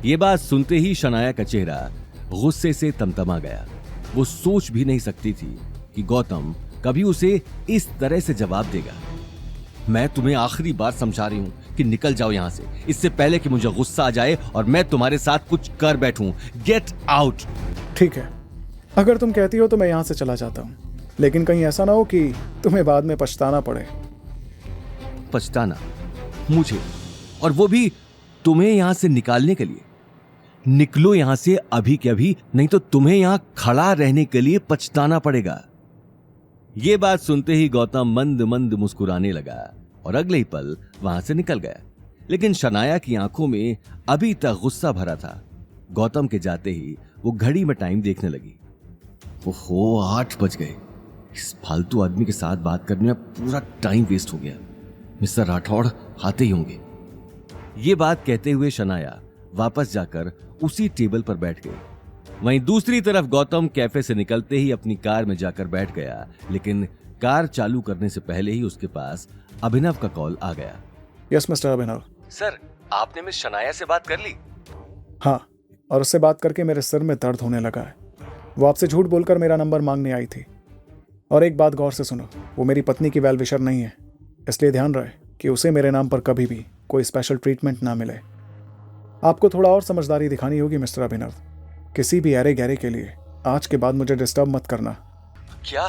ये बात सुनते ही शनाया का चेहरा गुस्से से तमतमा गया। वो सोच भी नहीं सकती थी कि गौतम कभी उसे इस तरह से जवाब देगा। मैं तुम्हें आखिरी बार समझा रही हूं कि निकल जाओ यहां से, इससे पहले कि मुझे गुस्सा आ जाए और मैं तुम्हारे साथ कुछ कर बैठूं। Get out. ठीक है, अगर तुम कहती हो तो मैं यहां से चला जाता हूं, लेकिन कहीं ऐसा ना हो कि तुम्हें बाद में पछताना पड़े। पछताना? मुझे? और वो भी तुम्हें यहां से निकालने के लिए? निकलो यहां से अभी के अभी, नहीं तो तुम्हें यहां खड़ा रहने के लिए पछताना पड़ेगा। ये बात सुनते ही गौतम मंद मंद मुस्कुराने लगा और अगले ही पल वहां से निकल गया। लेकिन शनाया की आंखों में अभी तक गुस्सा भरा था। गौतम के जाते ही वो घड़ी में टाइम देखने लगी। ओहो, 8 बज गए। इस फालतू आदमी के साथ बात करने में पूरा टाइम वेस्ट हो गया। मिस्टर राठौड़ आते ही होंगे। ये बात कहते हुए शनाया वापस जाकर उसी टेबल पर बैठ गई। वहीं दूसरी तरफ गौतम कैफे से निकलते ही अपनी कार में जाकर बैठ गया, लेकिन कार चालू करने से पहले ही उसके पास अभिनव का कॉल आ गया। Yes mister Abhinav. सर, आपने मिस शनाया से बात कर ली? हाँ, और उससे बात करके मेरे सिर में दर्द होने लगा है। वो आपसे झूठ बोलकर मेरा नंबर मांगने आई थी। और एक बात गौर से सुनो, वो मेरी पत्नी की वेल विशर नहीं है, इसलिए ध्यान रहे कि उसे मेरे नाम पर कभी भी कोई स्पेशल ट्रीटमेंट ना मिले। आपको थोड़ा और समझदारी दिखानी होगी मिस्टर अभिनव। किसी भी अरे गहरे के लिए आज के बाद मुझे डिस्टर्ब मत करना। क्या?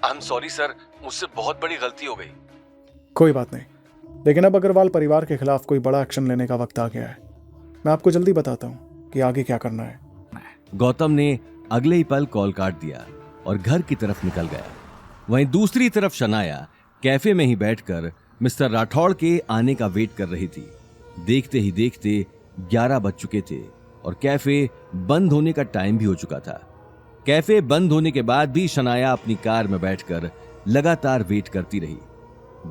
आई एम सॉरी सर, मुझसे बहुत बड़ी गलती हो गई। कोई बात नहीं, लेकिन अब अग्रवाल परिवार के खिलाफ कोई बड़ा एक्शन लेने का वक्त आ गया है। मैं आपको जल्दी बताता हूँ कि आगे क्या करना है। गौतम ने अगले ही पल कॉल काट दिया और घर की तरफ निकल गया। वहीं दूसरी तरफ शनाया कैफे में ही बैठकर मिस्टर राठौड़ के आने का वेट कर रही थी। देखते ही देखते 11 बज चुके थे और कैफे बंद होने का टाइम भी हो चुका था। कैफे बंद होने के बाद भी शनाया अपनी कार में बैठकर लगातार वेट करती रही।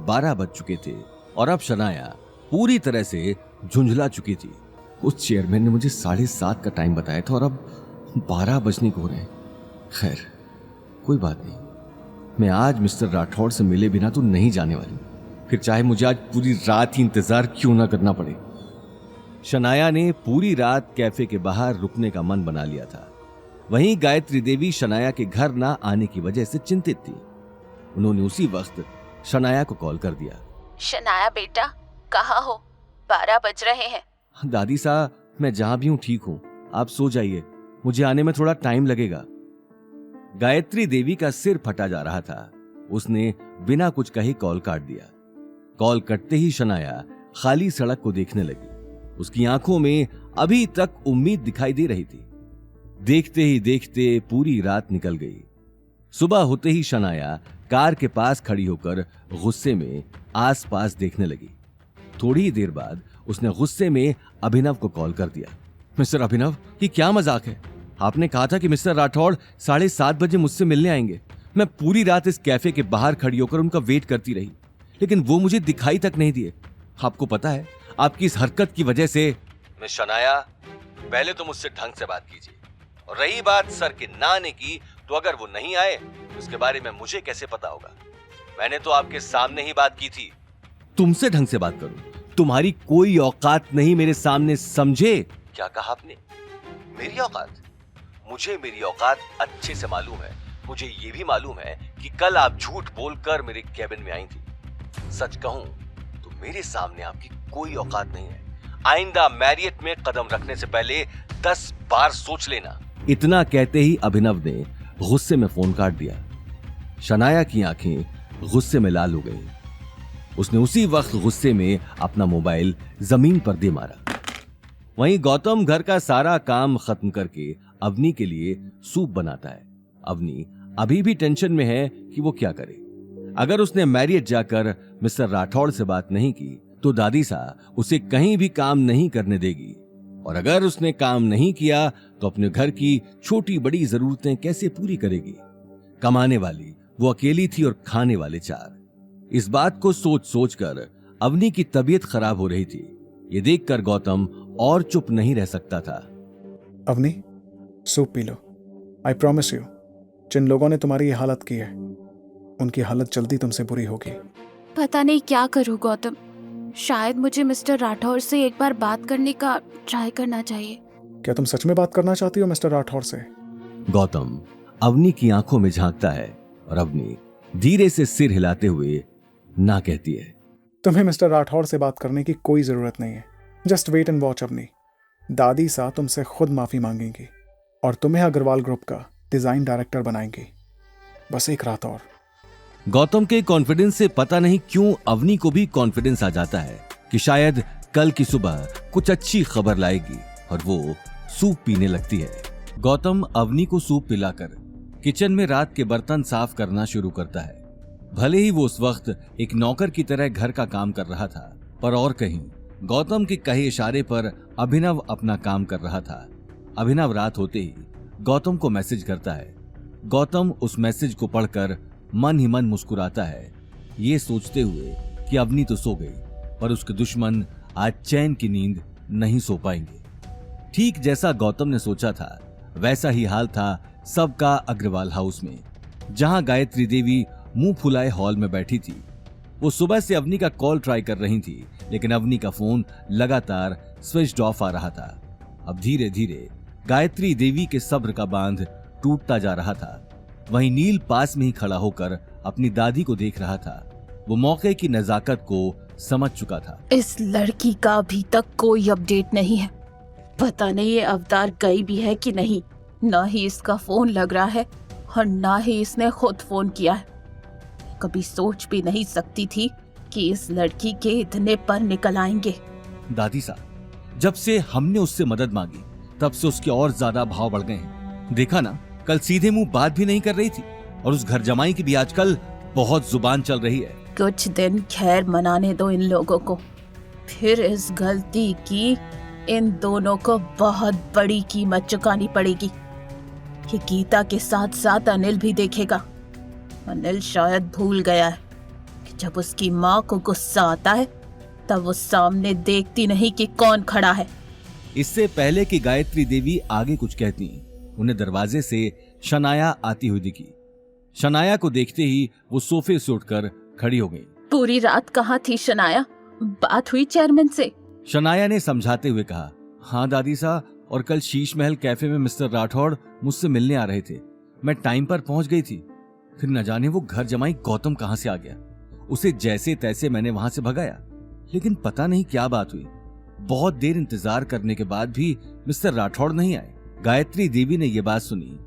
12 बज चुके थे और अब शनाया पूरी तरह से झुंझला चुकी थी। उस चेयरमैन ने मुझे 7:30 का टाइम बताया था और अब 12 बजने को हो रहे हैं। खैर, कोई बात नहीं, मैं आज मिस्टर राठौड़ से मिले बिना तो नहीं जाने वाली, फिर चाहे मुझे आज पूरी रात ही इंतजार क्यों ना करना पड़े। शनाया ने पूरी रात कैफे के बाहर रुकने का मन बना लिया था। वहीं गायत्री देवी शनाया के घर ना आने की वजह से चिंतित थी। उन्होंने उसी वक्त शनाया को कॉल कर दिया। शनाया बेटा, कहाँ हो? 12 बज रहे हैं। दादी साहब, मैं जहां भी हूं ठीक हूं, आप सो जाइए, मुझे आने में थोड़ा टाइम लगेगा। गायत्री देवी का सिर फटा जा रहा था। उसने बिना कुछ कहे कॉल काट दिया। कॉल कटते ही शनाया खाली सड़क को देखने लगी। उसकी आंखों में अभी तक उम्मीद दिखाई दे रही थी। देखते ही देखते पूरी रात निकल गई। सुबह होते ही शनाया कार के पास खड़ी होकर गुस्से में आसपास देखने लगी। थोड़ी ही देर बाद उसने गुस्से में अभिनव को कॉल कर दिया। मिस्टर अभिनव, ये क्या मजाक है? आपने कहा था कि मिस्टर राठौड़ 7:30 बजे मुझसे मिलने आएंगे। मैं पूरी रात इस कैफे के बाहर खड़ी होकर उनका वेट करती रही, लेकिन वो मुझे दिखाई तक नहीं दिए। आपको पता है, आपकी इस हरकत की वजह से। मिस शनाया, पहले तो मुझसे ढंग से बात कीजिए, और रही बात सर के ना आने की, तो अगर वो नहीं आए तो इसके बारे में मुझे कैसे पता होगा? मैंने तो आपके सामने ही बात की थी। तुमसे ढंग से बात करूं? तुम्हारी कोई औकात नहीं मेरे सामने, समझे? क्या कहा आपने? मेरी औकात? मुझे मेरी औकात अच्छे से मालूम है। मुझे ये भी मालूम है कि कल आप झूठ बोलकर मेरे कैबिन में आई थी। सच कहूं तो मेरे सामने आपकी कोई औकात नहीं है। आइंदा मैरियट में कदम रखने से पहले 10 बार सोच लेना। इतना कहते ही अभिनव ने गुस्से में फोन काट दिया। शनाया की आंखें गुस्से में लाल हो गई। उसने उसी वक्त गुस्से में अपना मोबाइल जमीन पर दे मारा। वहीं गौतम घर का सारा काम खत्म करके अवनी के लिए सूप बनाता है। अवनी अभी भी टेंशन में है कि वो क्या करे। अगर उसने मैरियट जाकर मिस्टर राठौड़ से बात नहीं की तो दादी सा उसे कहीं भी काम नहीं करने देगी, और अगर उसने काम नहीं किया तो अपने घर की छोटी बड़ी जरूरतें कैसे पूरी करेगी? कमाने वाली वो अकेली थी और खाने वाले 4। इस बात को सोच सोच कर अवनी की तबीयत खराब हो रही थी। ये देखकर गौतम और चुप नहीं रह सकता था। अवनी, सूप पी लो। आई प्रॉमिस यू, जिन लोगों ने तुम्हारी ये हालत की है उनकी हालत जल्दी तुमसे बुरी होगी। पता नहीं क्या करूं गौतम। शायद मुझे मिस्टर राठौर से एक बार बात करने का ट्राई करना चाहिए। क्या तुम सच में बात करना चाहती हो मिस्टर राठौर से? गौतम अवनी की आंखों में झांकता है और अवनी धीरे से सिर हिलाते हुए ना कहती है। तुम्हें मिस्टर राठौर से बात करने की कोई जरूरत नहीं है। Just wait and watch Avni. दादी सा तुमसे खुद माफी मांगेंगी और तुम्हें अग्रवाल ग्रुप का डिजाइन डायरेक्टर बनाएंगी। बस एक रात और। गौतम के कॉन्फिडेंस से पता नहीं क्यों अवनी को भी कॉन्फिडेंस आ जाता है कि शायद कल की सुबह कुछ अच्छी खबर लाएगी, और वो सूप पीने लगती है। गौतम अवनी को सूप पिलाकर किचन में रात के बर्तन साफ करना शुरू करता है। भले ही वो उस वक्त एक नौकर की तरह घर का काम कर रहा था, पर और कहीं गौतम के कहे इशारे पर अभिनव अपना काम कर रहा था। अभिनव रात होते ही गौतम को मैसेज करता है। गौतम उस मैसेज को पढ़कर मन ही मन मुस्कुराता है, ये सोचते हुए कि अवनी तो सो गई, पर उसके दुश्मन आज चैन की नींद नहीं सो पाएंगे। ठीक जैसा गौतम ने सोचा था वैसा ही हाल था सबका अग्रवाल हाउस में, जहां गायत्री देवी मुंह फुलाए हॉल में बैठी थी। वो सुबह से अवनी का कॉल ट्राई कर रही थी, लेकिन अवनी का फोन लगातार स्विच्ड ऑफ आ रहा था। अब धीरे धीरे गायत्री देवी के सब्र का बांध टूटता जा रहा था। वहीं नील पास में ही खड़ा होकर अपनी दादी को देख रहा था। वो मौके की नजाकत को समझ चुका था। इस लड़की का अभी तक कोई अपडेट नहीं है। पता नहीं ये अवतार गई भी है कि नहीं। ना ही इसका फोन लग रहा है और ना ही इसने खुद फोन किया है। कभी सोच भी नहीं सकती थी कि इस लड़की के इतने पर निकल आएंगे। दादी सा, जब से हमने उससे मदद मांगी तब से उसके और ज्यादा भाव बढ़ गए हैं। देखा ना, कल सीधे मुंह बात भी नहीं कर रही थी, और उस घर जमाई की भी आजकल बहुत जुबान चल रही है। कुछ दिन खैर मनाने दो इन लोगों को, फिर इस गलती की इन दोनों को बहुत बड़ी कीमत चुकानी पड़ेगी। ये गीता के साथ साथ अनिल भी देखेगा। अनिल शायद भूल गया है कि जब उसकी माँ को गुस्सा आता है तब वो सामने देखती नहीं कि कौन खड़ा है। इससे पहले कि गायत्री देवी आगे कुछ कहती, उन्हें दरवाजे से शनाया आती हुई दिखी। शनाया को देखते ही वो सोफे से उठकर खड़ी हो गई। पूरी रात कहाँ थी शनाया? बात हुई चेयरमैन से? शनाया ने समझाते हुए कहा, हाँ दादी सा, और कल शीश महल कैफे में मिस्टर राठौड़ मुझसे मिलने आ रहे थे। मैं टाइम पर पहुंच गई थी। फिर न जाने वो घर जमाई गौतम कहां से आ गया। उसे जैसे तैसे मैंने वहां से भगाया, लेकिन पता नहीं क्या बात हुई। बहुत देर इंतजार करने के बाद भी मिस्टर राठौड़ नहीं आए। गायत्री देवी ने यह बात सुनी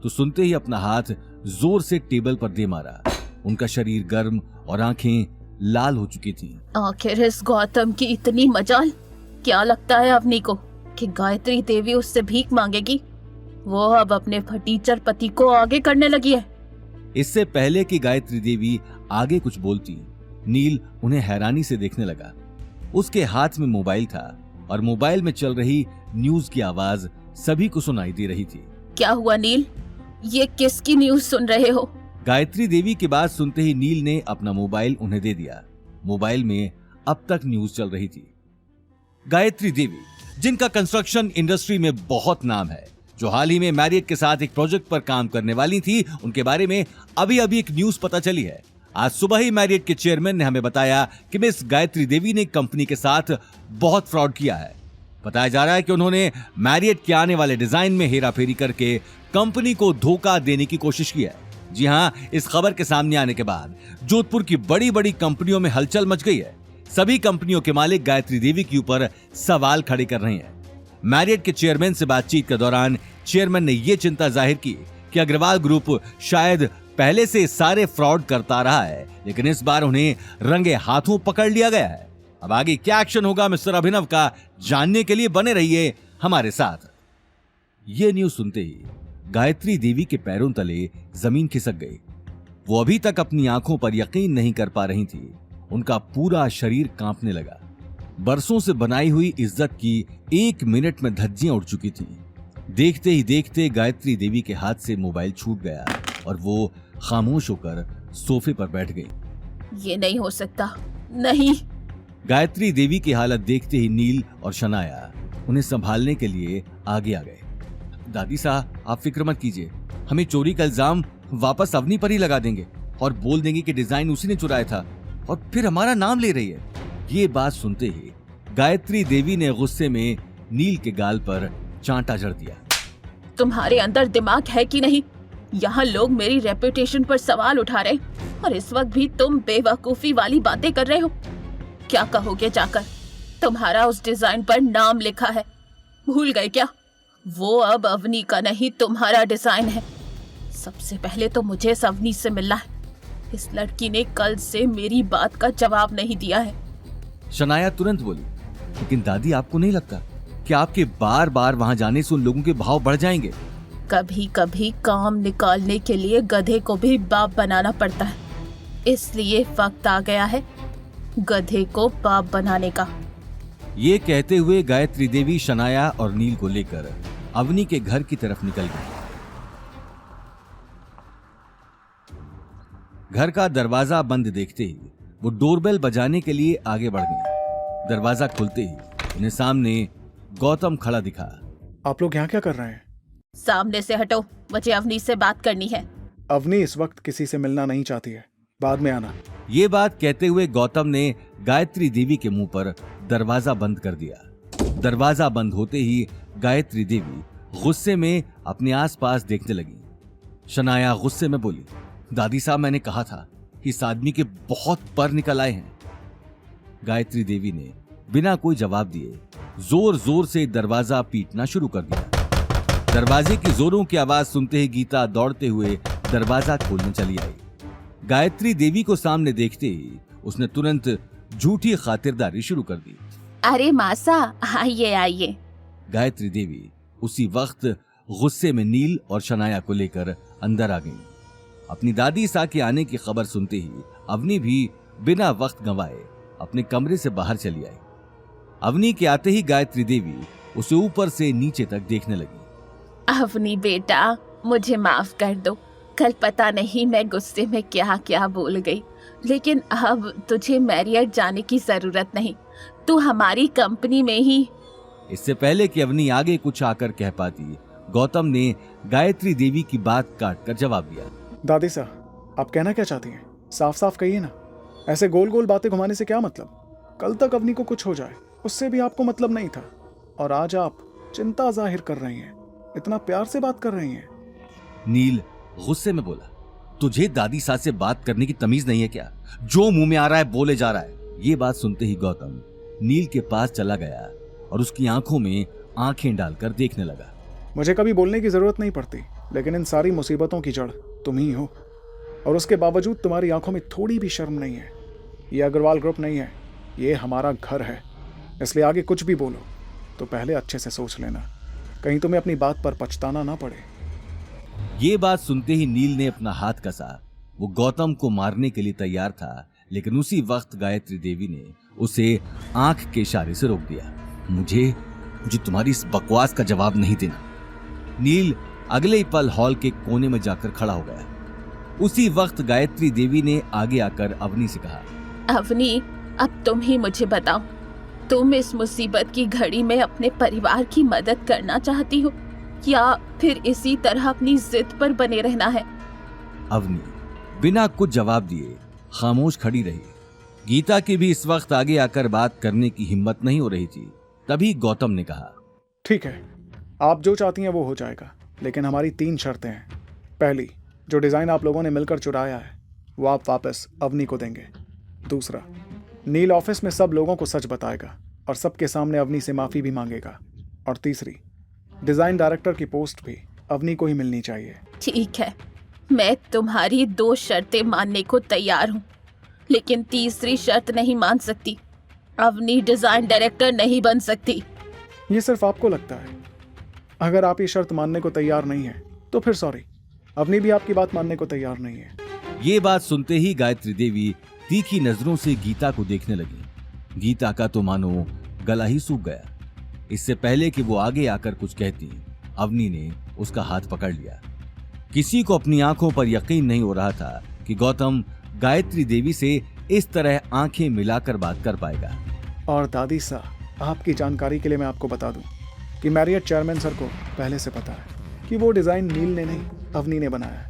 तो सुनते ही अपना हाथ जोर से टेबल पर दे मारा। उनका शरीर गर्म और आंखें लाल हो चुकी थी। आखिर इस गौतम की इतनी मजाल। क्या लगता है अवनी को कि गायत्री देवी उससे भीख मांगेगी? वो अब अपने फटीचर पति को आगे करने लगी है। इससे पहले कि गायत्री देवी आगे कुछ बोलती, नील उन्हें हैरानी से देखने लगा। उसके हाथ में मोबाइल था और मोबाइल में चल रही न्यूज की आवाज सभी को सुनाई दे रही थी। क्या हुआ नील? ये किसकी न्यूज सुन रहे हो? गायत्री देवी की बात सुनते ही नील ने अपना मोबाइल उन्हें दे दिया। मोबाइल में अब तक न्यूज चल रही थी। गायत्री देवी, जिनका कंस्ट्रक्शन इंडस्ट्री में बहुत नाम है, जो हाल ही में मैरियट के साथ एक प्रोजेक्ट पर काम करने वाली थी, उनके बारे में अभी अभी एक न्यूज पता चली है। आज सुबह ही मैरियट के चेयरमैन ने हमें बताया कि मिस गायत्री देवी ने कंपनी के साथ बहुत फ्रॉड किया है। बताया जा रहा है कि उन्होंने मैरियट के आने वाले डिजाइन में हेराफेरी करके कंपनी को धोखा देने की कोशिश की है। जी हां, इस खबर के सामने आने के बाद जोधपुर की बड़ी बड़ी कंपनियों में हलचल मच गई है। सभी कंपनियों के मालिक गायत्री देवी के ऊपर सवाल खड़े कर रहे हैं। मैरियट के चेयरमैन से बातचीत के दौरान चेयरमैन ने यह चिंता जाहिर की कि अग्रवाल ग्रुप शायद पहले से सारे फ्रॉड करता रहा है, लेकिन इस बार उन्हें रंगे हाथों पकड़ लिया गया है। अब आगे क्या एक्शन होगा मिस्टर अभिनव का जानने के लिए बने रहिए हमारे साथ। ये न्यूज सुनते ही गायत्री देवी के पैरों तले जमीन खिसक गई। वो अभी तक अपनी आंखों पर यकीन नहीं कर पा रही थी। उनका पूरा शरीर कांपने लगा। बरसों से बनाई हुई इज्जत की 1 मिनट में धज्जियां उड़ चुकी थी। देखते ही देखते गायत्री देवी के हाथ से मोबाइल छूट गया और वो खामोश होकर सोफे पर बैठ गई। ये नहीं हो सकता, नहीं। गायत्री देवी की हालत देखते ही नील और शनाया उन्हें संभालने के लिए आगे आ गए। दादी साहब, आप फिक्र मत कीजिए, हमें चोरी का इल्जाम वापस अवनी पर ही लगा देंगे और बोल देंगे कि डिजाइन उसी ने चुराया था और फिर हमारा नाम ले रही है। ये बात सुनते ही गायत्री देवी ने गुस्से में नील के गाल पर चांटा जड़ दिया। तुम्हारे अंदर दिमाग है कि नहीं? यहाँ लोग मेरी रेपुटेशन पर सवाल उठा रहे और इस वक्त भी तुम बेवकूफी वाली बातें कर रहे हो। क्या कहोगे जाकर? तुम्हारा उस डिजाइन पर नाम लिखा है, भूल गए क्या? वो अब अवनी का नहीं, तुम्हारा डिजाइन है। सबसे पहले तो मुझे इस अवनी से मिलना है। इस लड़की ने कल से मेरी बात का जवाब नहीं दिया है। शनाया तुरंत बोली, लेकिन दादी, आपको नहीं लगता कि आपके बार बार वहां जाने से उन लोगों के भाव बढ़ जाएंगे? कभी कभी काम निकालने के लिए गधे को भी बाप बनाना पड़ता है, इसलिए वक्त आ गया है गधे को बाप बनाने का। ये कहते हुए गायत्री देवी शनाया और नील को लेकर अवनी के घर की तरफ निकल गई। घर का दरवाजा बंद देखते ही वो डोरबेल बजाने के लिए आगे बढ़ गई। दरवाजा खुलते ही उन्हें सामने गौतम खड़ा दिखा। आप लोग यहाँ क्या कर रहे हैं? सामने से हटो, मुझे अवनी से बात करनी है। अवनी इस वक्त किसी से मिलना नहीं चाहती है, बाद में आना। ये बात कहते हुए गौतम ने गायत्री देवी के मुंह पर दरवाजा बंद कर दिया। दरवाजा बंद होते ही गायत्री देवी गुस्से में अपने आसपास देखने लगी। शनाया गुस्से में बोली, दादी साहब, मैंने कहा था कि इस आदमी के बहुत पर निकल आए हैं। गायत्री देवी ने बिना कोई जवाब दिए जोर जोर से दरवाजा पीटना शुरू कर दिया। दरवाजे की जोरों की आवाज सुनते ही गीता दौड़ते हुए दरवाजा खोलने चली आई। गायत्री देवी को सामने देखते ही उसने तुरंत झूठी खातिरदारी शुरू कर दी। अरे मासा, आइए आइए। गायत्री देवी उसी वक्त गुस्से में नील और शनाया को लेकर अंदर आ गई। अपनी दादी सा के आने की खबर सुनते ही अवनी भी बिना वक्त गंवाए अपने कमरे से बाहर चली आई। अवनी के आते ही गायत्री देवी उसे ऊपर से नीचे तक देखने लगी। अवनी बेटा, मुझे माफ कर दो। कल पता नहीं मैं गुस्से में क्या क्या बोल गई, लेकिन अब तुझे मैरियट जाने की जरूरत नहीं, तू हमारी कंपनी में ही। इससे पहले कि अवनी आगे कुछ आकर कह पाती, गौतम ने गायत्री देवी की बात काट कर जवाब दिया। दादी साहब, आप कहना क्या चाहती हैं? साफ साफ कहिए ना। ऐसे गोल गोल बातें घुमाने से क्या मतलब? कल तक अवनी को कुछ हो जाए, उससे भी आपको मतलब नहीं था, और आज आप चिंता जाहिर कर रही हैं, इतना प्यार से बात कर रही हैं। नील गुस्से में बोला, तुझे दादी सास से बात करने की तमीज नहीं है क्या? जो मुंह में आ रहा है बोले जा रहा है। ये बात सुनते ही गौतम नील के पास चला गया और उसकी आंखों में आंखें डालकर देखने लगा। मुझे कभी बोलने की जरूरत नहीं पड़ती, लेकिन इन सारी मुसीबतों की जड़ तुम ही हो, और उसके बावजूद तुम्हारी आंखों में थोड़ी भी शर्म नहीं है। ये अग्रवाल ग्रुप नहीं है, ये हमारा घर है। इसलिए आगे कुछ भी बोलो तो पहले अच्छे से सोच लेना, कहीं तुम्हें अपनी बात पर पछताना ना पड़े। ये बात सुनते ही नील ने अपना हाथ कसा। वो गौतम को मारने के लिए तैयार था, लेकिन उसी वक्त गायत्री देवी ने उसे आंख के इशारे से रोक दिया। मुझे तुम्हारी इस बकवास का जवाब नहीं देना। नील अगले ही पल हॉल के कोने में जाकर खड़ा हो गया। उसी वक्त गायत्री देवी ने आगे आकर अवनी से कहा, अवनी, अब तुम ही मुझे बताओ, तुम इस मुसीबत की घड़ी में अपने परिवार की मदद करना चाहती हो या फिर इसी तरह अपनी जिद पर बने रहना है? अवनी बिना कुछ जवाब दिए खामोश खड़ी रही। गीता की भी इस वक्त आगे आकर बात करने की हिम्मत नहीं हो रही थी। तभी गौतम ने कहा, ठीक है, आप जो चाहती हैं वो हो जाएगा, लेकिन हमारी 3 शर्तें हैं। पहली, जो डिज़ाइन आप लोगों ने मिलकर चुराया है वो आप वापस अवनी को देंगे। दूसरा, नील ऑफिस में सब लोगों को सच बताएगा और सबके सामने अवनी से माफ़ी भी मांगेगा। और तीसरी, डिज़ाइन डायरेक्टर की पोस्ट भी अवनी को ही मिलनी चाहिए। ठीक है, मैं तुम्हारी 2 शर्तें मानने को तैयार हूँ, लेकिन तीसरी शर्त नहीं मान सकती। अवनी डिजाइन डायरेक्टर नहीं बन सकती। ये सिर्फ आपको लगता है। अगर आप ये शर्त मानने को तैयार नहीं है तो फिर सॉरी, अवनी भी आपकी बात मानने को तैयार नहीं है। ये बात सुनते ही गायत्री देवी तीखी नजरों से गीता को देखने लगी। गीता का तो मानो गला ही सूख गया। इससे पहले कि वो आगे आकर कुछ कहती, अवनी ने उसका हाथ पकड़ लिया। किसी को अपनी आंखों पर यकीन नहीं हो रहा था कि गौतम गायत्री देवी से इस तरह आंखें मिलाकर बात कर पाएगा। और दादी सा, आपकी जानकारी के लिए मैं आपको बता दूं कि मैरियट चेयरमैन सर को पहले से पता है कि वो डिज़ाइन नील ने नहीं अवनी ने बनाया है।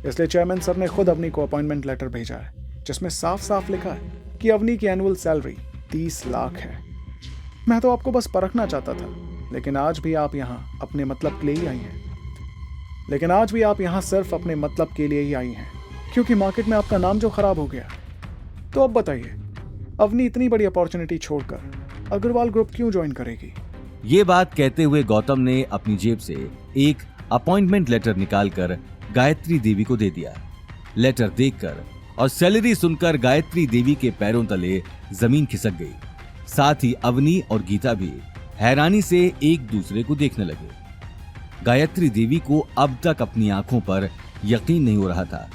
इसलिए चेयरमैन सर ने खुद अवनी को अपॉइंटमेंट लेटर भेजा है, जिसमें साफ साफ लिखा है कि अवनी की एनुअल सैलरी 30 लाख है। मैं तो आपको बस परखना चाहता था, लेकिन आज भी आप यहाँ अपने मतलब के लिए ही आई हैं। सिर्फ अपने मतलब के लिए ही आई हैं, क्योंकि मार्केट में आपका नाम जो खराब हो गया। तो अब बताइए, अवनी इतनी बड़ी अपॉर्चुनिटी छोड़कर अग्रवाल ग्रुप क्यों ज्वाइन करेगी? ये बात कहते हुए गौतम ने अपनी जेब से एक अपॉइंटमेंट लेटर निकालकर गायत्री देवी को दे दिया। लेटर देखकर और सैलरी सुनकर गायत्री देवी के पैरों तले जमीन खिसक गई। साथ ही अवनी और गीता भी हैरानी से एक दूसरे को देखने लगे। गायत्री देवी को अब तक अपनी आंखों पर यकीन नहीं हो रहा था।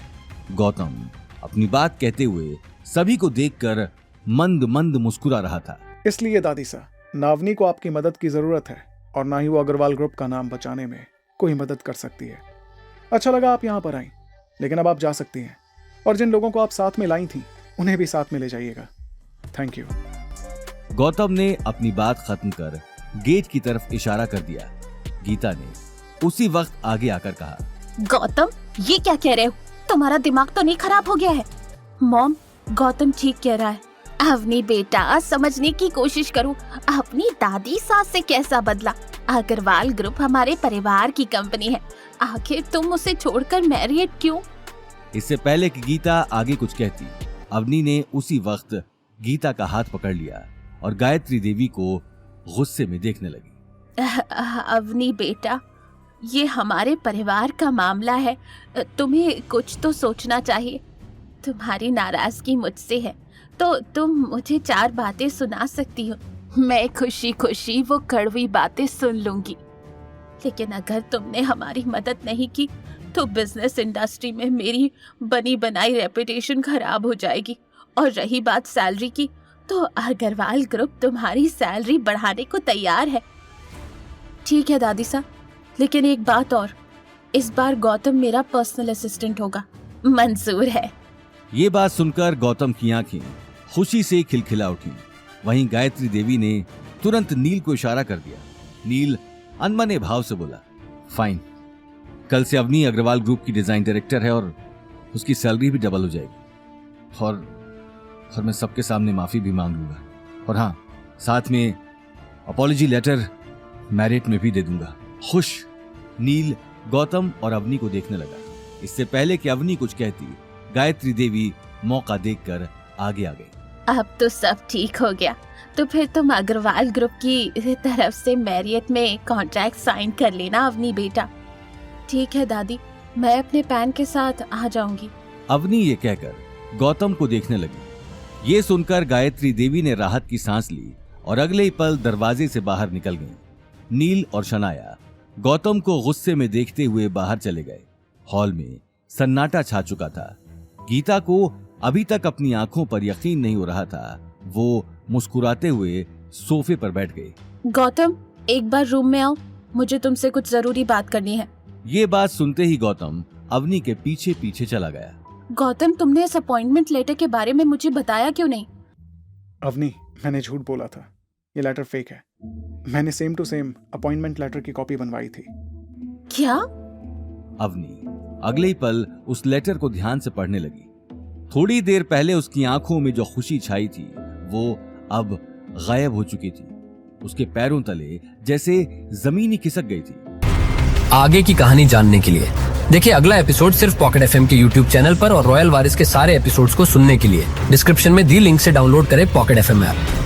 गौतम अपनी बात कहते हुए सभी को देखकर मंद मंद मुस्कुरा रहा था। इसलिए दादी सा, ना अवनी को आपकी मदद की जरूरत है और ना ही वो अग्रवाल ग्रुप का नाम बचाने में कोई मदद कर सकती है। अच्छा लगा आप यहाँ पर आई, लेकिन अब आप जा सकती हैं और जिन लोगों को आप साथ में लाई थी उन्हें भी साथ में ले जाइएगा। Thank you. गौतम ने अपनी बात खत्म कर गेट की तरफ इशारा कर दिया। गीता ने उसी वक्त आगे आकर कहा, गौतम, ये क्या कह रहे हो? तुम्हारा दिमाग तो नहीं खराब हो गया है? मॉम, गौतम ठीक कह रहा है। अवनी बेटा, समझने की कोशिश करो, अपनी दादी सास से कैसा बदला। अग्रवाल ग्रुप हमारे परिवार की कंपनी है, आखिर तुम उसे छोड़कर मैरियट क्यों? इससे पहले कि गीता आगे कुछ कहती, अवनी ने उसी वक्त गीता का हाथ पकड़ लिया और गायत्री देवी को गुस्से में देखने लगी। अवनी बेटा, ये हमारे परिवार का मामला है, तुम्हें कुछ तो सोचना चाहिए। तुम्हारी नाराजगी मुझसे है तो तुम मुझे 4 बातें सुना सकती हो, मैं खुशी खुशी वो कड़वी बातें सुन लूंगी। लेकिन अगर तुमने हमारी मदद नहीं की तो बिजनेस इंडस्ट्री में मेरी बनी बनाई रेपुटेशन खराब हो जाएगी। और रही बात सैलरी की, तो अग्रवाल ग्रुप तुम्हारी सैलरी बढ़ाने को तैयार है। ठीक है दादी साहब, लेकिन एक बात और, इस बार गौतम मेरा पर्सनल असिस्टेंट होगा। मंजूर है? ये बात सुनकर गौतम की आंखें खुशी से खिलखिला उठी। वहीं गायत्री देवी ने तुरंत नील को इशारा कर दिया। नील अनमने भाव से बोला, फाइन, कल से अवनी अग्रवाल ग्रुप की डिजाइन डायरेक्टर है और उसकी सैलरी भी डबल हो जाएगी। और मैं सबके सामने माफी भी मांग लूंगा। और हाँ, साथ में अपॉलॉजी लेटर मैरिट में भी दे दूंगा। खुश नील गौतम और अवनी को देखने लगा। इससे पहले कि अवनी कुछ कहती, गायत्री देवी मौका देखकर आगे आ गई। अब तो सब ठीक हो गया, तो फिर तुम अग्रवाल ग्रुप की तरफ से मैरियट में कॉन्ट्रैक्ट साइन कर लेना अवनी बेटा। ठीक है दादी, मैं अपने पैन के साथ आ जाऊंगी। अवनी ये कहकर गौतम को देखने लगी। ये सुनकर गायत्री देवी ने राहत की सांस ली और अगले ही पल दरवाजे से बाहर निकल गईं। नील और शनाया गौतम को गुस्से में देखते हुए बाहर चले गए। हॉल में सन्नाटा छा चुका था। गीता को अभी तक अपनी आंखों पर यकीन नहीं हो रहा था। वो मुस्कुराते हुए सोफे पर बैठ गई। गौतम, एक बार रूम में आओ, मुझे तुमसे कुछ जरूरी बात करनी है। ये बात सुनते ही गौतम अवनी के पीछे पीछे चला गया। गौतम, तुमने इस अपॉइंटमेंट लेटर के बारे में मुझे बताया क्यों नहीं? अवनी, मैंने झूठ बोला था। ये लेटर फेक है। मैंने same to same appointment letter की कॉपी बनवाई थी। क्या? अवनी अगले ही पल उस लेटर को ध्यान से पढ़ने लगी। थोड़ी देर पहले उसकी आंखों में जो खुशी छाई थी वो अब गायब हो चुकी थी। उसके पैरों तले जैसे जमीन ही खिसक गई थी। आगे की कहानी जानने के लिए देखिए अगला एपिसोड सिर्फ पॉकेट एफएम के यूट्यूब चैनल पर और रॉयल वारिस के सारे एपिसोड्स को सुनने के लिए डिस्क्रिप्शन में दी लिंक से डाउनलोड करें पॉकेट एफएम ऐप।